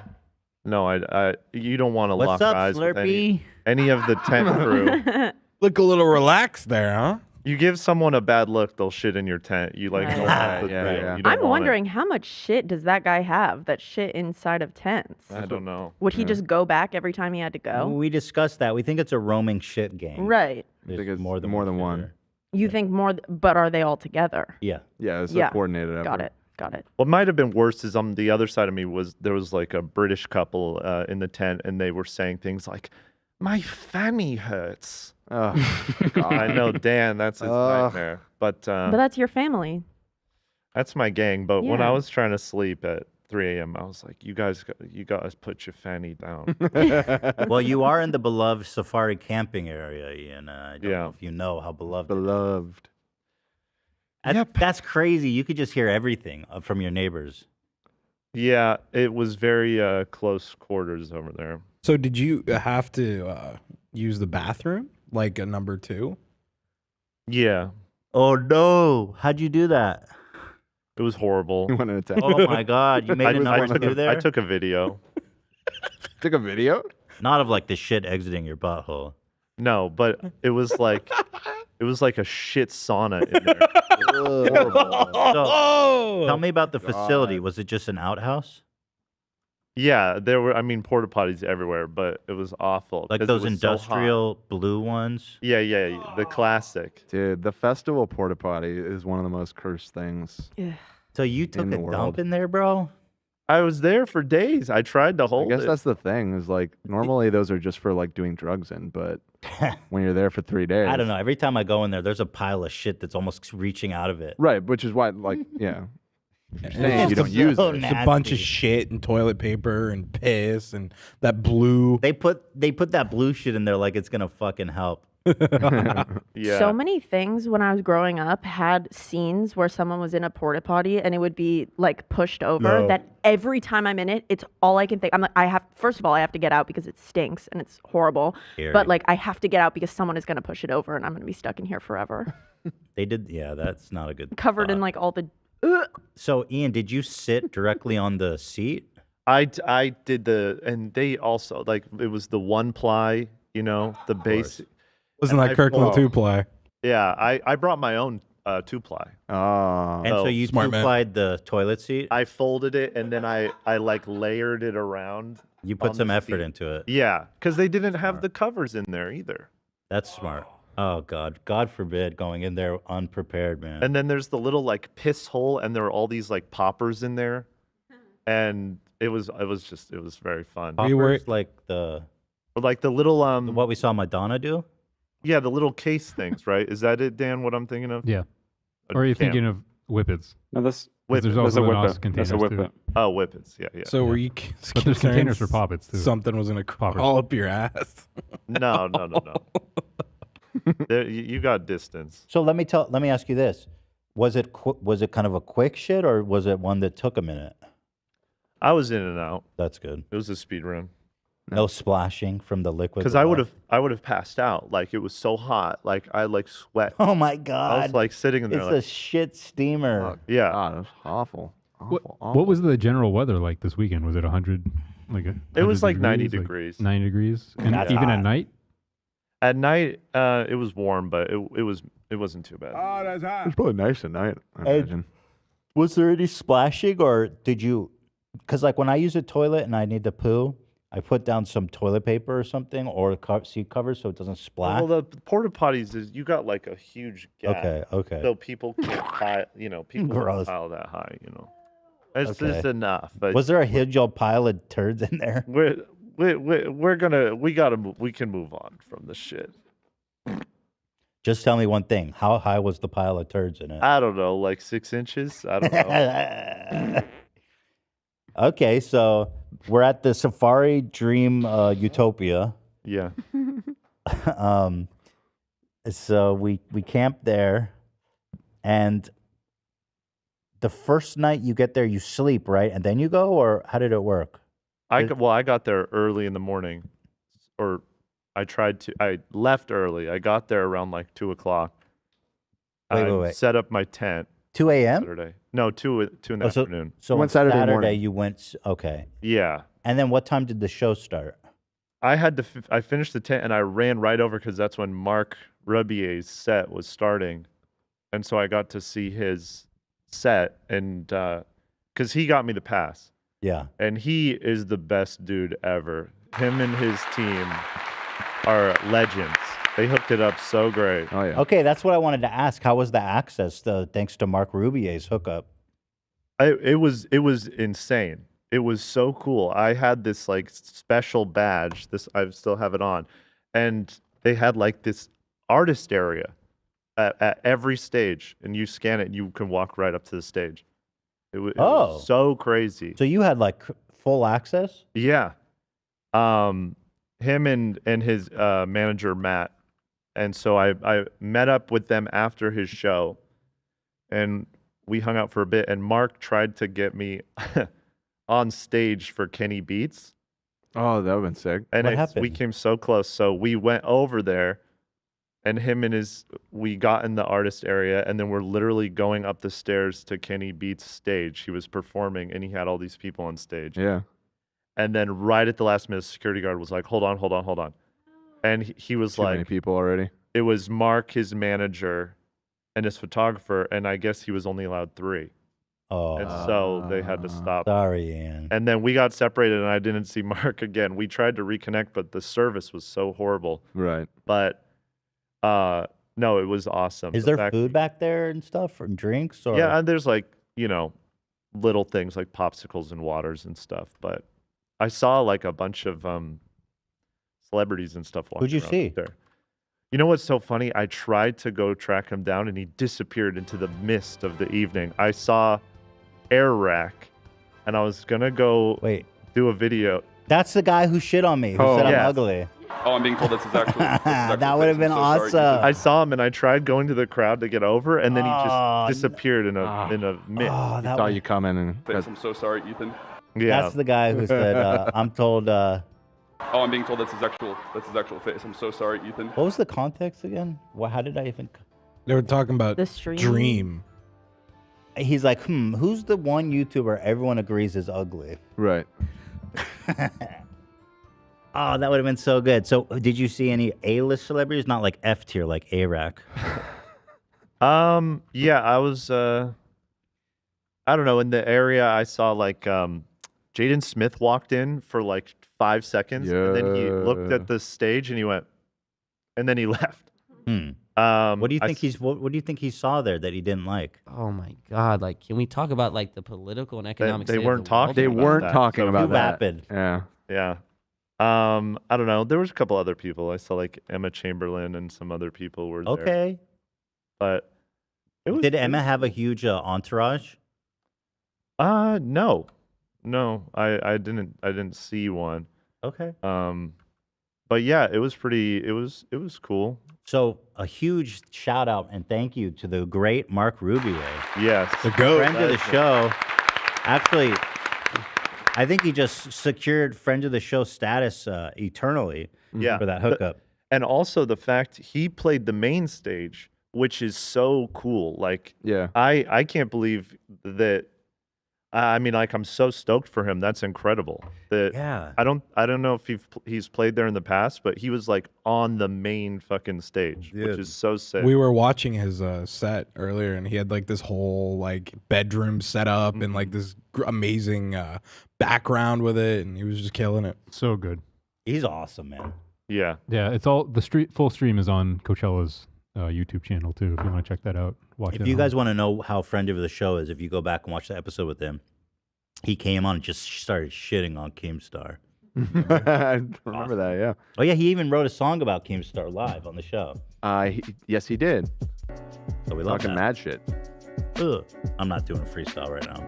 I you don't want to What's lock up, eyes with Slurpee? any of the tent crew. Look a little relaxed there, huh? You give someone a bad look, they'll shit in your tent. You like, don't want the- you don't I'm want it. wondering how much shit does that guy have that shit inside of tents? I don't know. Would he just go back every time he had to go? We discussed that. We think it's a roaming shit gang. Right. There's more than one. You think more, but are they all together? Yeah. Yeah, it's Yeah. a coordinated effort. Got it. What might have been worse is on the other side of me there was like a British couple in the tent, and they were saying things like, "My fanny hurts." Oh, I know, Dan, that's his nightmare. But that's your family. that's my gang. But when I Yeah. was trying to sleep at 3 a.m., I was like, "You guys put your fanny down." Well, you are in the beloved safari camping area, Ian. I don't know if you know how beloved. Beloved. That's crazy. You could just hear everything from your neighbors. Yeah, it was very close quarters over there. So did you have to use the bathroom like a number 2? Yeah. Oh no! How'd you do that? It was horrible. You went in a tent. Oh my God! You made a number 2 there. I took a video. Took a video? Not of like the shit exiting your butthole. No, but it was like It was like a shit sauna in there. So, tell me about the facility. Was it just an outhouse? Yeah, there were. I mean, porta potties everywhere, but it was awful. Like 'cause it those was so hot. industrial blue ones? Yeah, the classic. Dude, the festival porta potty is one of the most cursed things. So you took in a the dump world. in there, bro? I was there for days. I tried to I hold guess it. that's the thing. Is like normally those are just for like doing drugs in, but when you're there for 3 days, I don't know. Every time I go in there, there's a pile of shit that's almost reaching out of it. Right, which is why, like, yeah. You're It's saying you just don't use so it. It's a bunch nasty. of shit and toilet paper and piss and that blue. They put that blue shit in there like it's gonna fucking help. Yeah. So many things when I was growing up had scenes where someone was in a porta potty and it would be like pushed over. No. That every time I'm in it, it's all I can think. I'm like, first of all, I have to get out because it stinks and it's horrible. Scary. But like, I have to get out because someone is gonna push it over and I'm gonna be stuck in here forever, They did, yeah. That's not a good. covered in thought. like all the. So, Ian, did you sit directly on the seat? I did and they also like it was the 1-ply, you know, the basic. Wasn't that Kirkland 2-ply? Yeah, I brought my own 2-ply. Oh. And so you smart man. two-plied the toilet seat? I folded it and then I like layered it around. You put on some the effort seat. into it. Yeah, because they didn't have the covers in there either. That's smart. Oh, God. God forbid going in there unprepared, man. And then there's the little like piss hole, and there were all these like poppers in there, and it was very fun. Poppers, like the little what we saw Madonna do? Yeah, the little case things, right? Is that it, Dan? What I'm thinking of? Yeah. A Or are you can. thinking of whippets? No, that's 'Cause there's Whippets. also That's a the NOS whippet. containers That's a too. whippet. Oh, whippets. Yeah. So were you But there's containers for concerned poppets too. something was gonna Poppers. crawl up your ass? No. There, you got distance. So let me ask you this. Was it kind of a quick shit or was it one that took a minute? I was in and out. That's good. It was a speed run. No splashing from the liquid. Because I would have passed out. Like it was so hot. Like I like sweat. Oh my I God. was like sitting in there. It's like, a shit steamer. yeah. God, that's awful. What was the general weather like this weekend? Was it 100? It was like 90 Like degrees. 90 degrees, and That's even hot. at night. At night, it was warm, but it wasn't too bad. Oh, that's hot. It's probably nice at night, I Hey, imagine. Was there any splashing or did you? Because like when I use a toilet and I need to poo, I put down some toilet paper or something or seat cover so it doesn't splash. Well, the porta potties is you got like a huge gap. Okay. So people can't pile. People Gross. don't pile that high. It's Okay. just enough. But Was there a huge old pile of turds in there? we can move on from the shit. Just tell me one thing. How high was the pile of turds in it? I don't know, like 6 inches. I don't know. Okay, so we're at the Safari Dream Utopia. Yeah. So we camped there, and the first night you get there, you sleep, right? And then you go, or how did it work? I got there early in the morning, or I left early. I got there around like 2:00. Wait. Set up my tent. 2 a.m.? Saturday. No, 2 in the afternoon. So went on Saturday Saturday morning. you went, okay. Yeah. And then what time did the show start? I had to. I finished the tent and I ran right over because that's when Mark Rubier's set was starting, and so I got to see his set and because he got me the pass. Yeah. And he is the best dude ever. Him and his team are legends. They hooked it up so great. Oh yeah. Okay, that's what I wanted to ask. How was the access thanks to Mark Rubier's hookup? It was insane. It was so cool. I had this like special badge. I still have it on, and they had like this artist area at every stage, and you scan it, and you can walk right up to the stage. It was so crazy. So you had like full access? Yeah. Him and his manager Matt, and so I met up with them after his show, and we hung out for a bit. And Mark tried to get me on stage for Kenny Beats. Oh, that would have been sick. And What happened? we came so close. So we went over there, and we got in the artist area, and then we're literally going up the stairs to Kenny Beats' stage. He was performing, and he had all these people on stage. Yeah. And then right at the last minute, security guard was like, hold on. And he was Too like, many people already. it was Mark, his manager, and his photographer, and I guess he was only allowed 3. Oh. And so they had to stop. Sorry, Ian. And then we got separated, and I didn't see Mark again. We tried to reconnect, but the service was so horrible. Right. But no, it was awesome. Is The there fact- food back there and stuff, or drinks? Or Yeah, and there's like, little things like popsicles and waters and stuff. But I saw like a bunch of celebrities and stuff walking Who'd you around see? there. You know what's so funny? I tried to go track him down, and he disappeared into the mist of the evening. I saw Air Rack, and I was gonna go do a video. That's the guy who shit on me, who said I'm ugly. Oh, I'm being told this is actually. That would have been awesome. I saw him, and I tried going to the crowd to get over, and then he Oh, just disappeared in a mist. Oh, He that saw was- you coming and I'm so sorry, Ethan. Yeah. That's the guy who said, I'm told, Oh, I'm being told that's his actual face. I'm so sorry, Ethan. what was the context again? How did I even? They were talking about The stream. Dream. He's like, who's the one YouTuber everyone agrees is ugly? Right. Oh, that would have been so good. So, did you see any A-list celebrities? Not like F tier, like A-Rack. Yeah, I was. I don't know. In the area, I saw like Jaden Smith walked in for like 5 seconds, and then he looked Yeah. at the stage and he went, and then he left. What do you think what do you think he saw there that he didn't like? Oh my God! Like, can we talk about like the political and economic? They state of weren't the world? talking. They weren't that, talking so- about Too that. vapid. Yeah. Yeah. I don't know. There was a couple other people. I saw like Emma Chamberlain and some other people were there. Okay. But it was. Did Emma have a huge entourage? No, I didn't see one. Okay. But yeah, it was pretty. It was cool. So a huge shout out and thank you to the great Mark Rubio. Yes, The GOAT. Friend of the show. Actually, I think he just secured friend of the show status eternally Yeah. for that hookup. And also the fact he played the main stage, which is so cool. Like, Yeah. I can't believe that. I mean, like, I'm so stoked for him. That's incredible. That Yeah. I don't know if he's played there in the past, but he was like on the main fucking stage, which is so sick. We were watching his set earlier, and he had like this whole like bedroom set up and like this amazing background with it, and he was just killing it. So good. He's awesome, man. Yeah. Yeah, it's all the full stream is on Coachella's YouTube channel too. If you want to check that out, watch it. If you guys want to know how friend of the show is, if you go back and watch the episode with him, he came on and just started shitting on Keemstar. I remember that. Yeah. Oh yeah, he even wrote a song about Keemstar live on the show. Yes, he did. So we love Talking that. mad shit. Ugh. I'm not doing a freestyle right now.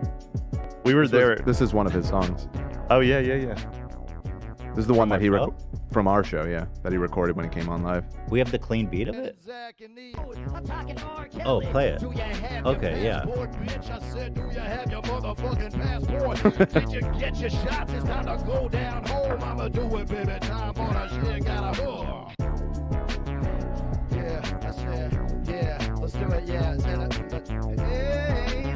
We were there. This is one of his songs. Oh yeah. This is the one that he show? from our show, yeah, that he recorded when he came on live. We have the clean beat of it. Oh, play it. Okay, yeah. Did you get your shots? It's time to go down home. I'ma do it, baby. Time on a shit, got a hook. Yeah, that's it. Yeah, let's do it. Yeah, it's in it.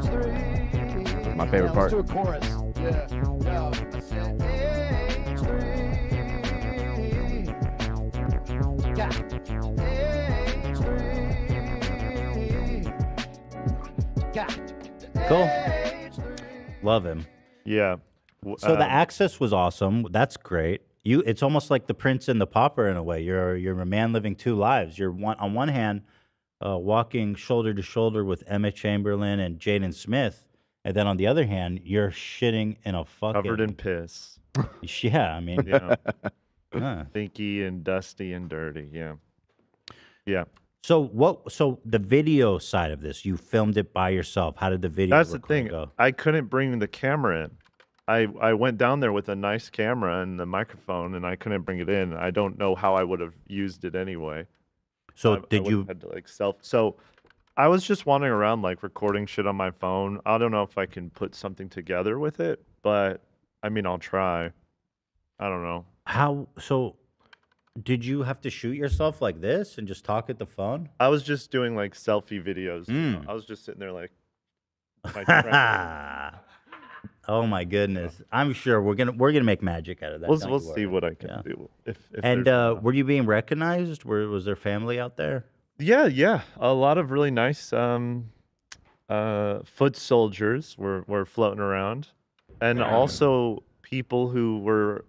H3. My favorite part. Let's do a chorus. Yeah, no, that's it. H3. Got H3. Got Cool. Love him. Yeah. So the access was awesome. That's great. It's almost like the Prince and the Pauper in a way. You're a man living two lives. You're on one hand walking shoulder to shoulder with Emma Chamberlain and Jaden Smith, and then on the other hand, you're shitting in a fucking Covered in piss. Yeah, I mean, Yeah. Huh. Stinky and dusty and dirty. Yeah. Yeah. So the video side of this, you filmed it by yourself. How did the video? That's the recording thing. Go? I couldn't bring the camera in. I went down there with a nice camera and the microphone, and I couldn't bring it in. I don't know how I would have used it anyway. So I did would've you? had to like So I was just wandering around like recording shit on my phone. I don't know if I can put something together with it, but I mean I'll try. I don't know. How so? Did you have to shoot yourself like this and just talk at the phone? I was just doing like selfie videos. Mm. I was just sitting there like. My friend- Oh my goodness! I'm sure we're gonna make magic out of that. We'll don't we'll you see worry. what I can do if And there's enough. were you being recognized? Was there family out there? Yeah. A lot of really nice foot soldiers were floating around, and also people who were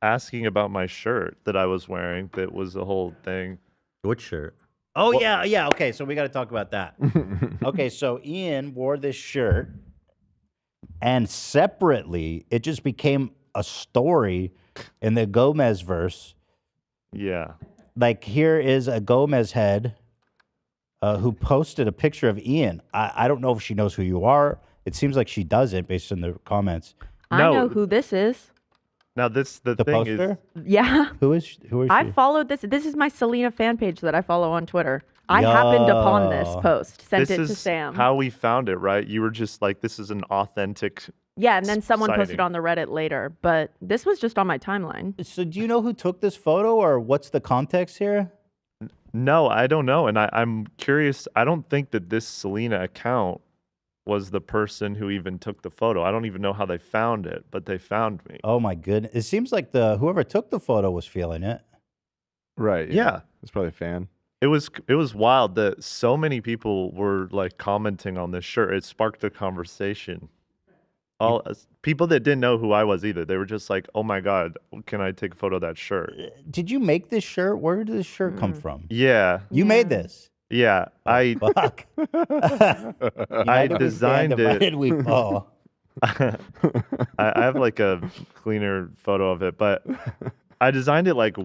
asking about my shirt that I was wearing. That was a whole thing. What shirt? Oh Well- yeah. Okay, so we got to talk about that. Okay, so Ian wore this shirt, and separately, it just became a story in the Gomez verse. Yeah. Like here is a Gomez head who posted a picture of Ian. I don't know if she knows who you are. It seems like she doesn't, based on the comments. I know who this is. Now the thing poster? Yeah. Who is she? I followed this. This is my Selena fan page that I follow on Twitter. I happened upon this Yo. post, sent This it to is Sam. how we found it, right? You were just like, this is an authentic. Yeah, and then someone posted sighting. on the Reddit later, but this was just on my timeline. So do you know who took this photo, or what's the context here? No, I don't know, and I'm curious. I don't think that this Selena account was the person who even took the photo. I don't even know how they found it, but they found me. Oh my goodness! It seems like whoever took the photo was feeling it. Right. Yeah. It's probably a fan. It was wild that so many people were like commenting on this shirt. It sparked a conversation. All people that didn't know who I was either. They were just like, "Oh my god, can I take a photo of that shirt?" Did you make this shirt? Where did this shirt come from? Yeah. You made this. Yeah, I Fuck. I United we stand, designed divided it. we fall. I have like a cleaner photo of it, but I designed it like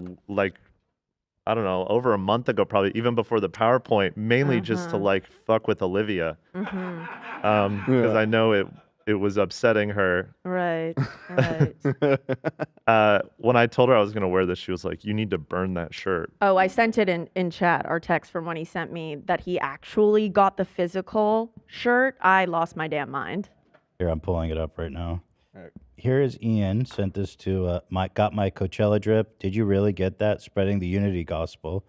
I don't know, over a month ago, probably even before the PowerPoint, mainly just to like fuck with Olivia, because I know it was upsetting her. Right. Right. When I told her I was gonna wear this, she was like, "You need to burn that shirt." Oh, I sent it in chat, our text from when he sent me that he actually got the physical shirt. I lost my damn mind. Here, I'm pulling it up right now. Here is Ian sent this to got my Coachella drip. Did you really get that? Spreading the unity gospel.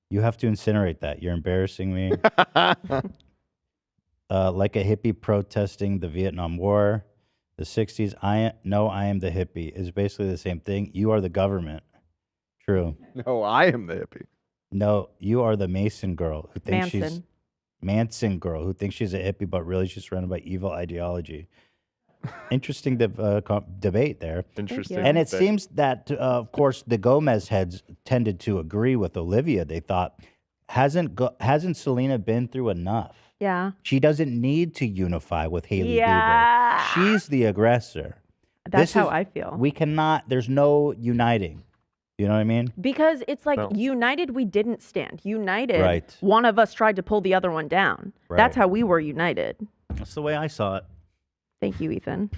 You have to incinerate that. You're embarrassing me. Like a hippie protesting the Vietnam War, the 60s. I am the hippie is basically the same thing. You are the government. True. No, I am the hippie. No, you are the Mason girl who thinks she's Manson. Manson girl who thinks she's a hippie, but really she's surrounded by evil ideology. Interesting debate there. Interesting. And it debate. seems that, of course, the Gomez heads tended to agree with Olivia. They thought, hasn't Selena been through enough? Yeah. She doesn't need to unify with Hailey Yeah. Bieber. She's the aggressor. That's how I feel. We cannot. There's no uniting. You know what I mean? Because it's like No. united, we didn't stand. United, Right. one of us tried to pull the other one down. That's Right. how we were united. That's the way I saw it. Thank you, Ethan.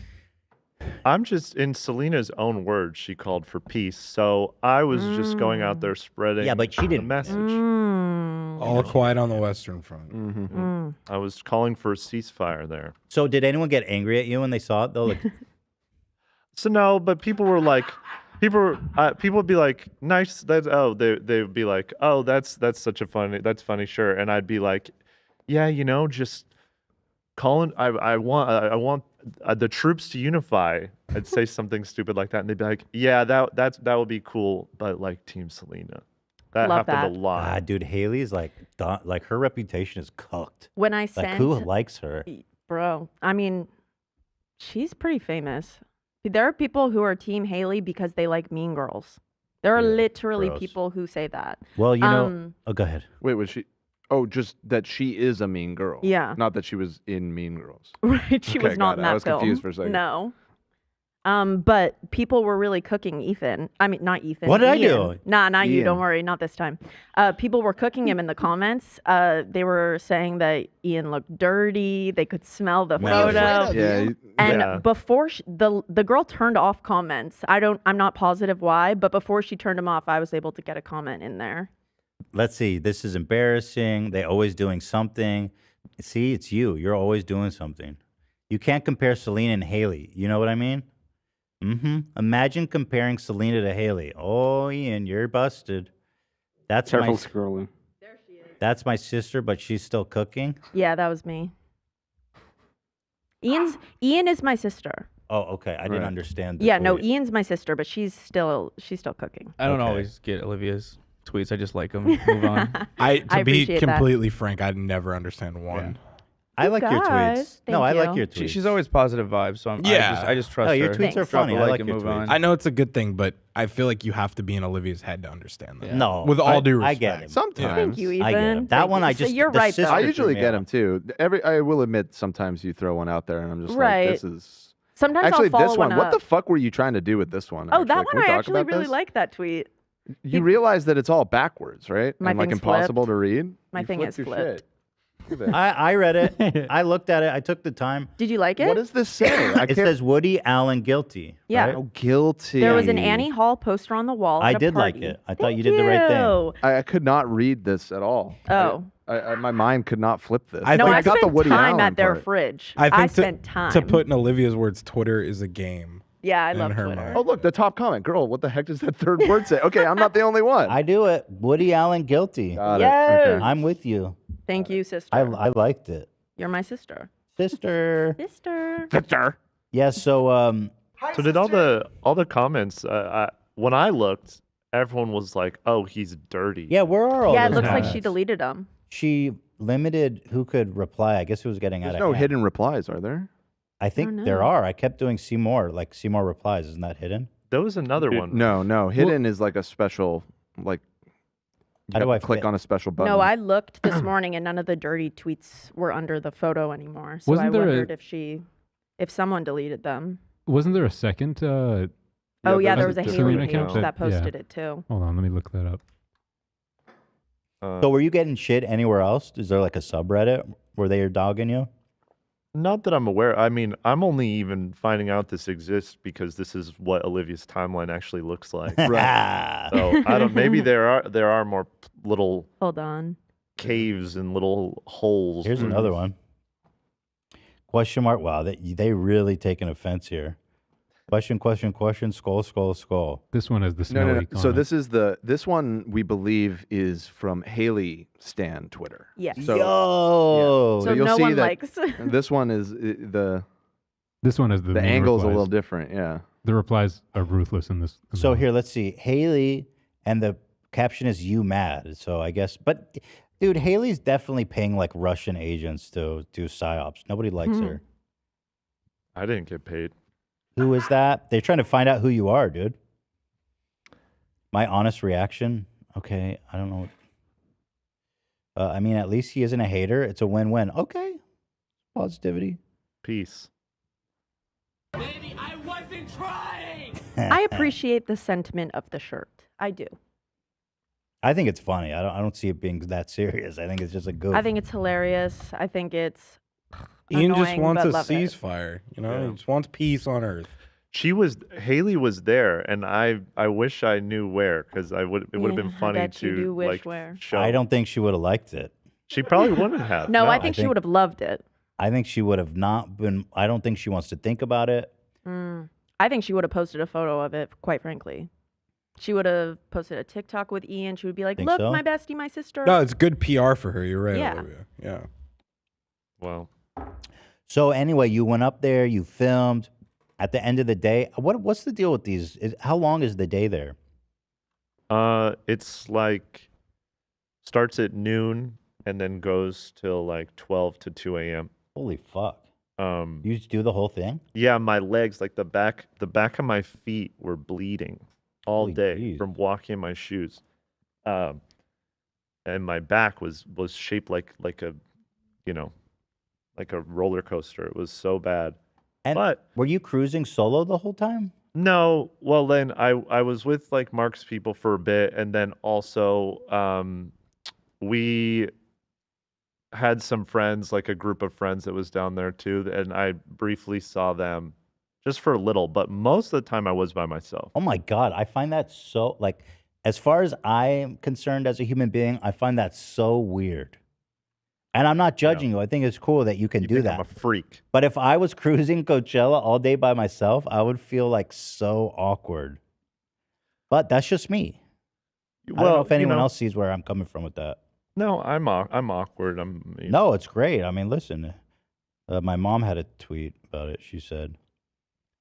I'm just in Selena's own words. She called for peace, so I was just going out there spreading. Yeah, but she the didn't. message. All quiet on the Western Front. I was calling for a ceasefire there. So did anyone get angry at you when they saw it though? Like, So no, but people were like, people would be like, nice. That's they would be like, oh, that's such a funny shirt, and I'd be like, yeah, just calling. I want the troops to unify. I'd say something stupid like that, and they'd be like, yeah, that would be cool, but like Team Selena. That Love happened that. a lot. ah, dude, Haley's like her reputation is cooked. When I Like, sent, who likes her? bro, I mean, she's pretty famous. There are people who are Team Haley because they like Mean Girls. There are literally gross. people who say that. Well, oh, go ahead. Wait, was she? Oh, just that she is a mean girl. Yeah. Not that she was in Mean Girls. Right, she Okay, was not got in it. I that was film. confused for a second. No. But people were really cooking Ethan. I mean, not Ethan. What did I Ian. do? Nah, not you. Don't Ian. worry. Not this time. People were cooking him in the comments. They were saying that Ian looked dirty. They could smell the photo. Yeah. And before the girl turned off comments, I'm not positive why, but before she turned them off, I was able to get a comment in there. Let's see. This is embarrassing. They always doing something. See, it's you. You're always doing something. You can't compare Selena and Haley. You know what I mean? Imagine comparing Selena to Haley. Oh, Ian, you're busted. That's Careful my scrolling. That's my sister, but she's still cooking. Yeah, that was me. Ian is my sister. Oh, okay. I didn't understand. The Yeah, no, tweet. Ian's my sister, but she's still cooking. I don't Okay. always get Olivia's tweets. I just like them. Move on. To I be appreciate that. completely frank, I'd never understand one. I like your guys, tweets. thank No, I like you. your tweets. She's always positive vibes, so Yeah. I just trust No, your her. tweets are Drop funny. a I like like and your move tweets. on. I know it's a good thing, but I feel like you have to be in Olivia's head to understand them. No, With all due I respect. get it. Sometimes. Thank you, Ethan. I get him. That Thank one, you. I So just. you're the right, though. sister I threw usually me get off. them too. I will admit sometimes you throw one out there and I'm just Right. like, this is. Sometimes Actually, I'll follow this one. What the up. fuck were you trying to do with this one? Oh, actually? that Can one we I talk actually about really this? like that tweet. You realize that it's all backwards, right? My and like thing's impossible flipped. to read. My You thing flipped is your flipped. shit. Look at that. I read it. I looked at it. I took the time. Did you like it? What does this say? I It can't. says Woody Allen guilty. Yeah. right? Oh, guilty. There was an Annie Hall poster on the wall. I at a did like party. it. I thought you did the right thing. you. I could not read this at all. Oh. My mind could not flip this. I No, think I got the spent Woody time Allen at their part. fridge. I think spent time. to put in Olivia's words, Twitter is a game. Yeah, I in love her Twitter. mind. Oh, look, the top comment. Girl, what the heck does that third word say? Okay, I'm not the only one. I do it. Woody Allen guilty. Got Yes. it. Okay. I'm with you. Thank you, sister. I liked it. You're my sister. Sister. Sister. Victor. Yeah, so So did all the comments? When I looked, everyone was like, "Oh, he's dirty." yeah, where are all Yeah, it those looks like she comments? deleted them. She limited who could reply. I guess it was getting out There's of no hand. hidden replies, are there? I think Oh, there no. are. I kept doing see more replies. Isn't that hidden? There was another one. No. Hidden is like a special, like, you How do have I to click fit- on a special button. No, I looked this morning and none of the dirty tweets were under the photo anymore. So Wasn't I there a- wondered if someone deleted them. Wasn't there a second? Oh yeah, there was a Selena Haley account page that that- yeah. posted it too. Hold on, let me look that up. So were you getting shit anywhere else? Is there like a subreddit where they are dogging you? Not that I'm aware. I mean, I'm only even finding out this exists because this is what Olivia's timeline actually looks like. Right. So I don't. Maybe there are more little Hold on. caves and little holes. Here's another one. Question mark. Wow, they really taking offense here. Question, skull. This one has the snowy No. comment. So this one we believe is from Haley Stan Twitter. Yes. So, Yo. yeah. So you'll no see one that likes. this one is the This one has the main angle's a replies. little different. Yeah. The replies are ruthless in this. in So the- here, let's see. Haley, and the caption is "you mad." So I guess, but dude, Haley's definitely paying like Russian agents to do psyops. Nobody likes her. I didn't get paid. Who is that? They're trying to find out who you are, dude. My honest reaction. Okay, I don't know. I mean, at least he isn't a hater. It's a win-win. Okay, positivity. Peace. I appreciate the sentiment of the shirt. I do. I think it's funny. I don't see it being that serious. I think it's just a goof. I think it's hilarious. I think it's Ian just annoying, wants but a love it. ceasefire. You know, he just wants peace on Earth. Haley was there, and I wish I knew where because it would have Yeah, been I funny bet you to do wish like where. show. I don't think she would have liked it. She probably wouldn't have. No, I think she would have loved it. I think she would have not been. I don't think she wants to think about it. I think she would have posted a photo of it, quite frankly. She would have posted a TikTok with Ian. She would be like, Think look, so? my bestie, my sister. No, it's good PR for her. You're right, Yeah. Olivia. Yeah. Well, So anyway, you went up there. You filmed. At the end of the day, what's the deal with these? How long is the day there? it's like starts at noon and then goes till like 12 to 2 a.m. Holy fuck! You just do the whole thing? Yeah, my legs, like the back of my feet were bleeding all Holy day jeez. from walking in my shoes. And my back was shaped like a, like a roller coaster. It was so bad. And But were you cruising solo the whole time? no, well then I was with like Mark's people for a bit, and then also we had some friends, like a group of friends that was down there too, and I briefly saw them just for a little, but most of the time I was by myself. Oh my god, I find that so like, as far as I'm concerned as a human being, I find that so weird. And I'm not judging you. I think it's cool that you can do think that. I'm a freak. But if I was cruising Coachella all day by myself, I would feel like so awkward. But that's just me. I don't know Well, if anyone you know- else sees where I'm coming from with that. No, I'm awkward. No, it's great. I mean, listen, My mom had a tweet about it. She said,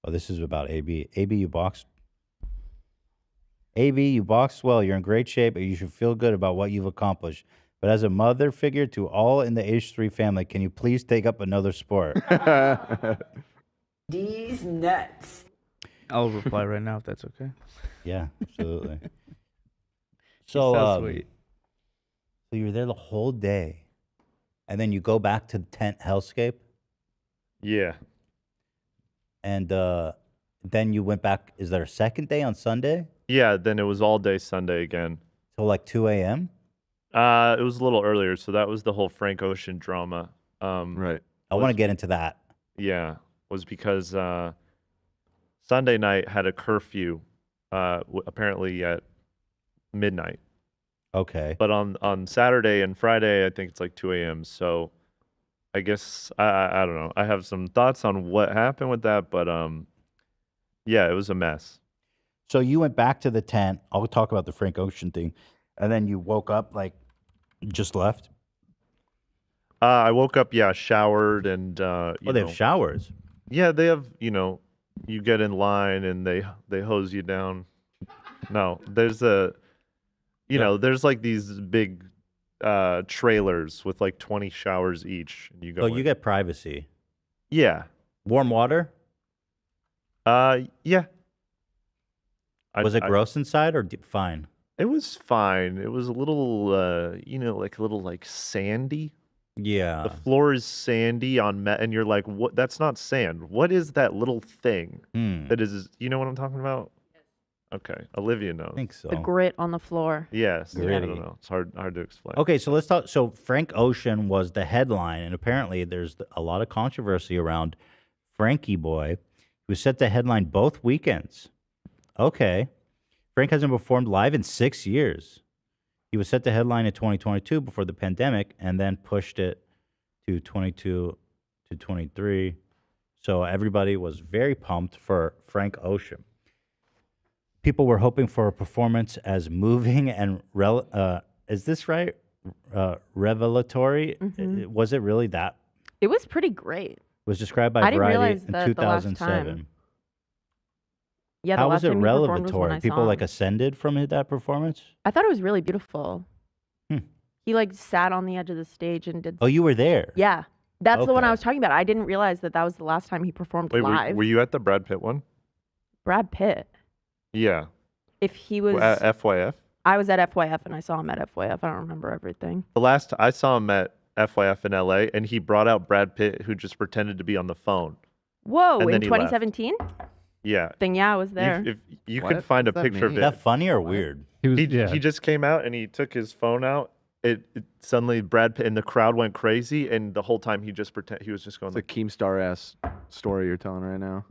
"Oh, this is about AB. AB, you boxed. AB, you boxed well. You're in great shape, and you should feel good about what you've accomplished. But as a mother figure to all in the H3 family, can you please take up another sport?" These nuts. I'll reply right now if that's okay. Yeah, absolutely. So So sweet. So you were there the whole day, and then you go back to the tent hellscape, Yeah. and then you went back. Is there a second day on Sunday Yeah, then it was all day Sunday again. till like 2 a.m.? It was a little earlier, so that was the whole Frank Ocean drama. Right. I want to get into that. Yeah, was because Sunday night had a curfew, apparently at midnight. Okay. But on Saturday and Friday, I think it's like 2 a.m. So I guess I don't know. I have some thoughts on what happened with that, but yeah, it was a mess. So you went back to the tent. I'll talk about the Frank Ocean thing, and then you woke up like just left. I woke up, yeah, showered, and Oh, they have showers. Yeah, they have. You get in line and they hose you down. No, there's there's like these big trailers with like 20 showers each, and you go. Oh, in. you get privacy. Yeah. Warm water. Yeah. Was it gross inside or fine? It was fine. It was a little, like a little like sandy. Yeah. The floor is sandy and you're like, what? That's not sand. What is that little thing that is? You know what I'm talking about? Okay, Olivia knows. I think so. The grit on the floor. Yes. I Gritty. don't know. It's hard to explain. Okay, so let's talk. So Frank Ocean was the headline, and apparently there's a lot of controversy around Frankie Boy, who was set to headline both weekends. Okay. Frank hasn't performed live in 6 years. He was set to headline in 2022 before the pandemic, and then pushed it to 22 to 23. So everybody was very pumped for Frank Ocean. People were hoping for a performance as moving and is this right? Revelatory. Was it really that? It was pretty great. Was described by I didn't Variety realize in that the last 2007. time. Yeah, the How last was it time he performed was when I revelatory? People saw like him. ascended from that performance? I thought it was really beautiful. Hmm. He like sat on the edge of the stage and did. Oh, you were there. Yeah, that's the one Okay. I was talking about. I didn't realize that was the last time he performed Wait, live. were you at the Brad Pitt one? Brad Pitt. Yeah. If he was, At FYF? I was at FYF and I saw him at FYF. I don't remember everything. The last I saw him at FYF in LA, and he brought out Brad Pitt, who just pretended to be on the phone. Whoa, And in then he left. 2017? Yeah. Then yeah, I was there. If you What? could find a What does that picture of mean? it. Is that funny or weird? He just came out and he took his phone out. It suddenly Brad Pitt and the crowd went crazy, and the whole time he was just going. It's a Keemstar-ass story you're telling right now.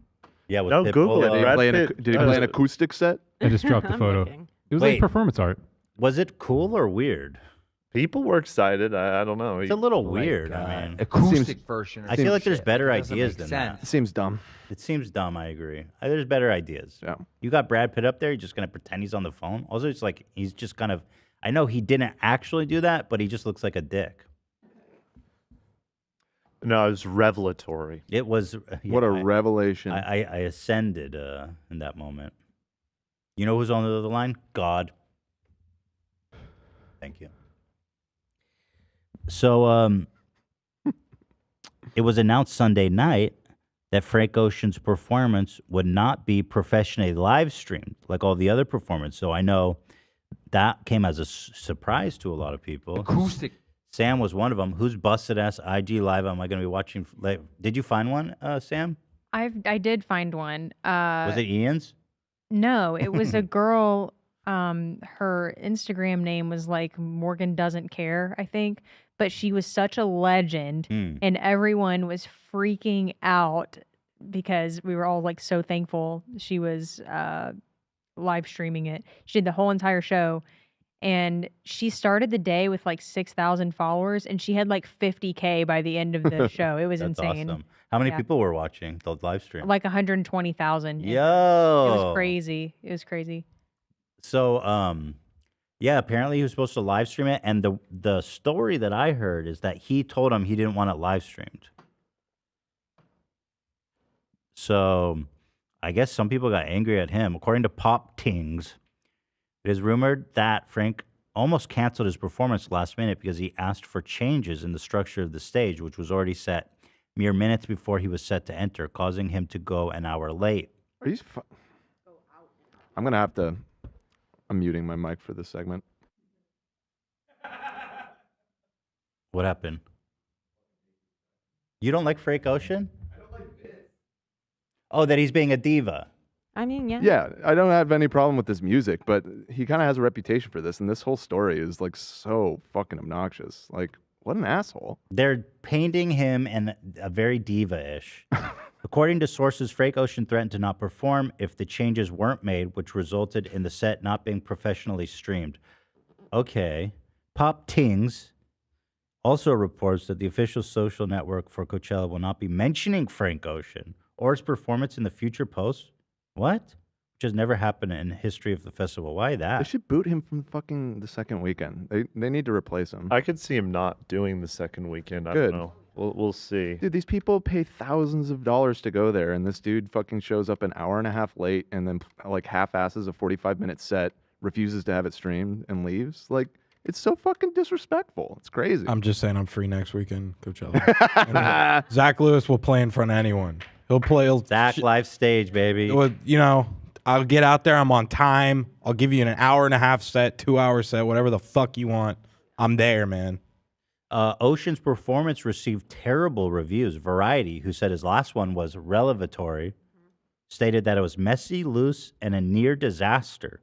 Yeah, with No, Google it. Did he Brad play an, Pitt- did he play an acoustic set? I just dropped the I'm photo. looking. It was Wait. like performance art. Was it cool or weird? People were excited. I don't know. It's a little weird. I mean, acoustic version. Or I feel like some there's shit. better It doesn't ideas make than It that. seems dumb. It seems dumb. I agree. There's better ideas. Yeah. You got Brad Pitt up there. You're just gonna pretend he's on the phone. Also, it's like he's just kind of. I know he didn't actually do that, but he just looks like a dick. No, it was revelatory. It was. What a revelation. I ascended in that moment. You know who's on the other line? God. Thank you. So, it was announced Sunday night that Frank Ocean's performance would not be professionally live streamed like all the other performances. So I know that came as a surprise to a lot of people. Acoustic. Sam was one of them. Whose busted ass IG live am I going to be watching? Like, did you find one, Sam? I did find one. Was it Ian's? No, it was a girl. Her Instagram name was like Morgan Doesn't Care, I think. But she was such a legend, and everyone was freaking out because we were all like so thankful she was live streaming it. She did the whole entire show, and she started the day with like 6,000 followers, and she had like 50K by the end of the show. It was That's insane. awesome. How many Yeah. people were watching the live stream? Like 120,000. Yo. It was crazy. It was crazy. So, yeah, apparently he was supposed to live stream it, and the story that I heard is that he told him he didn't want it live streamed. So I guess some people got angry at him. According to Pop Tings, it is rumored that Frank almost canceled his performance last minute because he asked for changes in the structure of the stage, which was already set mere minutes before he was set to enter, causing him to go an hour late. Are you? I'm gonna have to. I'm muting my mic for this segment. What happened? You don't like Frank Ocean? Oh, that he's being a diva. I mean, yeah. Yeah, I don't have any problem with his music, but he kind of has a reputation for this, and this whole story is like so fucking obnoxious. Like, what an asshole. They're painting him in a very diva-ish. According to sources, Frank Ocean threatened to not perform if the changes weren't made, which resulted in the set not being professionally streamed. Okay. Pop Tings also reports that the official social network for Coachella will not be mentioning Frank Ocean or his performance in the future posts. What? Which has never happened in the history of the festival. Why They that? should boot him from fucking the second weekend. They need to replace him. I could see him not doing the second weekend. I Good. don't know. We'll see. Dude, these people pay thousands of dollars to go there, and this dude fucking shows up an hour and a half late and then like half-asses a 45-minute set, refuses to have it streamed, and leaves. Like, it's so fucking disrespectful. It's crazy. I'm just saying I'm free next weekend, Coachella. And, Zach Lewis will play in front of anyone. He'll play. Zach live stage, baby. Well, you know, I'll get out there. I'm on time. I'll give you an hour and a half set, 2-hour set, whatever the fuck you want. I'm there, man. Ocean's performance received terrible reviews. Variety, who said his last one was revelatory, stated that it was messy, loose, and a near disaster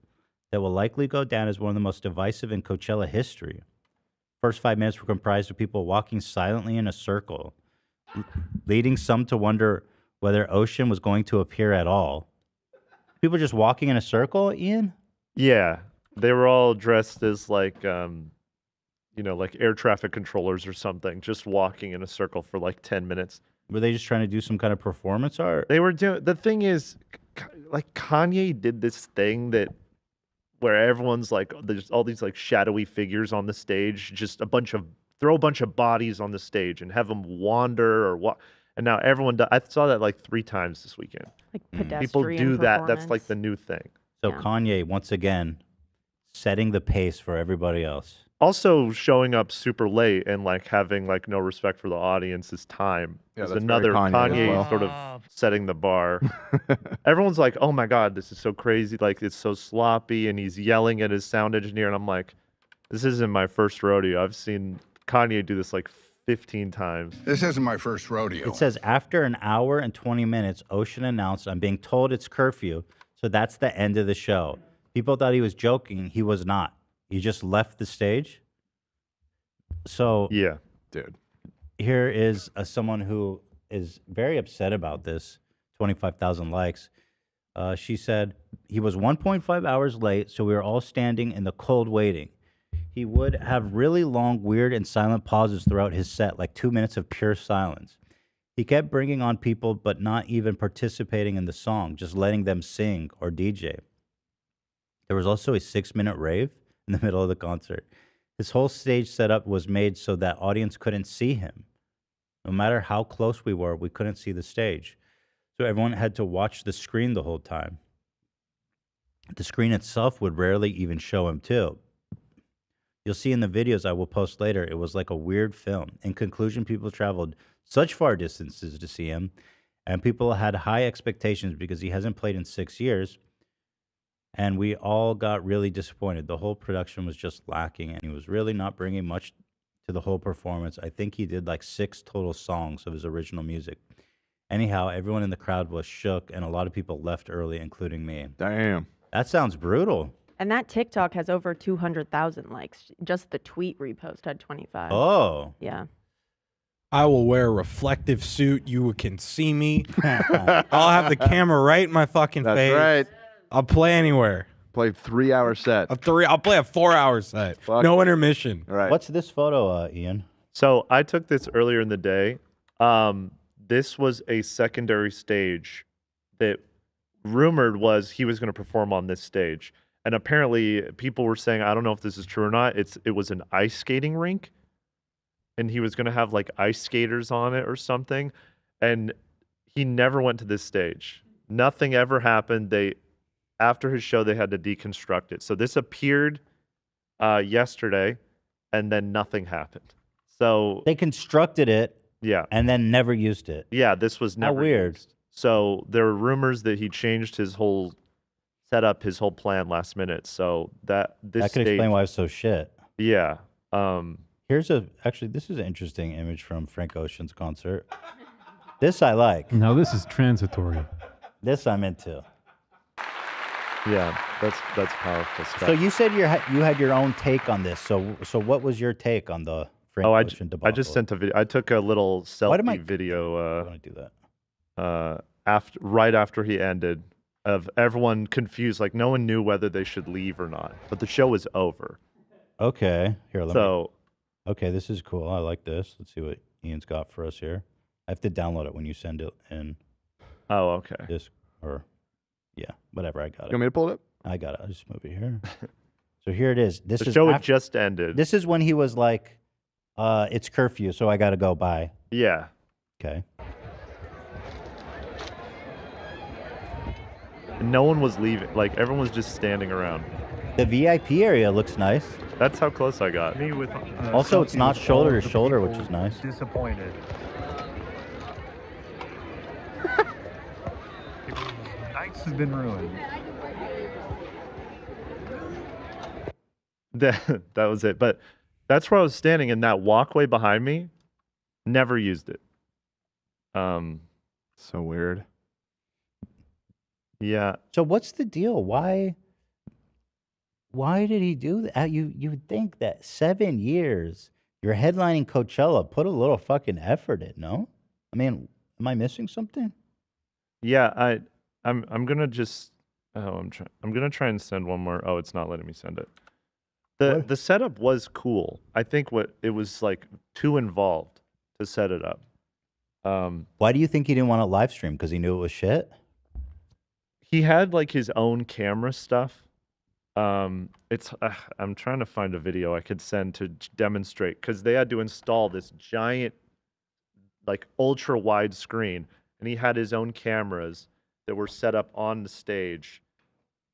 that will likely go down as one of the most divisive in Coachella history. First 5 minutes were comprised of people walking silently in a circle, leading some to wonder whether Ocean was going to appear at all. People just walking in a circle, Ian? Yeah, they were all dressed as like, like air traffic controllers or something, just walking in a circle for like 10 minutes. Were they just trying to do some kind of performance art? They were doing. The thing is, like Kanye did this thing that where everyone's like, there's all these like shadowy figures on the stage, just throw a bunch of bodies on the stage and have them wander or walk. And now everyone I saw that like 3 times this weekend. Like pedestrian People do that. That's like performance. the new thing. So Yeah. Kanye, once again, setting the pace for everybody else. Also showing up super late and like having like no respect for the audience's time Yeah, is that's very another Kanye as well. sort of setting the bar. Everyone's like, "Oh my god, this is so crazy! Like it's so sloppy," and he's yelling at his sound engineer, and I'm like, "This isn't my first rodeo. I've seen Kanye do this like 15 times." This isn't my first rodeo. It says after an hour and 20 minutes, Ocean announced, "I'm being told it's curfew, so that's the end of the show." People thought he was joking. He was not. He just left the stage. So yeah, dude. Here is someone who is very upset about this. 25,000 likes. She said he was 1.5 hours late, so we were all standing in the cold waiting. He would have really long, weird, and silent pauses throughout his set, like 2 minutes of pure silence. He kept bringing on people, but not even participating in the song, just letting them sing or DJ. There was also a 6-minute rave in the middle of the concert. His whole stage setup was made so that audience couldn't see him. No matter how close we were, we couldn't see the stage. So everyone had to watch the screen the whole time. The screen itself would rarely even show him too. You'll see in the videos I will post later, it was like a weird film. In conclusion, people traveled such far distances to see him, and people had high expectations because he hasn't played in 6 years. And we all got really disappointed. The whole production was just lacking, and he was really not bringing much to the whole performance. I think he did like 6 total songs of his original music. Anyhow, everyone in the crowd was shook, and a lot of people left early, including me. Damn. That sounds brutal. And that TikTok has over 200,000 likes. Just the tweet repost had 25. Oh. Yeah. I will wear a reflective suit. You can see me. I'll have the camera right in my fucking That's face. right. I'll play anywhere. Play 3-hour set. I'll play a 4-hour set. No intermission. Right. What's this photo, Ian? So I took this earlier in the day. This was a secondary stage that rumored was he was going to perform on this stage. And apparently people were saying, I don't know if this is true or not, it was an ice skating rink. And he was going to have like ice skaters on it or something. And he never went to this stage. Nothing ever happened. After his show, they had to deconstruct it. So this appeared yesterday, and then nothing happened. So they constructed it, and then never used it. Yeah, this was never weird. used. So there were rumors that he changed his whole setup, his whole plan last minute. So that could explain why it's so shit. Yeah. This is an interesting image from Frank Ocean's concert. This I like. Now this is transitory. This I'm into. Yeah, that's powerful stuff. So you said you had your own take on this. So what was your take on the Frank Ocean debacle? I just sent a video. I took a little selfie video. I want to do that. Right after he ended, of everyone confused, like no one knew whether they should leave or not. But the show was over. Okay, here. Okay, this is cool. I like this. Let's see what Ian's got for us here. I have to download it when you send it in. Oh, okay. Whatever. I got it. You want me to pull it up? I got it. I'll just move it here. So here it is. The show had just ended. This is when he was like, "It's curfew, so I got to go." Bye. Yeah. Okay. And no one was leaving. Like everyone was just standing around. The VIP area looks nice. That's how close I got. Me with. Also, it's not selfies with shoulder all to the shoulder, which people is nice. Disappointed. Nights has been ruined. That was it. But that's where I was standing, and that walkway behind me, never used it. So weird. Yeah. So what's the deal? Why did he do that? You would think that 7 years, you're headlining Coachella, put a little fucking effort in, no? I mean, am I missing something? Yeah, I'm gonna just I'm gonna try and send one more. Oh, it's not letting me send it. The setup was cool. I think it was like too involved to set it up. Why do you think he didn't want to live stream? Because he knew it was shit? He had like his own camera stuff. I'm trying to find a video I could send to demonstrate, because they had to install this giant, like ultra wide screen, and he had his own cameras that were set up on the stage,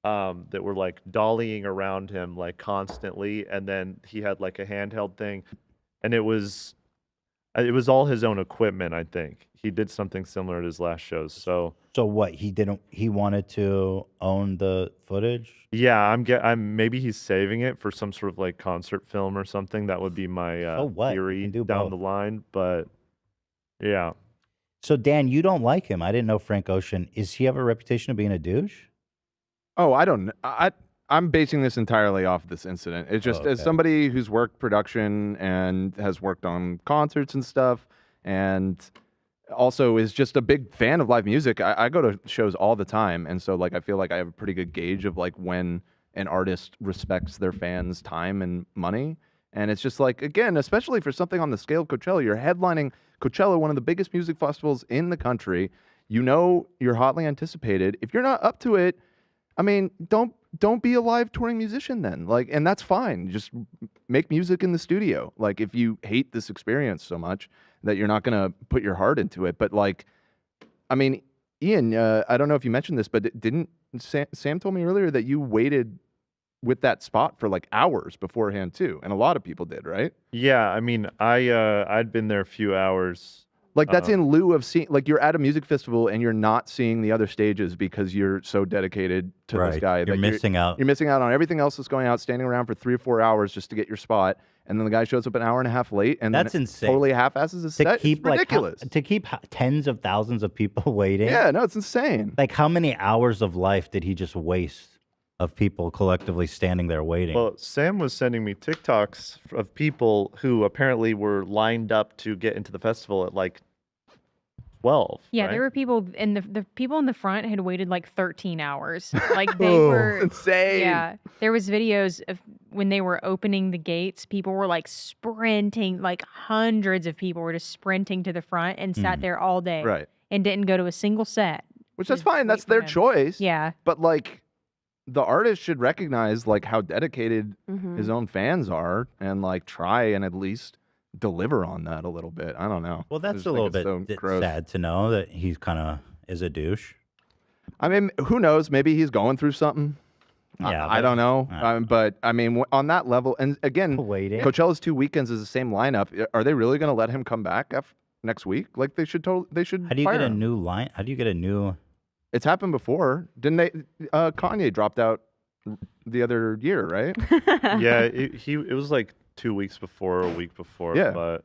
that were like dollying around him like constantly, and then he had like a handheld thing, and it was all his own equipment. I think he did something similar at his last shows. So what? He wanted to own the footage? Yeah, maybe he's saving it for some sort of like concert film or something. That would be my theory down the line. But yeah. So Dan, you don't like him. I didn't know Frank Ocean. Is he have a reputation of being a douche? Oh, I don't. I'm basing this entirely off this incident. It's just as somebody who's worked production and has worked on concerts and stuff, and also is just a big fan of live music. I go to shows all the time, and so like I feel like I have a pretty good gauge of like when an artist respects their fans' time and money. And it's just like, again, especially for something on the scale of Coachella, you're headlining Coachella, one of the biggest music festivals in the country. You know you're hotly anticipated. If you're not up to it, I mean, don't be a live touring musician then. Like, and that's fine. Just make music in the studio. Like, if you hate this experience so much that you're not gonna put your heart into it. But like, I mean, Ian, I don't know if you mentioned this, but didn't Sam told me earlier that you waited with that spot for like hours beforehand too, and a lot of people did, right? Yeah, I mean, I'd been there a few hours. Like that's in lieu of seeing, like you're at a music festival and you're not seeing the other stages because you're so dedicated to this guy. You're missing out. You're missing out on everything else that's going out, standing around for 3 or 4 hours just to get your spot, and then the guy shows up an hour and a half late, and that's then insane. Totally half-asses his set. It's ridiculous. To keep tens of thousands of people waiting. Yeah, no, it's insane. Like, how many hours of life did he just waste of people collectively standing there waiting? Well, Sam was sending me TikToks of people who apparently were lined up to get into the festival at like 12. Yeah, right? there were people, and the people in the front had waited like 13 hours. Like they were insane. Yeah, there was videos of when they were opening the gates. People were like sprinting, like hundreds of people were just sprinting to the front and sat there all day, Right. and didn't go to a single set. Which that's fine. That's their choice. Yeah. But like, the artist should recognize like how dedicated Mm-hmm. his own fans are, and like try and at least deliver on that a little bit. I don't know. Well, I that's just a think little it's bit so gross. sad to know that he's kind of is a douche. I mean, who knows? Maybe he's going through something. Yeah, I don't know. But I mean, on that level, and again, Coachella's 2 weekends is the same lineup. Are they really going to let him come back next week? Like they should. They should. How do you fire get a him. new line? How do you get a new? It's happened before, didn't they? Kanye dropped out the other year, right? Yeah, it was like 2 weeks before, or a week before. Yeah. But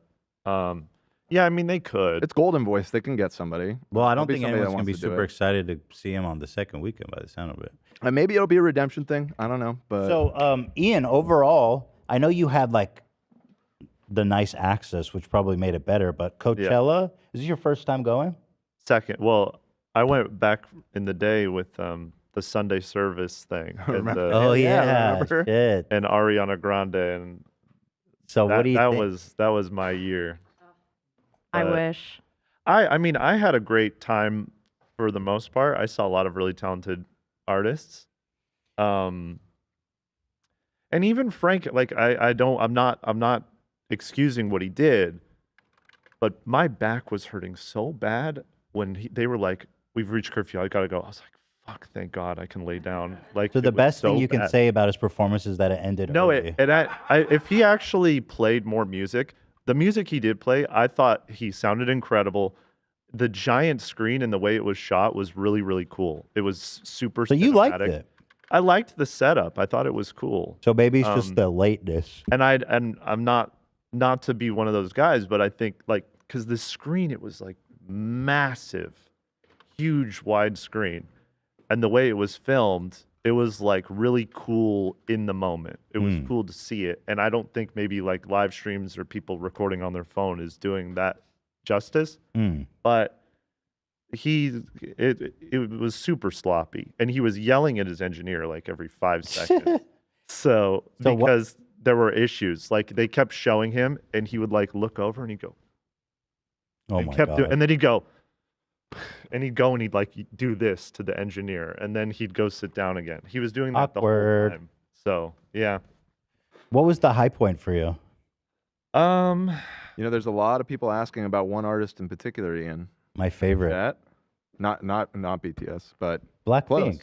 yeah, I mean they could. It's Golden Voice. They can get somebody. Well, I There'll don't be think somebody that anyone's gonna be wants to do super it. excited to see him on the second weekend by the sound of it. Maybe it'll be a redemption thing. I don't know, but So, Ian, overall, I know you had like the nice access, which probably made it better. But Coachella, is this your first time going? Second, well, I went back in the day with the Sunday service thing. And the, Oh yeah, shit. and Ariana Grande, and So that, what do you that think? that was my year. I But wish. I mean, I had a great time for the most part. I saw a lot of really talented artists. And even Frank, like I'm not excusing what he did, but my back was hurting so bad when they were like, "We've reached curfew, I gotta go." I was like, "Fuck, thank God I can lay down." Like, So it the was best thing so you can bad. say about his performance is that it ended No, early. if he actually played more music, the music he did play, I thought he sounded incredible. The giant screen and the way it was shot was really, really cool. It was super. So you liked cinematic. it? I liked the setup. I thought it was cool. So maybe it's just the lateness. And I'm not to be one of those guys, but I think like because the screen, it was like massive, huge wide screen, and the way it was filmed, it was like really cool in the moment. It was cool to see it, and I don't think maybe like live streams or people recording on their phone is doing that justice. But it was super sloppy, and he was yelling at his engineer like every 5 seconds. So because there were issues, like they kept showing him, and he would like look over and he'd go, Oh and my kept god! doing, and then he'd go, and he'd like do this to the engineer, and then he'd go sit down again. He was doing that Awkward. the whole time. So yeah. What was the high point for you? You know, there's a lot of people asking about one artist in particular, Ian. My favorite. That? Not BTS, but Blackpink. close.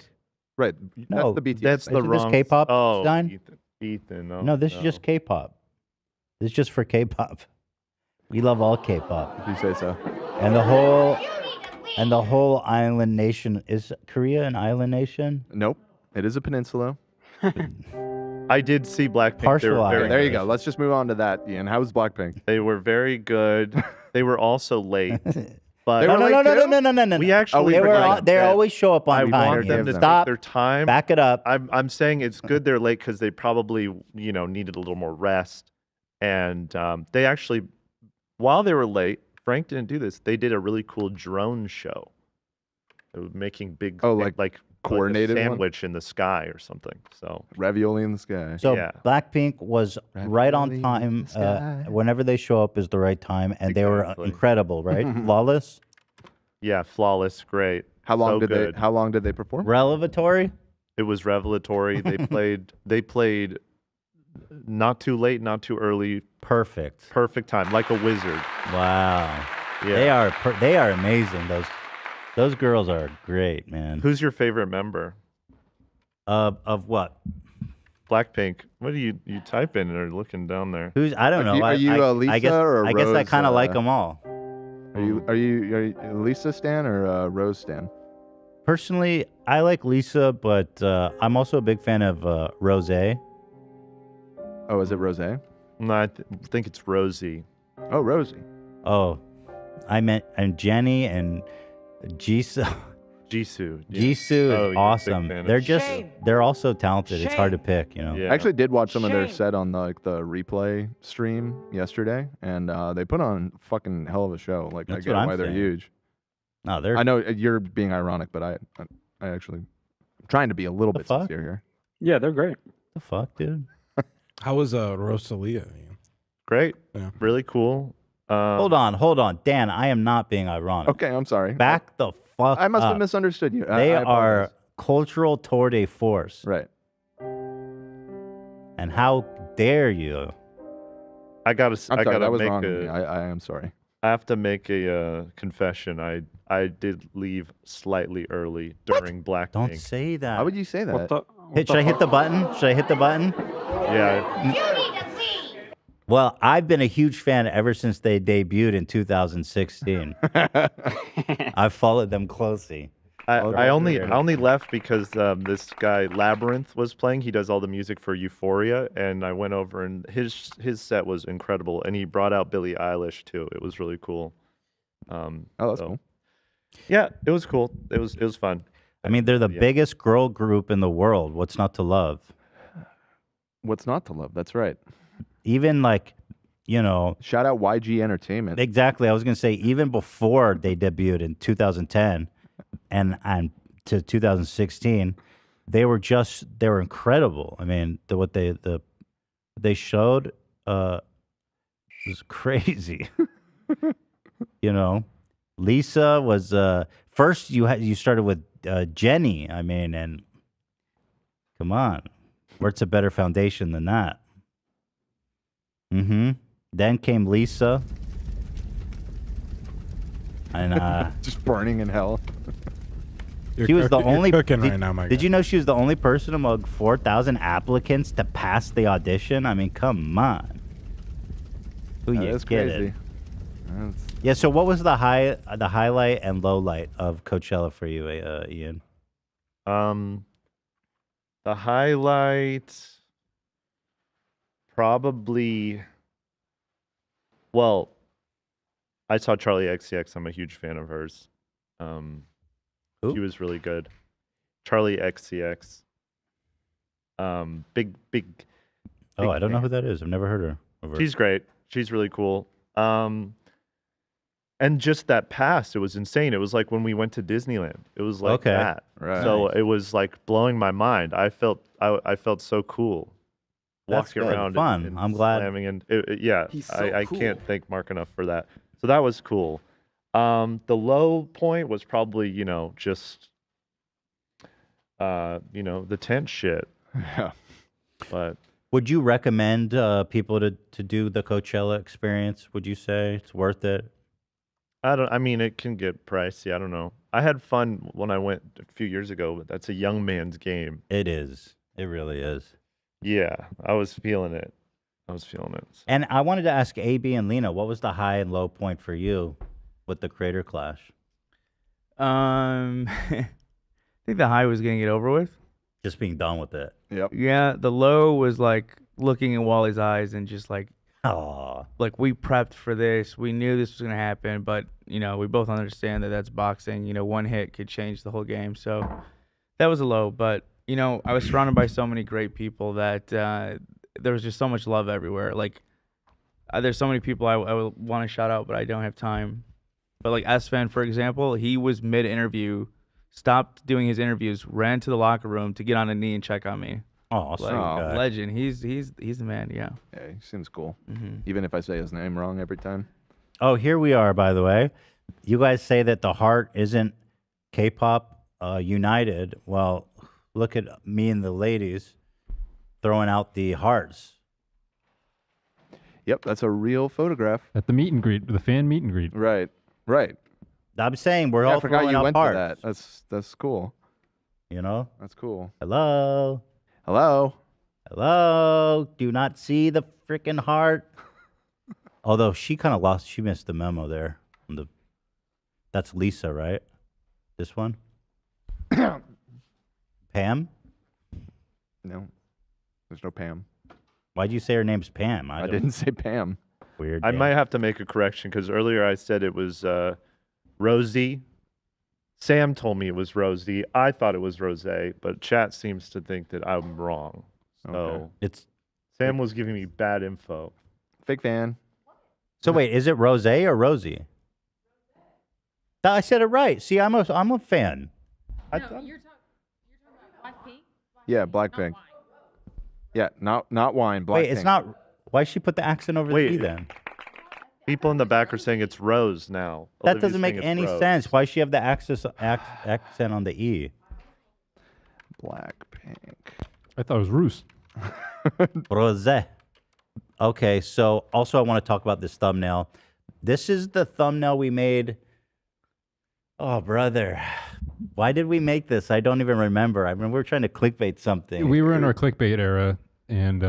Right. No, that's the BTS. That's the Isn't this wrong. K-pop, Oh, Stein? Ethan. No, this is just K-pop. This is just for K-pop. We love all K-pop. If you say so. And the whole island nation, is Korea an island nation? Nope. It is a peninsula. I did see Blackpink. Partial They were island. very There you go. Let's just move on to that, Ian. How was Blackpink? They were very good. They were also late. But They were late too? We actually They forgot they that. always show up on I time. want them Ian. to Stop. take their time. Back it up. I'm saying it's good they're late because they probably needed a little more rest, and they actually, while they were late, Frank didn't do this. They did a really cool drone show. It was making big like coordinated a one? sandwich in the sky or something. So Ravioli in the sky. So yeah. Blackpink was right on time. Whenever they show up is the right time, and they were incredible, right? Flawless. Yeah, flawless, great. How long So did good. they? How long did they perform? Revelatory. It was revelatory. They played not too late, not too early. Perfect. Perfect time, like a wizard. Wow. Yeah. They are amazing. Those girls are great, man. Who's your favorite member? Of what? Blackpink. What do you type in or looking down there? Who's I don't know. Are you Lisa I guess, or I guess I Rose, kind of like them all. Are you Lisa Stan or Rose Stan? Personally, I like Lisa, but I'm also a big fan of Rose. Oh, is it Rose? No, I think it's Rosie. Oh, Rosie. Oh, and Jenny and Jisoo. Jisoo. Yeah. Jisoo Oh, you're a is big awesome. fan of They're Jisoo. just they're all so talented. It's hard to pick, Yeah. I actually did watch some of their set on the replay stream yesterday, and they put on a fucking hell of a show. Like That's I get what I'm why they're saying. huge. No, they're. I know you're being ironic, but I actually I'm trying to be a little bit fuck? sincere here. Yeah, they're great. The fuck, dude. How was Rosalia? Great. Yeah. Really cool. Hold on, Dan. I am not being ironic. Okay, I'm sorry. Back the fuck. I must have up. misunderstood you. They I are apologize. cultural tour de force. Right. And how dare you? I gotta I'm sorry, gotta that was make wrong of a. me. I am sorry. I have to make a confession. I did leave slightly early during Blackpink. Don't say that. How would you say that? Should I hit the button? Should I hit the button? Yeah. Well, I've been a huge fan ever since they debuted in 2016. I've followed them closely. I only left because this guy Labyrinth was playing. He does all the music for Euphoria, and I went over and his set was incredible. And he brought out Billie Eilish too. It was really cool. That's cool. Yeah, it was cool. It was fun. I mean, they're the biggest girl group in the world. What's not to love? What's not to love? That's right. Even like, shout out YG Entertainment. Exactly. I was gonna say even before they debuted in 2010 and to 2016, they were incredible. I mean, what they showed was crazy. Lisa was first. You started with Jenny. I mean, and come on, what's a better foundation than that? Mm-hmm. Then came Lisa. And just burning in hell. She was the only. Cooking right now, my Did you know she was the only person among 4,000 applicants to pass the audition? I mean, come on. Who you That's kidding? crazy. Yeah. So, what was the highlight and low light of Coachella for you, Ian? The highlight probably. Well, I saw Charlie XCX. I'm a huge fan of hers. She was really good. Charlie XCX. Big. Oh, I don't know who that is. I've never heard of her. She's great. She's really cool. And just that pass, it was insane. It was like when we went to Disneyland. It was like that. Right. So it was like blowing my mind. I felt so cool. That's Walking good. around Fun. and I'm glad. slamming and yeah, He's so I cool. can't thank Mark enough for that. So that was cool. The low point was probably, just the tent shit. Yeah. But Would you recommend people to do the Coachella experience? Would you say it's worth it? I mean, it can get pricey. I don't know. I had fun when I went a few years ago, but that's a young man's game. It is. It really is. Yeah, I was feeling it. And I wanted to ask AB and Lena, what was the high and low point for you with the Creator Clash? I think the high was getting it over with. Just being done with it. Yep. Yeah, the low was like looking in Wally's eyes and just like, oh, like we prepped for this. We knew this was gonna happen, but we both understand that that's boxing. One hit could change the whole game. So that was a low. But I was surrounded by so many great people that there was just so much love everywhere. Like there's so many people I would want to shout out, but I don't have time. But like S-Fan, for example, he was mid-interview, stopped doing his interviews, ran to the locker room to get on a knee and check on me. Oh, sweet guy. Legend. He's the man. Yeah. Yeah, he seems cool. Mhm. Even if I say his name wrong every time. Oh, here we are, by the way. You guys say that the heart isn't K-pop united. Well, look at me and the ladies throwing out the hearts. Yep, that's a real photograph. At the meet and greet, the fan meet and greet. Right. I'm saying we're Yeah, all I forgot throwing you out went hearts. to that. That's cool. That's cool. Hello. Do not see the freaking heart. Although she kind of she missed the memo there. That's Lisa, right? This one? Pam? No, there's no Pam. Why'd you say her name's Pam? I didn't say Pam. Weird. I might have to make a correction because earlier I said it was Rosie. Sam told me it was Rosie. I thought it was Rose, but chat seems to think that I'm wrong. So Sam was giving me bad info. Fake fan. So wait, is it Rose or Rosie? I said it right. See, I'm a fan. Yeah, Blackpink. Yeah, not wine. Blackpink. Wait, it's not. Why she put the accent over the E then? People in the back are saying it's Rose now. That Olivia's doesn't make saying it's any Rose. sense. Why she have the accent on the E? Blackpink. I thought it was Roos. Rose. Okay, so also I want to talk about this thumbnail. This is the thumbnail we made. Oh, brother. Why did we make this? I don't even remember. I mean, we were trying to clickbait something. We were in our clickbait era, and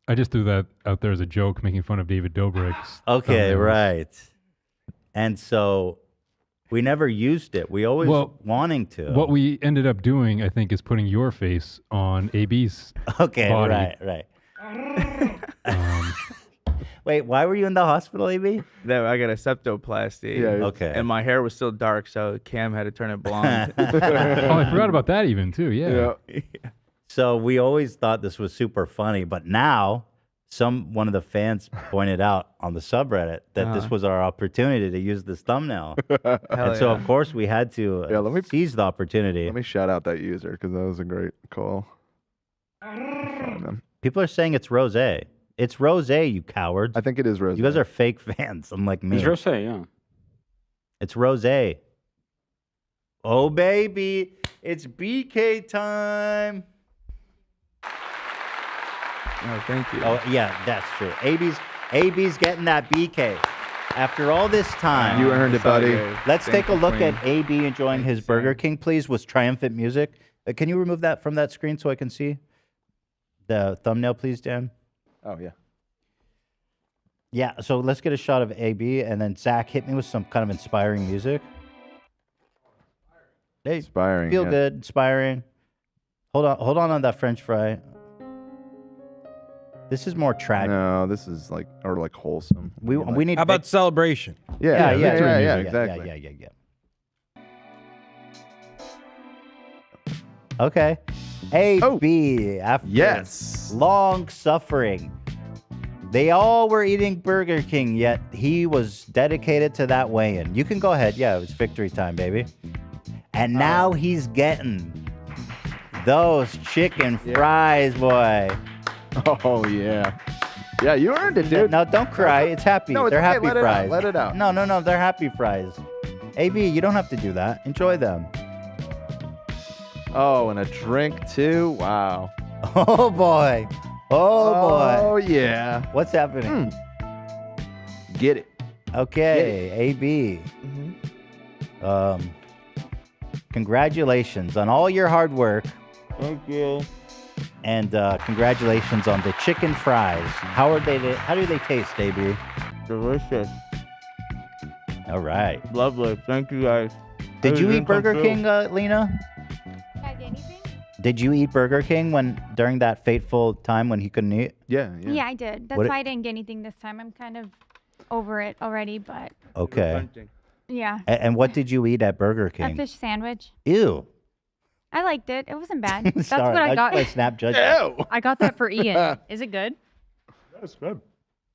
I just threw that out there as a joke, making fun of David Dobrik's. Okay, thumbnails. right. And so we never used it. We always wanting to. What we ended up doing, I think, is putting your face on AB's Okay, body. right. Wait, why were you in the hospital, AB? That I got a septoplasty. Yeah. Okay. And my hair was still dark, so Cam had to turn it blonde. Oh, I forgot about that even too. Yeah. So we always thought this was super funny, but now one of the fans pointed out on the subreddit that this was our opportunity to use this thumbnail. And so of course we had to seize the opportunity. Let me shout out that user because that was a great call. People are saying it's Rose. It's Rose, you cowards. I think it is Rose. You guys are fake fans, unlike me. It's Rose, yeah. It's Rose. Oh, baby. It's BK time. Oh, thank you. Oh, yeah, that's true. AB's getting that BK. After all this time. You earned it, buddy. Let's take a look at AB enjoying his Burger King, please, with triumphant music. Can you remove that from that screen so I can see the thumbnail, please, Dan? Oh, yeah. Yeah, so let's get a shot of AB, and then Zach, hit me with some kind of inspiring music. Hey, inspiring. Feel good, inspiring. Hold on that French fry. This is more tragic. No, this is like wholesome. We need. How about celebration? Yeah, exactly. Yeah. Okay. AB, after long suffering, they all were eating Burger King, yet he was dedicated to that weigh-in. You can go ahead. Yeah, it was victory time, baby. And now he's getting those chicken fries, boy. Oh, yeah. Yeah, you earned it, dude. No, don't cry. It's happy. No, it's They're okay. happy Let it out. fries. Let it out. No, they're happy fries. AB, you don't have to do that. Enjoy them. Oh, and a drink, too? Wow. Oh, boy. Oh, yeah. What's happening? Get it. Okay, AB. Congratulations on all your hard work. Thank you. And congratulations on the chicken fries. How do they taste, AB? Delicious. All right. Lovely. Thank you, guys. Did you eat Burger King, Lena? Did you eat Burger King during that fateful time when he couldn't eat? Yeah. Yeah, I did. That's why I didn't get anything this time. I'm kind of over it already, but Okay. yeah. And what did you eat at Burger A King? fish sandwich. Ew. I liked it. It wasn't bad. That's Sorry, what I got. My snap judgment. I got that for Ian. Is it good? That's good.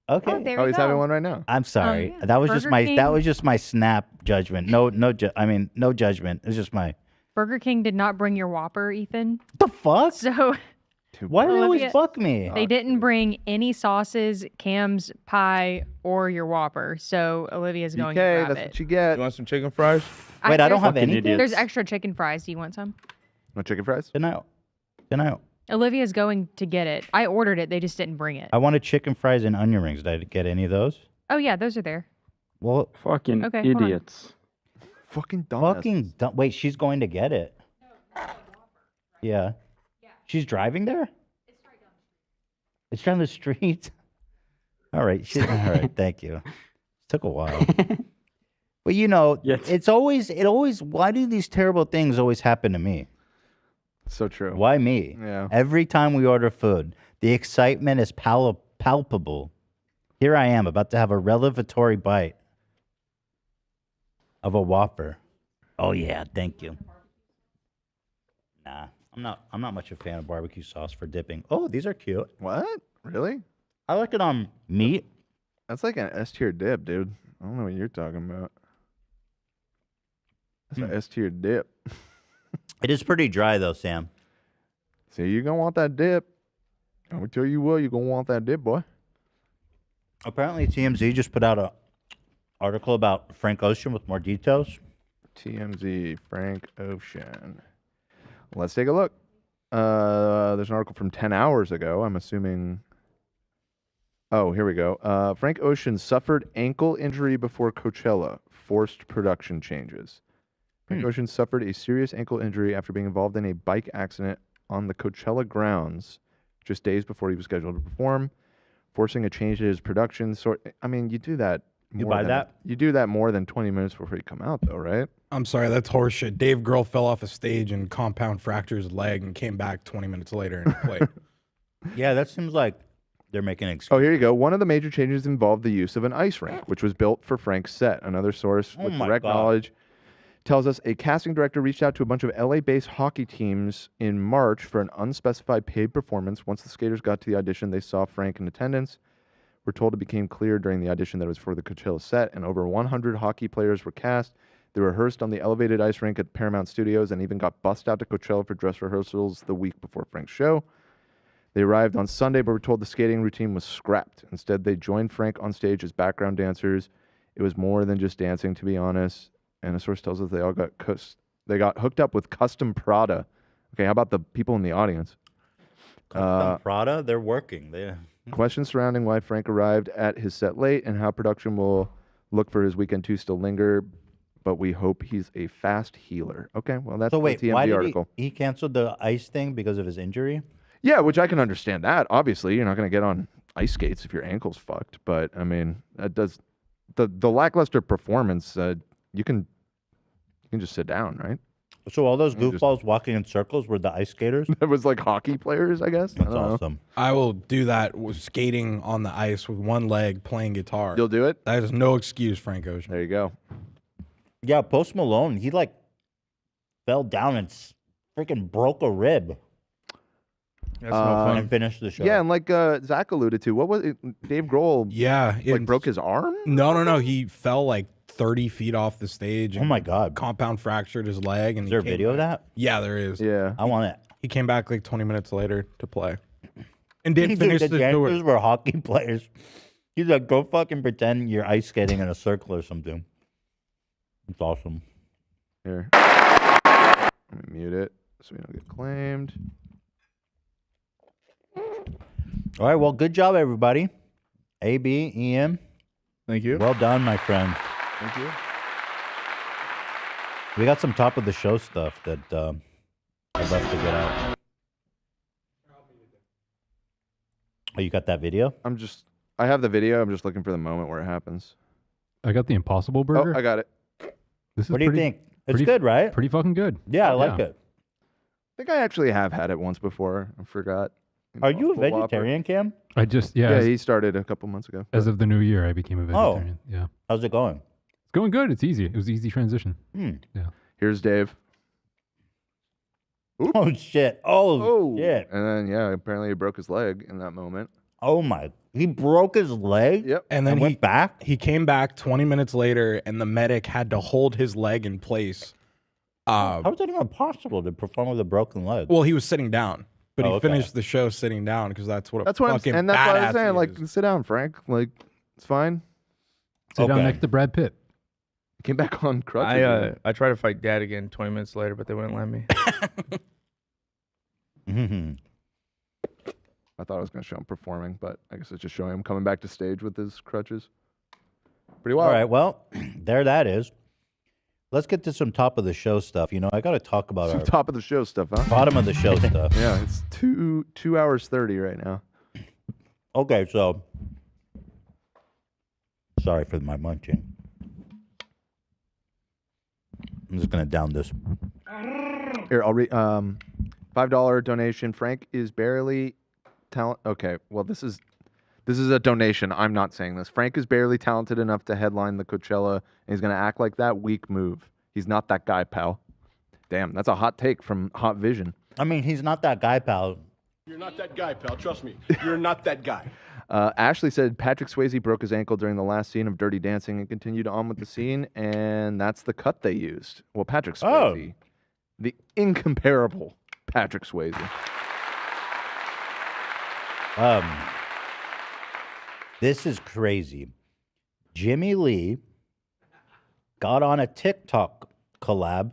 Okay. Oh, there Oh, we he's go. having one right now. I'm sorry. yeah. That was Burger just my snap judgment. No judgment. It's just my. Burger King did not bring your Whopper, Ethan. The fuck? So Why do they always Olivia- fuck me? they didn't bring any sauces, Cam's pie, or your Whopper. So Olivia's going to Okay, grab that's it. what you get. You want some chicken fries? Wait, I don't have Fucking anything. idiots. There's extra chicken fries. Do you want some? Want chicken fries? Good night. Olivia's going to get it. I ordered it. They just didn't bring it. I wanted chicken fries and onion rings. Did I get any of those? Oh, yeah, those are there. Well, Fucking Okay, hold on. idiots. Fucking dumb. wait, she's going to get it. Yeah. She's driving there? It's down the street. All right. All right. Thank you. It took a while. But it's always, why do these terrible things always happen to me? So true. Why me? Yeah. Every time we order food, the excitement is palpable. Here I am about to have a revelatory bite of a Whopper. Oh yeah, thank you. Nah, I'm not much a fan of barbecue sauce for dipping. Oh, these are cute. What? Really? I like it on meat. That's like an S tier dip, dude. I don't know what you're talking about. That's an S tier dip. It is pretty dry though, Sam. See, you're gonna want that dip. I'm gonna tell you what, you're gonna want that dip, boy. Apparently TMZ just put out an article about Frank Ocean with more details. TMZ, Frank Ocean. Let's take a look. There's an article from 10 hours ago. I'm assuming Oh, here we go. Frank Ocean suffered ankle injury before Coachella. Forced production changes. Frank Ocean suffered a serious ankle injury after being involved in a bike accident on the Coachella grounds just days before he was scheduled to perform, forcing a change to his production. So, I mean, you do that. You buy that? You do that more than 20 minutes before you come out, though, right? I'm sorry, that's horseshit. Dave Grohl fell off a stage and compound fractured his leg and came back 20 minutes later and played. Yeah, that seems like they're making an excuse. Oh, here you go. One of the major changes involved the use of an ice rink, which was built for Frank's set. Another source with direct knowledge tells us a casting director reached out to a bunch of LA-based hockey teams in March for an unspecified paid performance. Once the skaters got to the audition, they saw Frank in attendance. We're told it became clear during the audition that it was for the Coachella set, and over 100 hockey players were cast. They rehearsed on the elevated ice rink at Paramount Studios and even got bussed out to Coachella for dress rehearsals the week before Frank's show. They arrived on Sunday, but were told the skating routine was scrapped. Instead, they joined Frank on stage as background dancers. It was more than just dancing, to be honest. And a source tells us they all got hooked up with custom Prada. Okay, how about the people in the audience? Custom Prada, they're working. Questions surrounding why Frank arrived at his set late and how production will look for his weekend 2 still linger, but we hope he's a fast healer. Okay, well, that's So wait, the TMZ why did article. he canceled the ice thing because of his injury? Yeah, which I can understand that. Obviously, you're not going to get on ice skates if your ankle's fucked. But I mean, that does the lackluster performance. You can just sit down, right? So all those goofballs walking in circles were the ice skaters? It was like hockey players, I guess. That's awesome. I will do that with skating on the ice with one leg playing guitar. You'll do it? That is no excuse, Frank Ocean. There you go. Yeah, Post Malone, he like fell down and freaking broke a rib. That's no fun. And finished the show. Yeah, and like Zach alluded to, what was it? Dave Grohl? Yeah, like broke his arm. No. He fell like 30 feet off the stage. Oh my God! Compound fractured his leg. And Is there a video of that? Yeah, there is. Yeah, I want it. He came back like 20 minutes later to play, and did finish the the dancers tour. were hockey players. He's like, go fucking pretend you're ice skating in a circle or something. It's awesome. Here, let me mute it so we don't get claimed. All right, well, good job, everybody. AB, Ian. Thank you. Well done, my friend. Thank you. We got some top of the show stuff that I'd love to get out. Oh, you got that video? I have the video. I'm just looking for the moment where it happens. I got the Impossible Burger. Oh, I got it. This is What do you pretty- think? It's pretty- good, right? Pretty fucking good. Yeah, I like it. I think I actually have had it once before. I forgot. Are you a Impossible Whopper. vegetarian, Cam? I just Yeah, he started a couple months ago. As of the new year, I became a vegetarian. Yeah. How's it going? It's going good. It's easy. It was an easy transition. Yeah. Here's Dave. Oh shit! Oh shit! And then yeah, apparently he broke his leg in that moment. Oh my! He broke his leg. Yep. And then went back. He came back 20 minutes later, and the medic had to hold his leg in place. How is that even possible to perform with a broken leg? Well, he was sitting down, but Oh, he okay. finished the show sitting down because that's what a That's what fucking and that's what I badass was saying. he Like, is. sit down, Frank. Like, it's fine. Sit down Okay. next to Brad Pitt. He came back on crutches. I tried to fight Dad again 20 minutes later, but they wouldn't let me. I thought I was going to show him performing, but I guess it's just showing him coming back to stage with his crutches. Pretty well. All right, well, there that is. Let's get to some top of the show stuff. You know, I got to talk about Some our top of the show stuff, huh? bottom of the show stuff. Yeah, it's 2 hours 30 right now. Okay, so sorry for my munching. I'm just gonna down this. Here, I'll read. $5 donation. Frank is barely talent. Okay, well, this is a donation. I'm not saying this. Frank is barely talented enough to headline the Coachella, and he's gonna act like that. Weak move. He's not that guy, pal. Damn, that's a hot take from Hot Vision. I mean, he's not that guy, pal. You're not that guy, pal. Trust me. You're not that guy. Ashley said Patrick Swayze broke his ankle during the last scene of Dirty Dancing and continued on with the scene, and that's the cut they used. Well, Patrick Swayze, the incomparable Patrick Swayze. This is crazy. Jimmie Lee got on a TikTok collab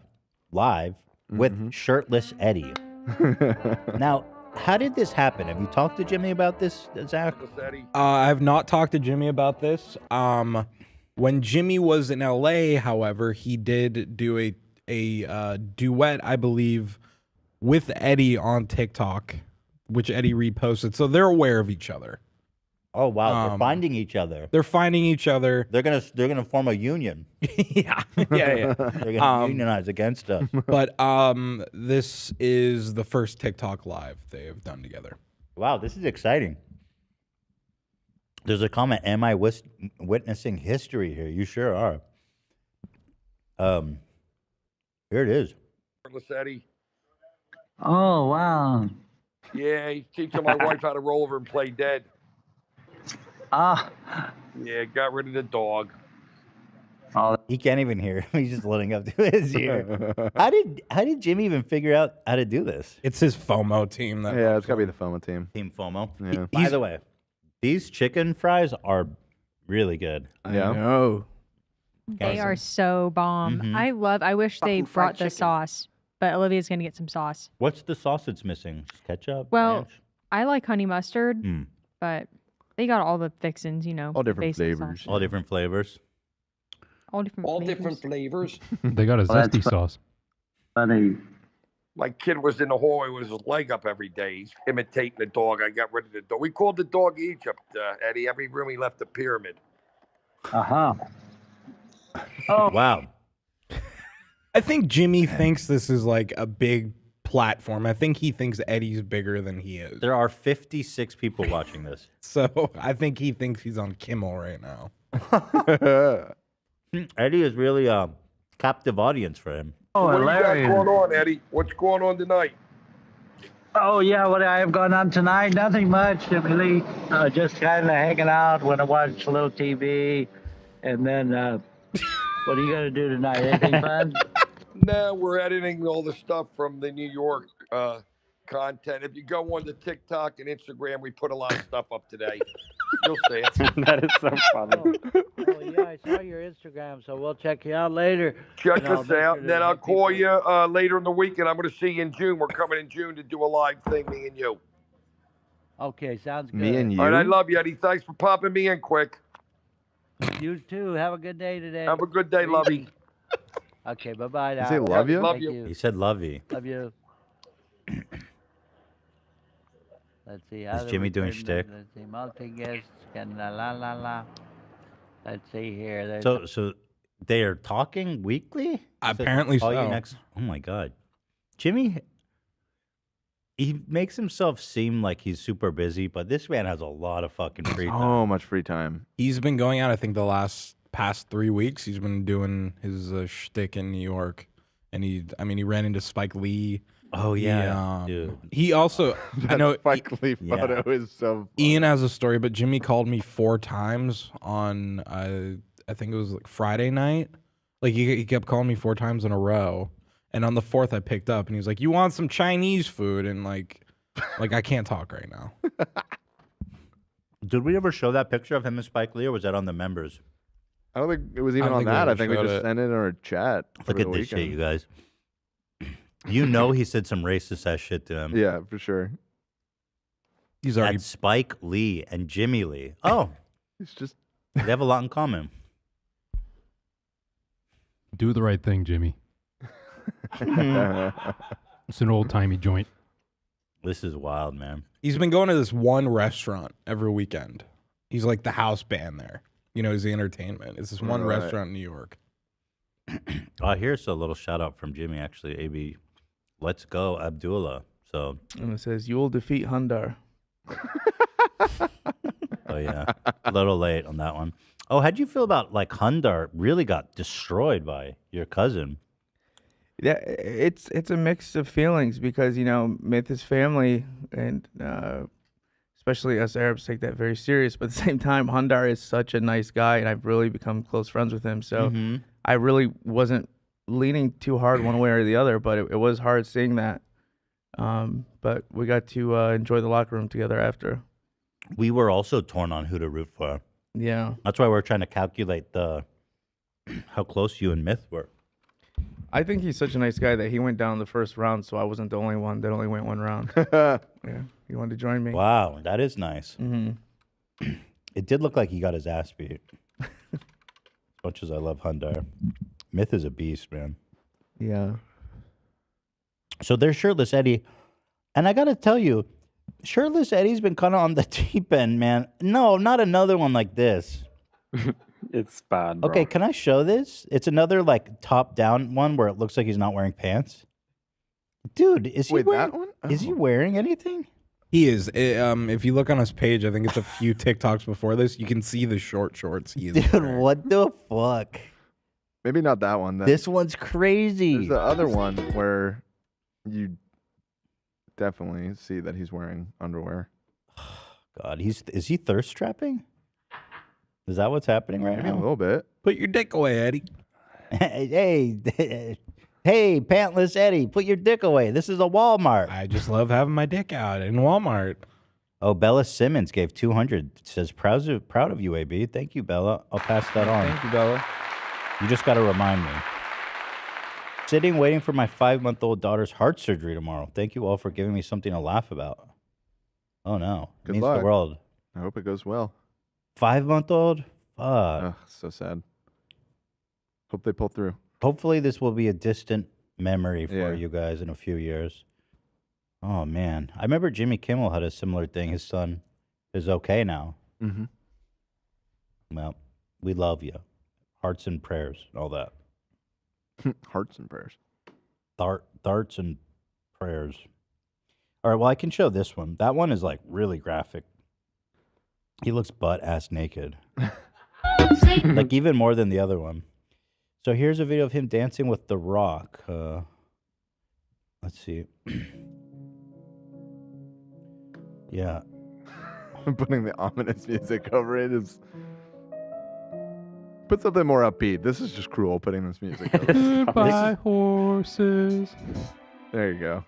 live with Shirtless Eddie. Now, how did this happen? Have you talked to Jimmie about this, Zach? I have not talked to Jimmie about this. When Jimmie was in LA, however, he did do a duet, I believe, with Eddie on TikTok, which Eddie reposted. So they're aware of each other. Oh wow, they're finding each other. They're finding each other. They're gonna form a union. yeah. They're gonna unionize against us. But this is the first TikTok live they have done together. Wow, this is exciting. There's a comment. Am I witnessing history here? You sure are. Here it is. Eddie. Oh, wow. Yeah, he's teaching my wife how to roll over and play dead. Ah. Yeah, got rid of the dog. Oh, he can't even hear him. He's just living up to his ear. How did Jimmie even figure out how to do this? It's his FOMO team. Yeah, it's got to be the FOMO team. Team FOMO. Yeah. By the way, these chicken fries are really good. Yeah. No. They are so bomb. Mhm. I wish they brought the sauce, but Olivia's going to get some sauce. What's the sauce that's missing? Just ketchup? Well, ranch? I like honey mustard, Mm. but they got all the fixins, All different basic flavors. sauce. All different flavors. All different All flavors. different flavors. They got a Well, that's zesty sauce. Funny. My kid was in the hallway with his leg up every day. He's imitating the dog. I got rid of the dog. We called the dog Egypt, Eddie. Every room he left a pyramid. Uh-huh. Oh. Wow. I think Jimmie thinks this is like a big platform. I think he thinks Eddie's bigger than he is. There are 56 people watching this. So I think he thinks he's on Kimmel right now. Eddie is really a captive audience for him. Oh, What do you got hilarious. going on, Eddie? What's going on tonight? Oh, yeah, what I have going on tonight? Nothing much, really. Just kind of hanging out when I watch a little TV. And then, what are you going to do tonight? Anything fun? No, we're editing all the stuff from the New York content. If you go on to TikTok and Instagram, we put a lot of stuff up today. You'll see it. That is so funny. Oh, yeah, I saw your Instagram, so we'll check you out later. Check And I'll us make out, sure and then to I'll hit call people- you later in the week, and I'm going to see you in June. We're coming in June to do a live thing, me and you. Okay, sounds good. Me and you. All right, I love you, Eddie. Thanks for popping me in quick. You too. Have a good day today. Have a good day, lovey. Okay, bye-bye now. You say love you? Love Thank you. He said lovey. Love you. Let's see. Is other Jimmie doing recording, shtick? Let's see. Multi-guest. La. Let's see here. There's So they are talking weekly? He said, Apparently "Call you so." next. Oh my God. Jimmie, he makes himself seem like he's super busy, but this man has a lot of fucking free time. So much free time. He's been going out, I think, the past 3 weeks. He's been doing his shtick in New York. And he ran into Spike Lee. Oh, yeah, dude. He also, I know, Spike Lee photo is so Ian has a story, but Jimmie called me 4 times on, I think it was like Friday night. Like he kept calling me 4 times in a row. And on the 4th, I picked up and he was like, "You want some Chinese food?" And like I can't talk right now. Did we ever show that picture of him and Spike Lee, or was that on the members? I don't think it was even I don't on think we that. I ever think we showed just it. sent it in our chat. Look over at the this shit, weekend. you guys. You know he said some racist ass shit to him. Yeah, for sure. He's already That's Spike Lee and Jimmie Lee. Oh, It's just they have a lot in common. Do the right thing, Jimmie. It's an old timey joint. This is wild, man. He's been going to this one restaurant every weekend. He's like the house band there. You know, he's the entertainment. It's this one Right. restaurant in New York. Here's a little shout out from Jimmie, actually. AB, let's go, Abdullah. So, And it says, "You will defeat Hundar." oh yeah, a little late on that one. Oh, how'd you feel about like Hundar really got destroyed by your cousin? Yeah, it's a mix of feelings because Myth's family and especially us Arabs take that very serious. But at the same time, Hundar is such a nice guy, and I've really become close friends with him. So Mhm. I really wasn't leaning too hard one way or the other, but it was hard seeing that. But we got to enjoy the locker room together after. We were also torn on who to root for. Yeah. That's why we're trying to calculate how close you and Myth were. I think he's such a nice guy that he went down the first round, so I wasn't the only one that only went one round. Yeah, he wanted to join me. Wow, that is nice. Mm-hmm. It did look like he got his ass beat. As much as I love Hyundai. Myth is a beast, man. Yeah. So there's Shirtless Eddie. And I got to tell you, Shirtless Eddie's been kind of on the deep end, man. No, not another one like this. It's bad, bro. Okay, can I show this? It's another like top-down one where it looks like he's not wearing pants. Dude, is he wearing, that one? Is he wearing anything? He is. If you look on his page, I think it's a few TikToks before this. You can see the short shorts he is Dude, wearing. what the fuck? Maybe not that one. This one's crazy. There's the other one where you definitely see that he's wearing underwear. God, is he thirst trapping? Is that what's happening right Maybe now? a little bit. Put your dick away, Eddie. Hey, hey, pantless Eddie, put your dick away. This is a Walmart. I just love having my dick out in Walmart. Oh, Bella Simmons gave 200. Says proud of you, AB. Thank you, Bella. I'll pass that on. Thank you, Bella. You just got to remind me. Sitting waiting for my 5-month-old daughter's heart surgery tomorrow. Thank you all for giving me something to laugh about. Oh no, it Good means luck. the world. I hope it goes well. 5-month-old? Fuck. Ugh, so sad. Hope they pull through. Hopefully this will be a distant memory for you guys in a few years. Oh man, I remember Jimmy Kimmel had a similar thing. His son is okay now. Mm-hmm. Well, we love you. Hearts and prayers, all that. Hearts and prayers. Darts and prayers. All right, well, I can show this one. That one is like really graphic. He looks butt-ass naked. Like even more than the other one. So here's a video of him dancing with The Rock. Let's see. Yeah. Putting the ominous music over it is... Put something more upbeat. This is just cruel, putting this music over. Goodbye, horses. There you go.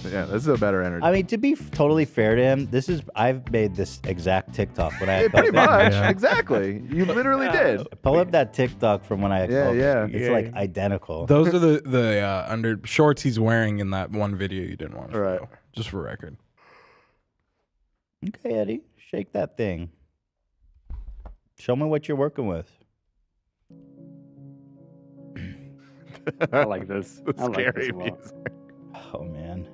Yeah, this is a better energy. I mean, to be totally fair to him, I've made this exact TikTok when I had Pretty COVID. much, exactly. You literally did. Pull up that TikTok from when I had COVID. Yeah. It's like identical. Those are the under shorts he's wearing in that one video you didn't want to show. Just for record. Okay, Eddie, shake that thing. Show me what you're working with. I like this. The I like this scary a lot. music. Oh man,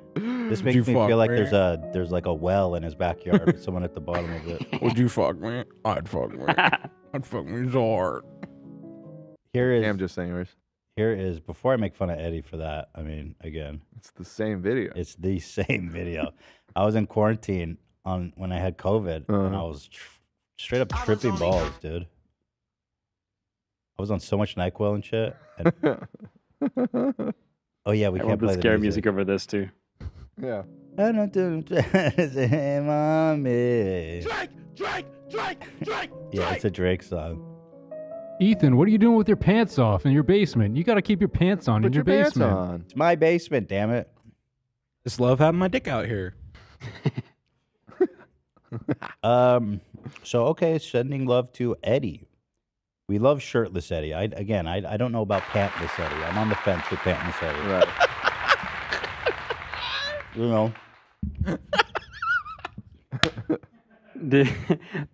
this Would makes you me fuck feel like me? there's like a well in his backyard with someone at the bottom of it. Would you fuck me? I'd fuck me. I'd fuck me so hard. Here is. I'm just saying yours. Here is before I make fun of Eddie for that. I mean, again, it's the same video. It's the same video. I was in quarantine when I had COVID, and I was straight up tripping balls, dude. I was on so much NyQuil and shit. Oh yeah, we I can't want play the the scary music. music over this too. Yeah. I don't do mommy. Yeah, it's a Drake song. Ethan, what are you doing with your pants off in your basement? You got to keep your pants on in your basement. It's my basement, damn it. Just love having my dick out here. So okay, sending love to Eddie. We love shirtless Eddie. I don't know about pantless Eddie. I'm on the fence with pantless Eddie. Right. You know.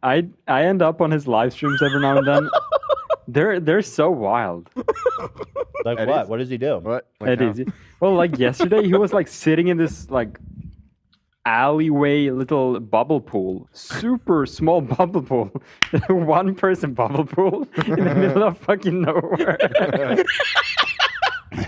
I end up on his live streams every now and then. They're so wild. Like what? What does he do? What? It is. Well, like yesterday, he was like sitting in this like alleyway little bubble pool, super small bubble pool, 1 person bubble pool in the middle of fucking nowhere.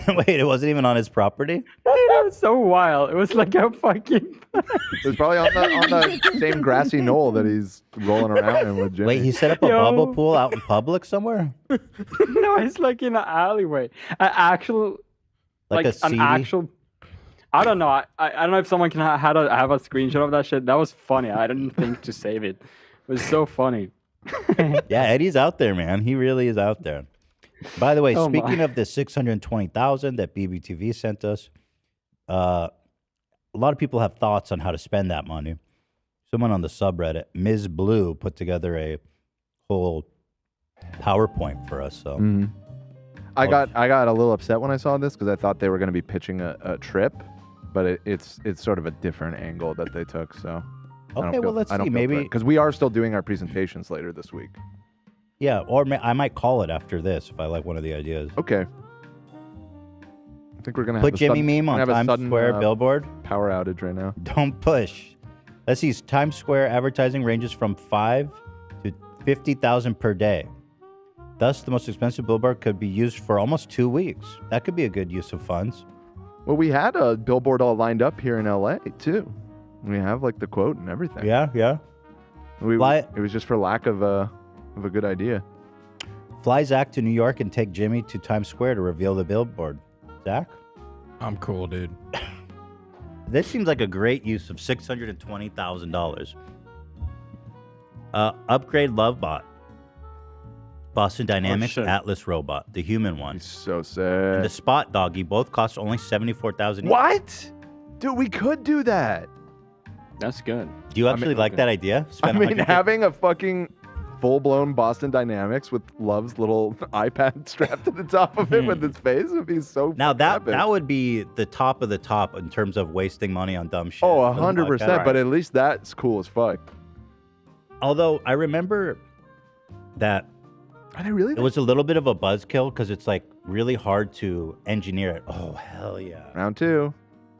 Wait, it wasn't even on his property? It was so wild. It was like a fucking. It was probably on the same grassy knoll that he's rolling around in with Jimmie. Wait, he set up a bubble pool out in public somewhere? No, it's like in an alleyway. An actual, Like a an CD? actual. I don't know. I don't know if someone can have a screenshot of that shit. That was funny. I didn't think to save it. It was so funny. Yeah, Eddie's out there, man. He really is out there. By the way, Oh, speaking my. of the 620,000 that BBTV sent us, a lot of people have thoughts on how to spend that money. Someone on the subreddit, Ms. Blue, put together a whole PowerPoint for us. So I got a little upset when I saw this because I thought they were going to be pitching a trip, but it's sort of a different angle that they took. So Okay, well, let's see. Maybe because we are still doing our presentations later this week. Yeah, or I might call it after this if I like one of the ideas. Okay. I think we're gonna Put have a Jimmie sudden, meme on we're gonna have a Times sudden, Square billboard. Power outage right now. Don't push. Let's see. Times Square advertising ranges from 5 to 50,000 per day. Thus, the most expensive billboard could be used for almost 2 weeks. That could be a good use of funds. Well, we had a billboard all lined up here in LA too. We have like the quote and everything. Yeah. It was just for lack of a good idea. Fly Zach to New York and take Jimmie to Times Square to reveal the billboard. Zach? I'm cool, dude. This seems like a great use of $620,000. Upgrade Lovebot. Boston Dynamics Atlas robot, the human one. He's so sick. And the Spot Doggy both cost only $74,000. What? Dude, we could do that. That's good. Do you actually like that idea? I mean, having a fucking full-blown Boston Dynamics with Love's little iPad strapped to the top of it with his face would be so. Now that would be the top of the top in terms of wasting money on dumb shit. Oh, 100%. But at least that's cool as fuck. Although I remember that. Are they really? It was a little bit of a buzzkill because it's like really hard to engineer it. Oh hell yeah! Round 2.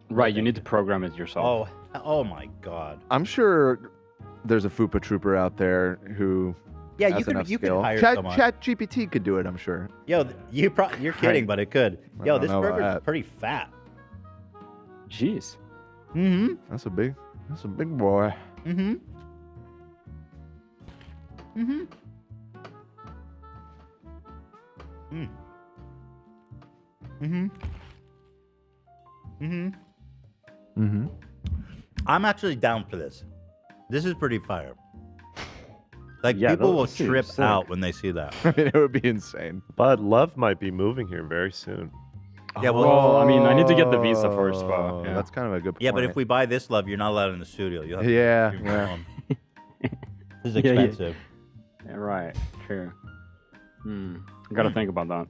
Right, you need to program it yourself. Oh my god! I'm sure there's a Fupa Trooper out there who. Yeah, has you could enough you could skill. hire someone. Chat GPT could do it, I'm sure. Yo, you're kidding, but it could. I Yo, don't this know about burger's that. pretty fat. Jeez. Mm-hmm. That's a big boy. Mm-hmm. Mm-hmm. Mm. Mm-hmm. Mm-hmm. Mm-hmm. I'm actually down for this. This is pretty fire. Like, Yeah, people that will seems trip sick. out when they see that. I mean, it would be insane. But Love might be moving here very soon. Yeah, well, I mean, I need to get the visa first, but yeah. That's kind of a good point. Yeah, but if we buy this, Love, you're not allowed in the studio. You'll have to Yeah, do your yeah. own. This is expensive. Yeah, right. True. I gotta think about that.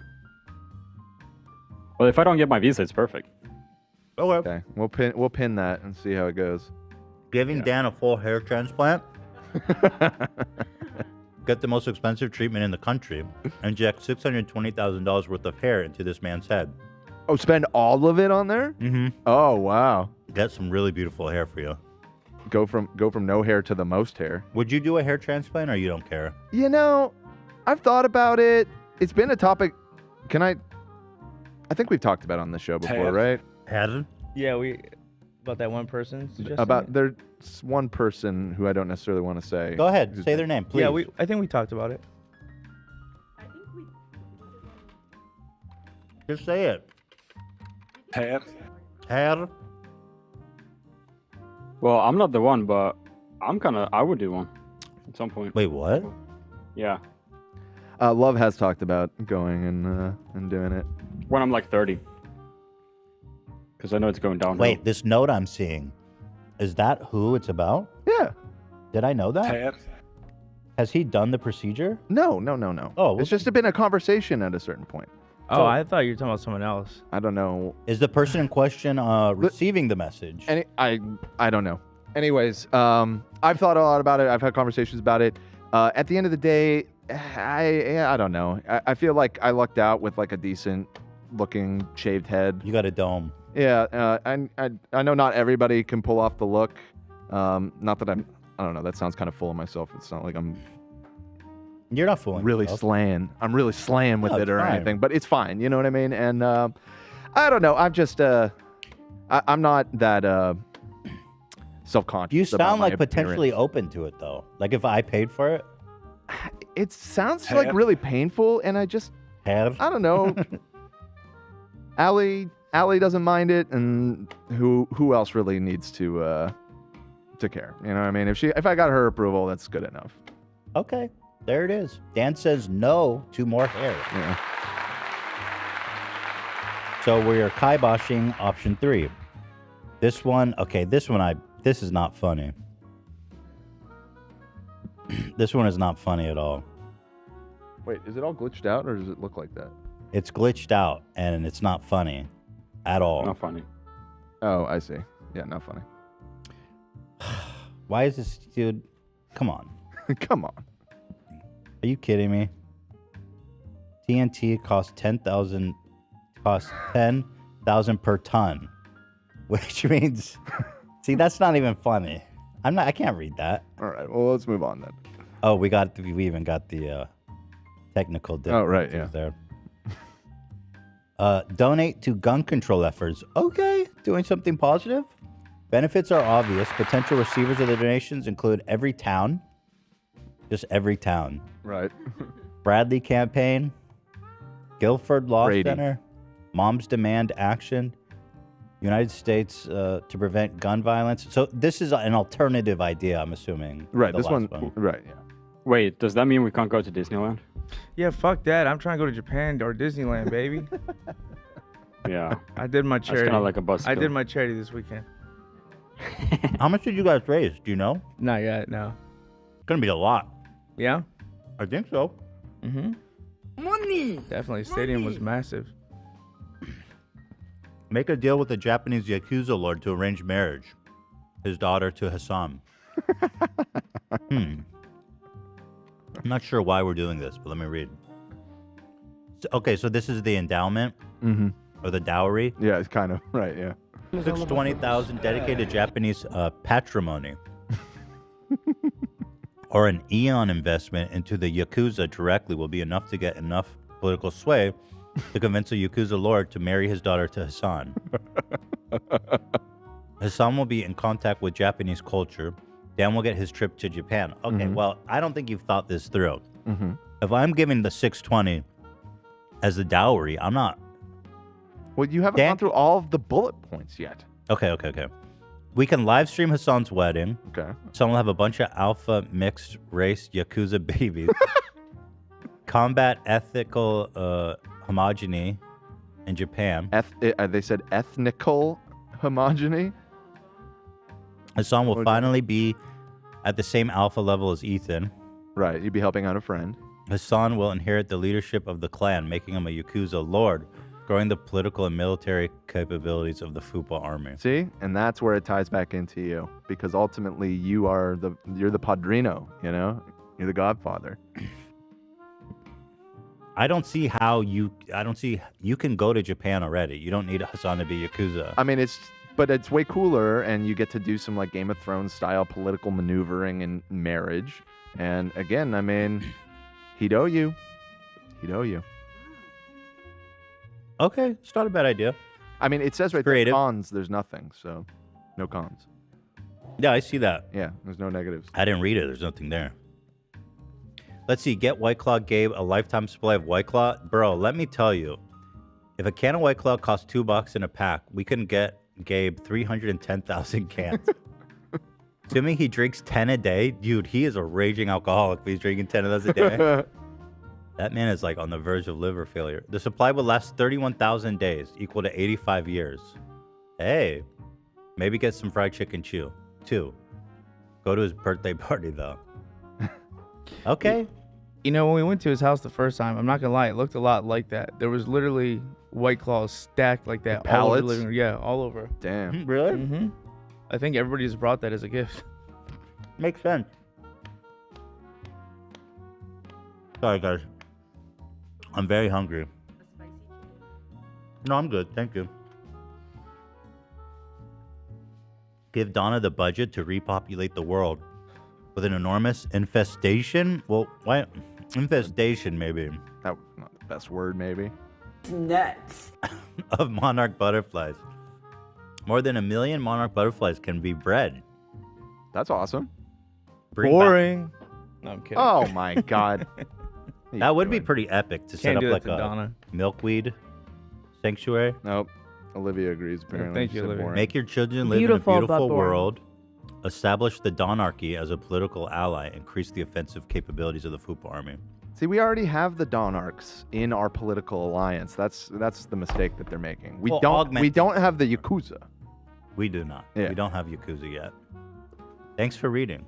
Well, if I don't get my visa, it's perfect. Okay, we'll pin that and see how it goes. Giving Dan a full hair transplant. Get the most expensive treatment in the country. Inject $620,000 worth of hair into this man's head. Oh, spend all of it on there? Mm-hmm. Oh, wow. Get some really beautiful hair for you. Go from no hair to the most hair. Would you do a hair transplant or you don't care? You know, I've thought about it. It's been a topic. I think we've talked about it on the show before, right? Had? Yeah, about that one person. There's one person who I don't necessarily want to say. Go ahead, say their name, please. Yeah, I think we talked about it. Just say it. Hair. Hair. Well, I'm not the one, but I would do one at some point. Wait, what? Yeah. Love has talked about going and doing it. When I'm like 30. Because I know it's going downhill. Wait, this note I'm seeing, is that who it's about? Yeah. Did I know that? Hair. Has he done the procedure? No. Oh, It's just been a conversation at a certain point. Oh, I thought you were talking about someone else. I don't know. Is the person in question receiving the message? I don't know. Anyways, I've thought a lot about it. I've had conversations about it. At the end of the day, I don't know. I feel like I lucked out with like a decent looking shaved head. You got a dome. Yeah, I know not everybody can pull off the look. Not that I don't know. That sounds kind of full of myself. It's not like I'm. You're not fooling. Really slaying. I'm really slaying with No, it it's or fine. anything, but it's fine. You know what I mean? And I don't know. I'm just I'm not that self-conscious. You about sound my like potentially appearance. open to it though. Like if I paid for it. It sounds like really painful, and I just I don't know. Allie doesn't mind it, and who else really needs to care? You know what I mean? If I got her approval, that's good enough. Okay, there it is. Dan says no to more hair. Yeah. So we are kiboshing option 3. This one is not funny. This one is not funny at all. Wait, is it all glitched out, or does it look like that? It's glitched out and it's not funny at all. Not funny. Oh, I see. Yeah, not funny. Why is this dude? Come on. Come on. Are you kidding me? TNT costs 10,000 per ton, which means, see, that's not even funny. I can't read that. All right. Well, let's move on then. Oh, we even got the technical Oh, right, yeah. there. Donate to gun control efforts. Okay, doing something positive. Benefits are obvious. Potential receivers of the donations include every town. Just every town. Right. Bradley Campaign. Guilford Law Brady. Center. Moms Demand Action. United States to prevent gun violence. So this is an alternative idea, I'm assuming. Right. the This last one. Right. Yeah. Wait, does that mean we can't go to Disneyland? Yeah, fuck that. I'm trying to go to Japan or Disneyland, baby. Yeah. I did my That's charity. kinda like a bus I go. did my charity this weekend. How much did you guys raise? Do you know? Not yet, no. It's going to be a lot. Yeah? I think so. Mm-hmm. Money. Definitely. Stadium was massive. Make a deal with a Japanese Yakuza lord to arrange marriage. His daughter to Hassan. I'm not sure why we're doing this, but let me read. Okay, so this is the endowment or the dowry. Yeah, it's kind of right. Yeah. 620,000 dedicated Japanese patrimony, or an Eon investment into the Yakuza directly will be enough to get enough political sway to convince a Yakuza lord to marry his daughter to Hassan. Hassan will be in contact with Japanese culture. Dan will get his trip to Japan. Okay, well, I don't think you've thought this through. If I'm giving the 620 as the dowry, I'm not. Well, you haven't gone through all of the bullet points yet. Okay. We can live stream Hassan's wedding. Okay. Someone will have a bunch of alpha mixed race Yakuza babies. Combat ethical homogeny in Japan. They said ethnical homogeny? Hassan will finally be at the same alpha level as Ethan. Right, you'd be helping out a friend. Hassan will inherit the leadership of the clan, making him a Yakuza lord, growing the political and military capabilities of the Fupa army. See? And that's where it ties back into you. Because ultimately you're the padrino, you know? You're the godfather. I don't see you can go to Japan already. You don't need Hassan to be Yakuza. I mean, but it's way cooler, and you get to do some like Game of Thrones style political maneuvering and marriage. And again, I mean, he'd owe you. Okay, it's not a bad idea. I mean, it says right there, cons, there's nothing, so no cons. Yeah, I see that. Yeah, there's no negatives. I didn't read it. There's nothing there. Let's see. Get White Claw Gabe a lifetime supply of White Claw. Bro, let me tell you. If a can of White Claw costs $2 in a pack, we can get Gabe 310,000 cans. To me, he drinks 10 a day. Dude, he is a raging alcoholic if he's drinking 10 of those a day. That man is like on the verge of liver failure. The supply will last 31,000 days, equal to 85 years. Hey, maybe get some fried chicken too. Go to his birthday party, though. Okay. You know, when we went to his house the first time, I'm not gonna lie, it looked a lot like that. There was literally White Claws stacked like that all over the pallets? living room. Yeah, all over. Damn. Really? Mm-hmm. I think everybody just brought that as a gift. Makes sense. Sorry, guys. I'm very hungry. No, I'm good. Thank you. Give Donna the budget to repopulate the world with an enormous infestation. Well, why? Infestation, maybe. That's not the best word, maybe. Nuts. Of monarch butterflies. More than 1 million monarch butterflies can be bred. That's awesome. Boring. No, I'm kidding. Oh my god. That would be pretty epic to set Can't up do that like to a Donna. milkweed sanctuary. Nope. Olivia agrees, apparently. thank She you, said Olivia. boring. Make your children live Beautiful, in a but beautiful boring. world. Establish the Donarchy as a political ally. Increase the offensive capabilities of the Fupa army. See, we already have the Donarchs in our political alliance. That's the mistake that they're making. We Well, don't have the Yakuza. We do not. Yeah. We don't have Yakuza yet. Thanks for reading.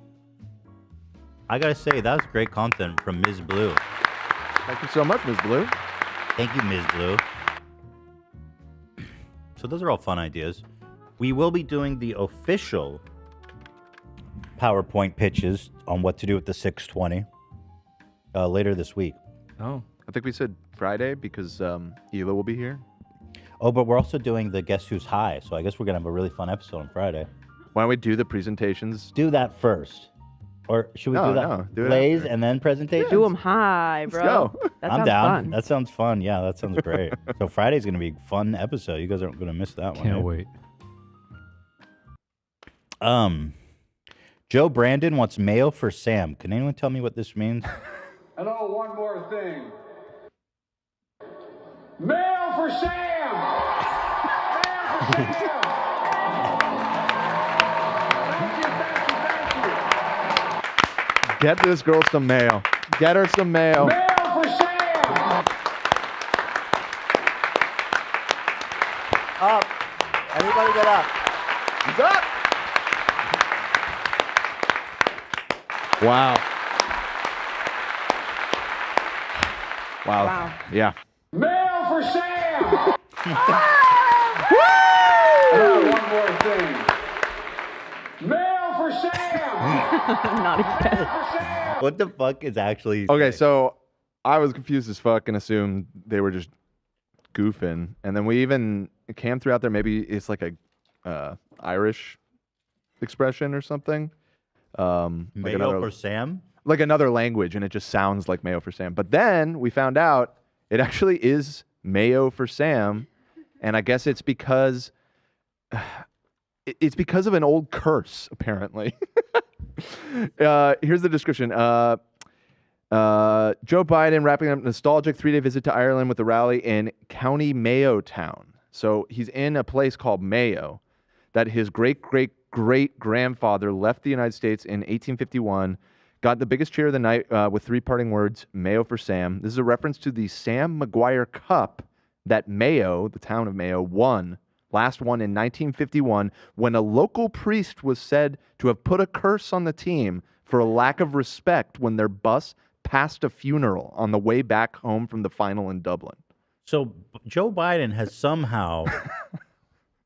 I gotta say, that was great content from Ms. Blue. Thank you so much, Ms. Blue. Thank you, Ms. Blue. So those are all fun ideas. We will be doing the official PowerPoint pitches on what to do with the 620 later this week. Oh. I think we said Friday because Hila will be here. Oh, but we're also doing the Guess Who's High, so I guess we're going to have a really fun episode on Friday. Why don't we do the presentations? Do that first. Or should we do that? No, do it Plays after. and then presentation? Do them high, bro. go. That I'm sounds down. fun. That sounds fun. Yeah, that sounds great. So Friday's going to be a fun episode. You guys aren't going to miss that one. Can't eh? wait. Joe Brandon wants mayo for Sam. Can anyone tell me what this means? And oh, one more thing. Mail for Sam! Mail for Sam! Get this girl some mail. Get her some mail. Mail for Sam! Up. Everybody get up. He's up. Wow. Wow. Yeah. Mail for Sam! And oh, one more thing. Mail for Sam! Not again. What the fuck is actually... Okay, so I was confused as fuck and assumed they were just goofing. And then we even... Cam threw out there maybe it's like a Irish expression or something. Mayo for Sam? Like another language, and it just sounds like Mayo for Sam. But then we found out it actually is Mayo for Sam, and I guess it's because of an old curse, apparently. Here's the description. Joe Biden wrapping up a nostalgic 3-day visit to Ireland with a rally in County Mayo Town. So he's in a place called Mayo that his great-great-great-grandfather left the United States in 1851, got the biggest cheer of the night with 3 parting words, Mayo for Sam. This is a reference to the Sam Maguire Cup that Mayo, the town of Mayo, last won in 1951 when a local priest was said to have put a curse on the team for a lack of respect when their bus passed a funeral on the way back home from the final in Dublin. So Joe Biden has somehow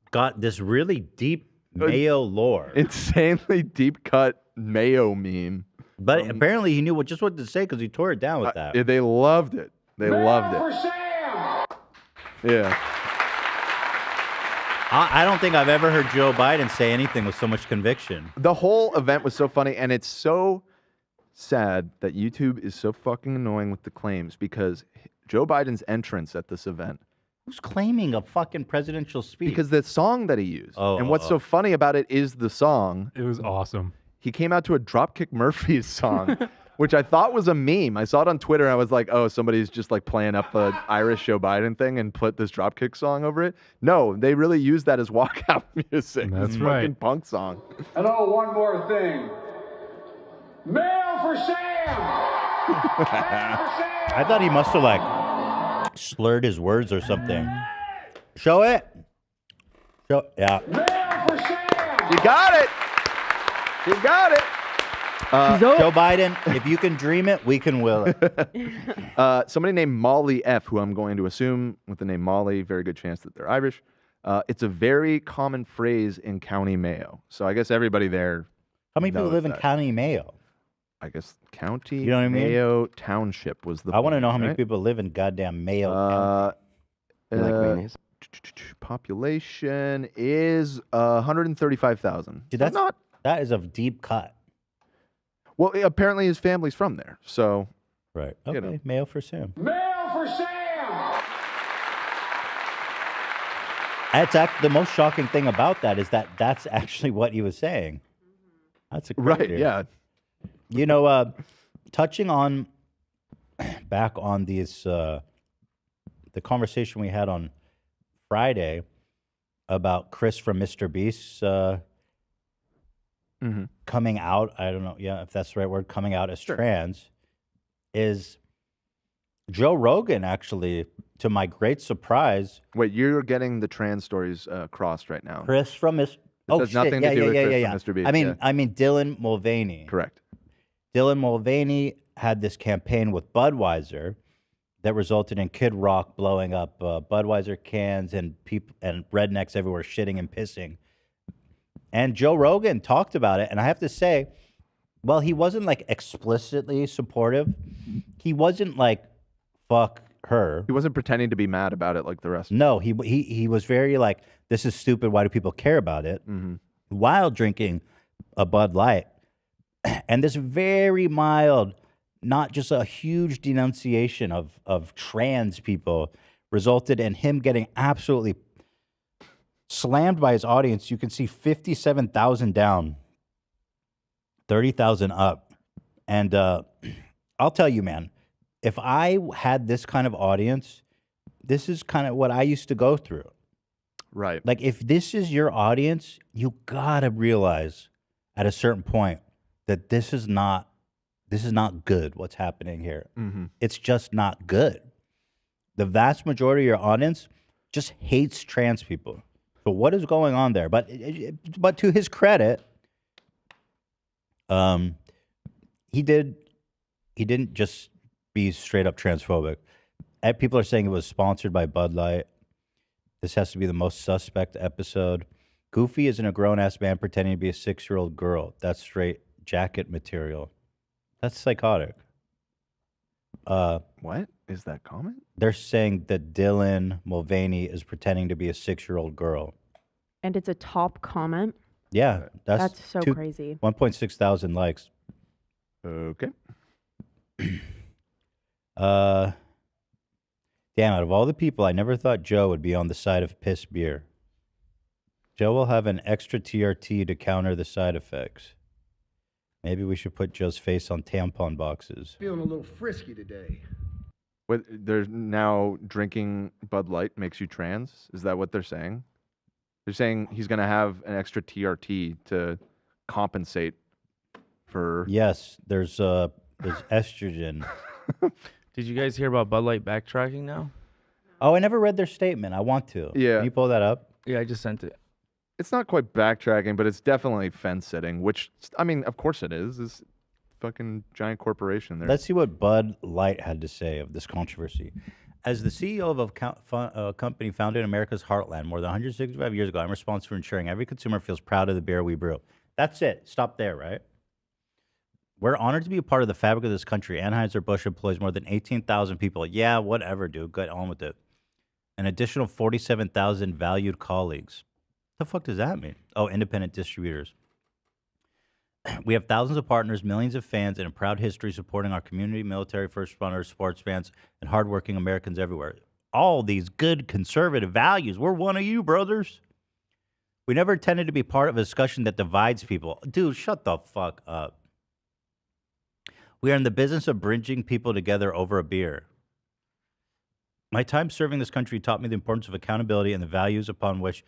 got this really deep Mayo lore. Insanely deep cut Mayo meme. But apparently he knew what to say because he tore it down with that. They loved it. They loved For it. Sam! Yeah. I don't think I've ever heard Joe Biden say anything with so much conviction. The whole event was so funny, and it's so sad that YouTube is so fucking annoying with the claims because Joe Biden's entrance at this event. Who's claiming a fucking presidential speech? Because the song that he used. And what's so funny about it is the song. It was awesome. He came out to a Dropkick Murphys song, which I thought was a meme. I saw it on Twitter. And I was like, oh, somebody's just like playing up the Irish Joe Biden thing and put this Dropkick song over it. No, they really used that as walkout music. That's this right. fucking punk song. And oh, one more thing. Mail for Sam! I thought he must have like slurred his words or something. Show it. Yeah. Mail for Sam! You got it. You got it. Joe Biden, if you can dream it, we can will it. Somebody named Molly F, who I'm going to assume with the name Molly, very good chance that they're Irish. It's a very common phrase in County Mayo. So I guess everybody there. How many people knows live in that. County Mayo? I guess County You know what I mean? Mayo Township was the. I want to point, know how many right? people live in goddamn Mayo. Population is 135,000. Dude, that's not. That is a deep cut. Well, apparently his family's from there, so. Right. You Okay. know. Mayo for Sam. Mail for Sam! The most shocking thing about that is that that's actually what he was saying. That's a Right, yeah. You know, touching on back on these the conversation we had on Friday about Chris from Mr. Beast coming out. I don't know, if that's the right word, coming out as trans. Is Joe Rogan actually, to my great surprise? Wait, you're getting the trans stories crossed right now. Chris from Mr. This has nothing to do with Chris from Mr. Beast. I mean Dylan Mulvaney. Correct. Dylan Mulvaney had this campaign with Budweiser that resulted in Kid Rock blowing up Budweiser cans and rednecks everywhere shitting and pissing. And Joe Rogan talked about it, and I have to say, well, he wasn't like explicitly supportive. He wasn't like, fuck her. He wasn't pretending to be mad about it like the rest. No, he was very like, this is stupid. Why do people care about it? While drinking a Bud Light. And this very mild, not just a huge denunciation of trans people resulted in him getting absolutely slammed by his audience. You can see 57,000 down, 30,000 up. And I'll tell you, man, if I had this kind of audience, this is kind of what I used to go through. Right. Like, if this is your audience, you gotta realize at a certain point that this is not good, what's happening here. It's just not good. The vast majority of your audience just hates trans people. So what is going on there? But to his credit, he didn't just be straight up transphobic. People are saying it was sponsored by Bud Light. This has to be the most suspect episode. Goofy isn't a grown-ass man pretending to be a 6-year-old girl. That's straight jacket material. That's psychotic. What is that comment? They're saying that Dylan Mulvaney is pretending to be a 6-year-old girl. And it's a top comment. Yeah, That's so crazy. 1.6 thousand likes. Okay. Damn, out of all the people, I never thought Joe would be on the side of piss beer. Joe will have an extra TRT to counter the side effects. Maybe we should put Joe's face on tampon boxes. Feeling a little frisky today. What, they're now drinking Bud Light makes you trans? Is that what they're saying? They're saying he's going to have an extra TRT to compensate for... Yes, there's estrogen. Did you guys hear about Bud Light backtracking now? Oh, I never read their statement. I want to. Yeah. Can you pull that up? Yeah, I just sent it. It's not quite backtracking, but it's definitely fence sitting, which, I mean, of course it is. This fucking giant corporation there. Let's see what Bud Light had to say of this controversy. As the CEO of a company founded in America's heartland more than 165 years ago, I'm responsible for ensuring every consumer feels proud of the beer we brew. That's it. Stop there, right? We're honored to be a part of the fabric of this country. Anheuser-Busch employs more than 18,000 people. Yeah, whatever, dude. Get on with it. An additional 47,000 valued colleagues. What the fuck does that mean? Oh, independent distributors. We have thousands of partners, millions of fans, and a proud history supporting our community, military, first responders, sports fans, and hardworking Americans everywhere. All these good conservative values. We're one of you, brothers. We never intended to be part of a discussion that divides people. Dude, shut the fuck up. We are in the business of bridging people together over a beer. My time serving this country taught me the importance of accountability and the values upon which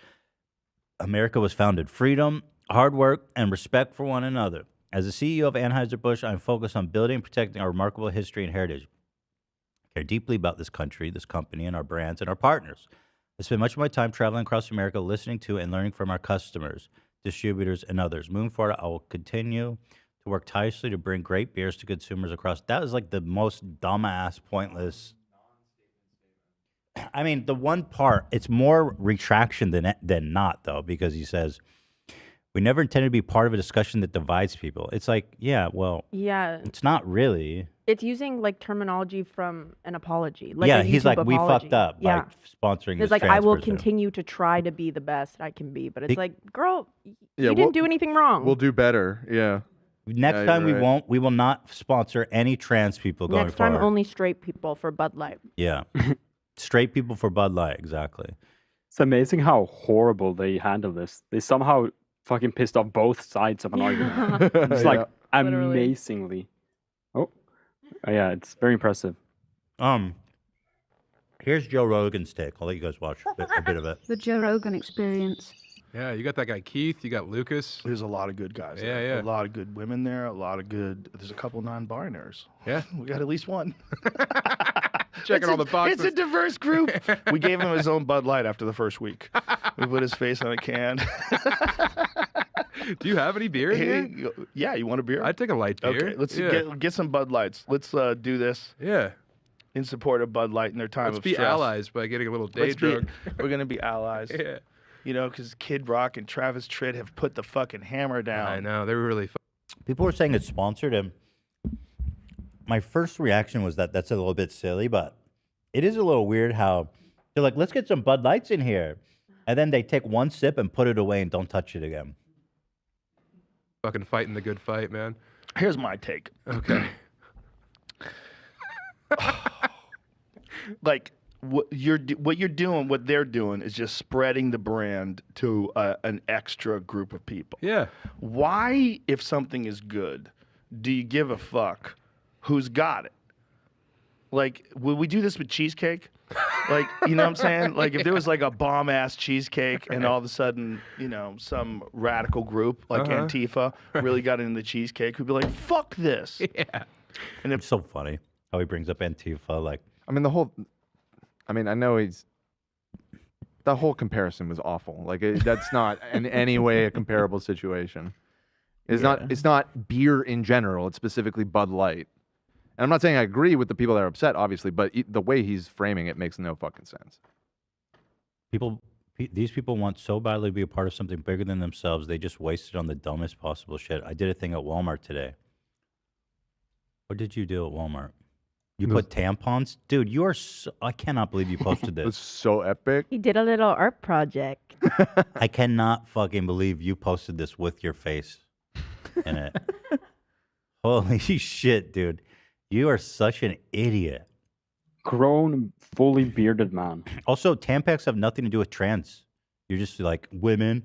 America was founded. Freedom, hard work, and respect for one another. As the CEO of Anheuser-Busch, I'm focused on building and protecting our remarkable history and heritage. I care deeply about this country, this company, and our brands and our partners. I spend much of my time traveling across America, listening to and learning from our customers, distributors, and others. Moving forward, I will continue to work tirelessly to bring great beers to consumers across. That is like the most dumbass, pointless. I mean, the one part, it's more retraction than not, though, because he says, we never intended to be part of a discussion that divides people. It's like, yeah, well, Yeah. it's not really. It's using like terminology from an apology. Like Yeah, a he's YouTube like, we apology. fucked up by Yeah. sponsoring It's this like, I trans will person. continue to try to be the best I can be. But it's He- like, girl, Yeah, you didn't do anything wrong. We'll do better. Yeah. Next Yeah, time you're right. we will not sponsor any trans people going Next time, forward. only straight people for Bud Light. Yeah. Straight people for Bud Light, exactly. It's amazing how horrible they handle this. They somehow fucking pissed off both sides of an argument. It's like Literally. amazingly. Oh, yeah, it's very impressive. Here's Joe Rogan's take. I'll let you guys watch a bit of it. The Joe Rogan Experience. Yeah, you got that guy Keith, you got Lucas. There's a lot of good guys. Yeah, there. yeah. A lot of good women there. A lot of good. There's a couple non-binaries. Yeah, we got at least one. Checking all the boxes. It's a diverse group. We gave him his own Bud Light after the first week. We put his face on a can. Do you have any beer in here? Yeah, you want a beer? I'd take a light beer. Okay, let's Yeah. get some Bud Lights. Let's do this. Yeah. in support of Bud Light in their time Let's of be stress. allies by getting a little day Let's be- drunk. We're gonna be allies. Yeah. You know, because Kid Rock and Travis Tritt have put the fucking hammer down. I know they were really. People were saying it's sponsored, and my first reaction was that that's a little bit silly, but it is a little weird how they're like, let's get some Bud Lights in here. And then they take one sip and put it away and don't touch it again. Fucking fighting the good fight, man. Here's my take. Okay. Like what you're doing, what they're doing is just spreading the brand to an extra group of people. Yeah. Why, if something is good, do you give a fuck who's got it? Like, would we do this with cheesecake? Like, you know what I'm saying? Like, if there was like a bomb ass cheesecake and all of a sudden, you know, some radical group like Antifa really got into the cheesecake, we'd be like, fuck this. Yeah. And it's so funny how he brings up Antifa. Like, I mean, I know the whole comparison was awful. Like, that's not in any way a comparable situation. It's not beer in general. It's specifically Bud Light. And I'm not saying I agree with the people that are upset, obviously, but the way he's framing it makes no fucking sense. these people want so badly to be a part of something bigger than themselves, they just waste it on the dumbest possible shit. I did a thing at Walmart today. What did you do at Walmart? You put tampons? Dude, you are so, I cannot believe you posted this. It's so epic. He did a little art project. I cannot fucking believe you posted this with your face in it. Holy shit, dude. You are such an idiot. Grown, fully bearded man. Also, Tampax have nothing to do with trans. You're just like, women.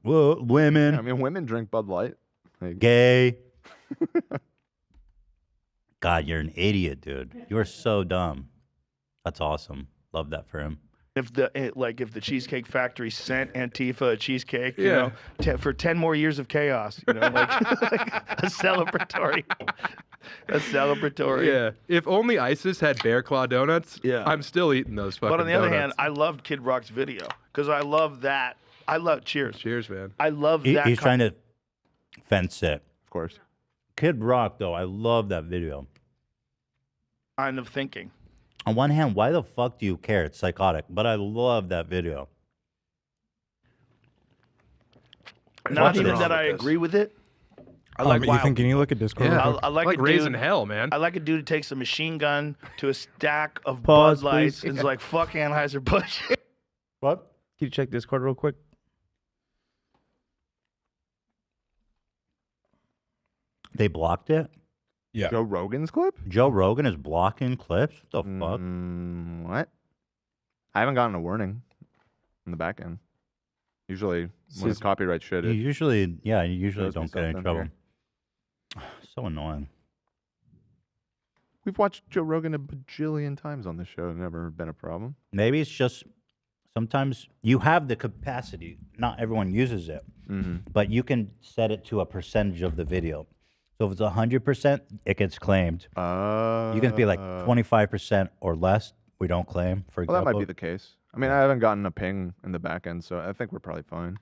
Well, women. I mean, women drink Bud Light. Like, Gay. God, you're an idiot, dude. You are so dumb. That's awesome. Love that for him. If the Cheesecake Factory sent Antifa a cheesecake, you know, for 10 more years of chaos, you know, like a celebratory. Yeah. If only ISIS had Bear Claw donuts, I'm still eating those fucking But on the other hand, donuts. I loved Kid Rock's video because I love that. Cheers. Cheers, man. I love He- that. he's trying to fence it. Of course. Kid Rock, though, I love that video. kind of thinking. On one hand, why the fuck do you care? It's psychotic. But I love that video. Not even that I agree with it. I like Ethan, can you look at Discord? Yeah. real quick? I like, Like a raising dude, hell, man. I like a dude who takes a machine gun to a stack of Pause, Bud Lights please. and is like, fuck Anheuser-Busch. What? Can you check Discord real quick? They blocked it? Yeah. Joe Rogan's clip? Joe Rogan is blocking clips? What the fuck? What? I haven't gotten a warning in the back end. Usually, when it's copyright shit, You it usually don't shows me get any something trouble. here. So annoying. We've watched Joe Rogan a bajillion times on this show. Never been a problem. Maybe it's just sometimes you have the capacity. Not everyone uses it, but you can set it to a percentage of the video. So if it's 100%, it gets claimed. You can be like 25% or less. We don't claim. For Well, example, that might be the case. I mean, I haven't gotten a ping in the back end, so I think we're probably fine.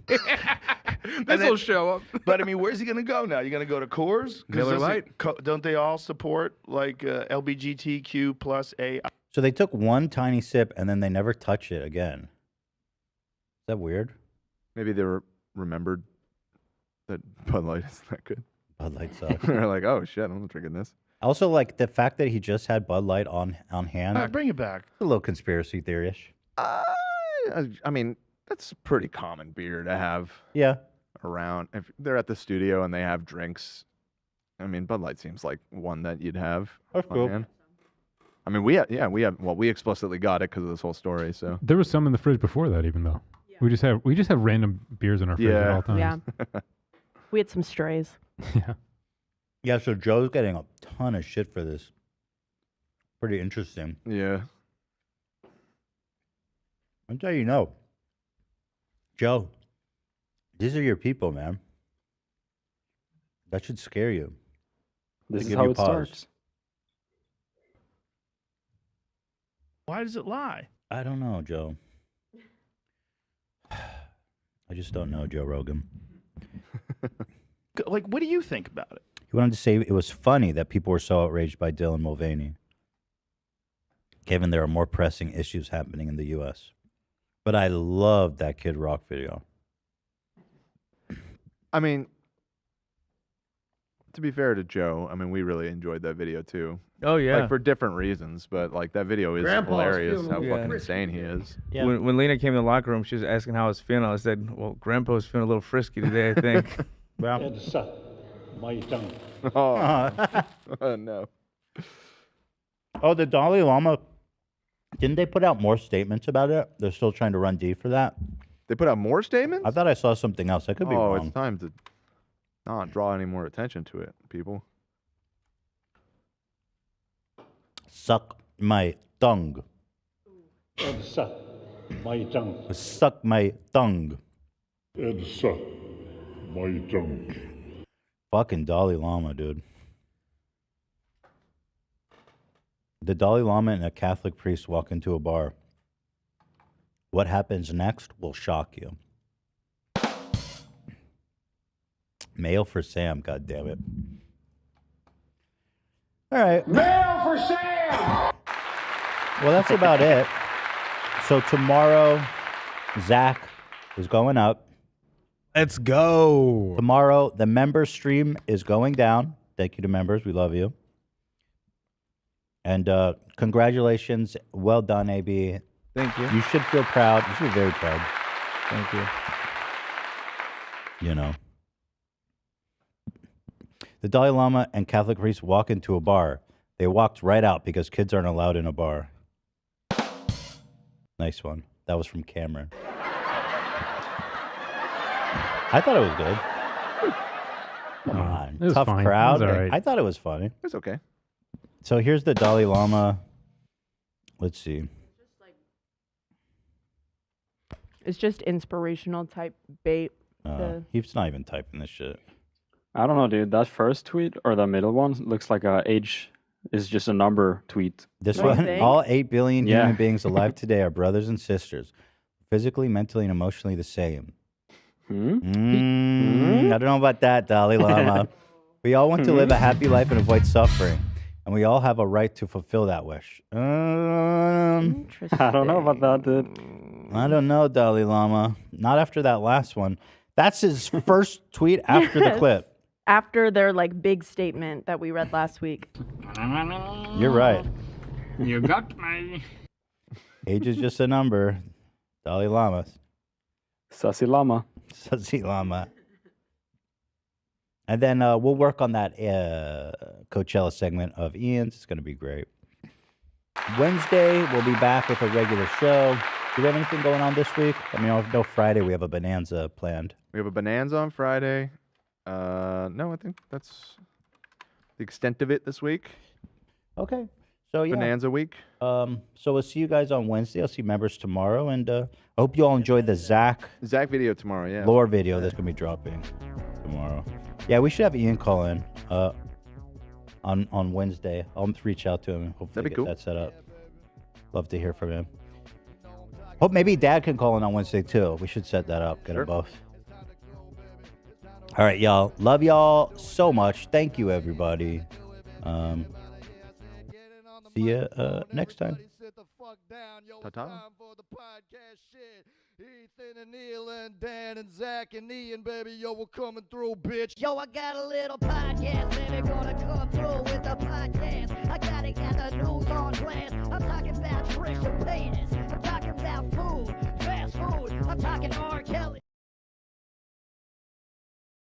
This will show up. But I mean, where's he gonna go now? You gonna go to Coors? 'Cause Miller Lite. Don't they all support like LBGTQ plus A? So they took one tiny sip and then they never touch it again. Is that weird? Maybe they remembered that Bud Light is that good. Bud Light sucks. They're like, oh shit, I'm not drinking this. Also, like the fact that he just had Bud Light on hand. Bring it back. It's a little conspiracy theory-ish. I mean, that's a pretty common beer to have. Yeah. Around if they're at the studio and they have drinks. I mean, Bud Light seems like one that you'd have. That's on cool. hand. I mean, we explicitly got it because of this whole story. So There was some in the fridge before that, even though we just have random beers in our fridge at all times. Yeah. We had some strays. Yeah. Yeah, so Joe's getting a ton of shit for this. Pretty interesting. Yeah. I'll tell you no. Joe, these are your people, man. That should scare you. This To is give how you it pause. starts. Why does it lie? I don't know, Joe. I just don't know, Joe Rogan. Like, what do you think about it? He wanted to say it was funny that people were so outraged by Dylan Mulvaney, given there are more pressing issues happening in the U.S. But I loved that Kid Rock video. I mean, to be fair to Joe, I mean, we really enjoyed that video too. Oh, yeah. Like for different reasons, but like that video is Grandpa's hilarious. feeling How a little fucking frisky insane he is. Yeah. When Lena came in the locker room, she was asking how I was feeling. I said, well, Grandpa's feeling a little frisky today, I think. Oh no. Oh, the Dalai Lama. Didn't they put out more statements about it? They're still trying to run D for that. They put out more statements? I thought I saw something else. I could be wrong. It's time to not draw any more attention to it, people. Suck my tongue. Suck my tongue. Suck my tongue. Suck my tongue. Fucking Dalai Lama, dude. The Dalai Lama and a Catholic priest walk into a bar. What happens next will shock you. Mail for Sam, God damn it. All right. Mail for Sam! Well, that's about it. So tomorrow, Zach is going up. Let's go. Tomorrow, the member stream is going down. Thank you to members. We love you. And congratulations. Well done, AB. Thank you. You should feel proud. You should be very proud. Thank you. You know. The Dalai Lama and Catholic priest walk into a bar. They walked right out because kids aren't allowed in a bar. Nice one. That was from Cameron. I thought it was good. Come on. It was Tough fine. crowd. It was all right. I thought it was funny. It's okay. So here's the Dalai Lama. Let's see. It's just inspirational type bait. He's not even typing this shit. I don't know, dude. That first tweet or the middle one looks like a age is just a number tweet. This one, all 8 billion Yeah. human beings alive today are brothers and sisters, physically, mentally, and emotionally the same. I don't know about that, Dalai Lama. We all want to live a happy life and avoid suffering, and we all have a right to fulfill that wish. I don't know about that, dude. I don't know, Dalai Lama. Not after that last one. That's his first tweet after the Yes. clip. After their like big statement that we read last week. You're right. You got me. Age is just a number. Dalai Lama. Sussy Lama. Sussy Lama. And then we'll work on that Coachella segment of Ian's. It's going to be great. Wednesday, we'll be back with a regular show. Do we have anything going on this week? I mean, no Friday. We have a bonanza planned. We have a bonanza on Friday. No, I think that's the extent of it this week. Okay. So yeah. Bonanza week. So we'll see you guys on Wednesday. I'll see members tomorrow, and I hope you all enjoy the Zach video tomorrow. Yeah. lore video that's gonna be dropping tomorrow. Yeah, we should have Ian call in on Wednesday. I'll reach out to him and hopefully That'd be get cool. that set up. Love to hear from him. Hope maybe Dad can call in on Wednesday too. We should set that up. Get them both. All right, y'all. Love y'all so much. Thank you, everybody. See you next time. Ta-ta. Ethan and Neil and Dan and Zach and Ian, baby, yo, we're coming through, bitch. Yo, I got a little podcast, baby, gonna come through with the podcast. I gotta get the news on blast. I'm talking about Trisha Paytas. I'm talking about food, fast food. I'm talking R. Kelly.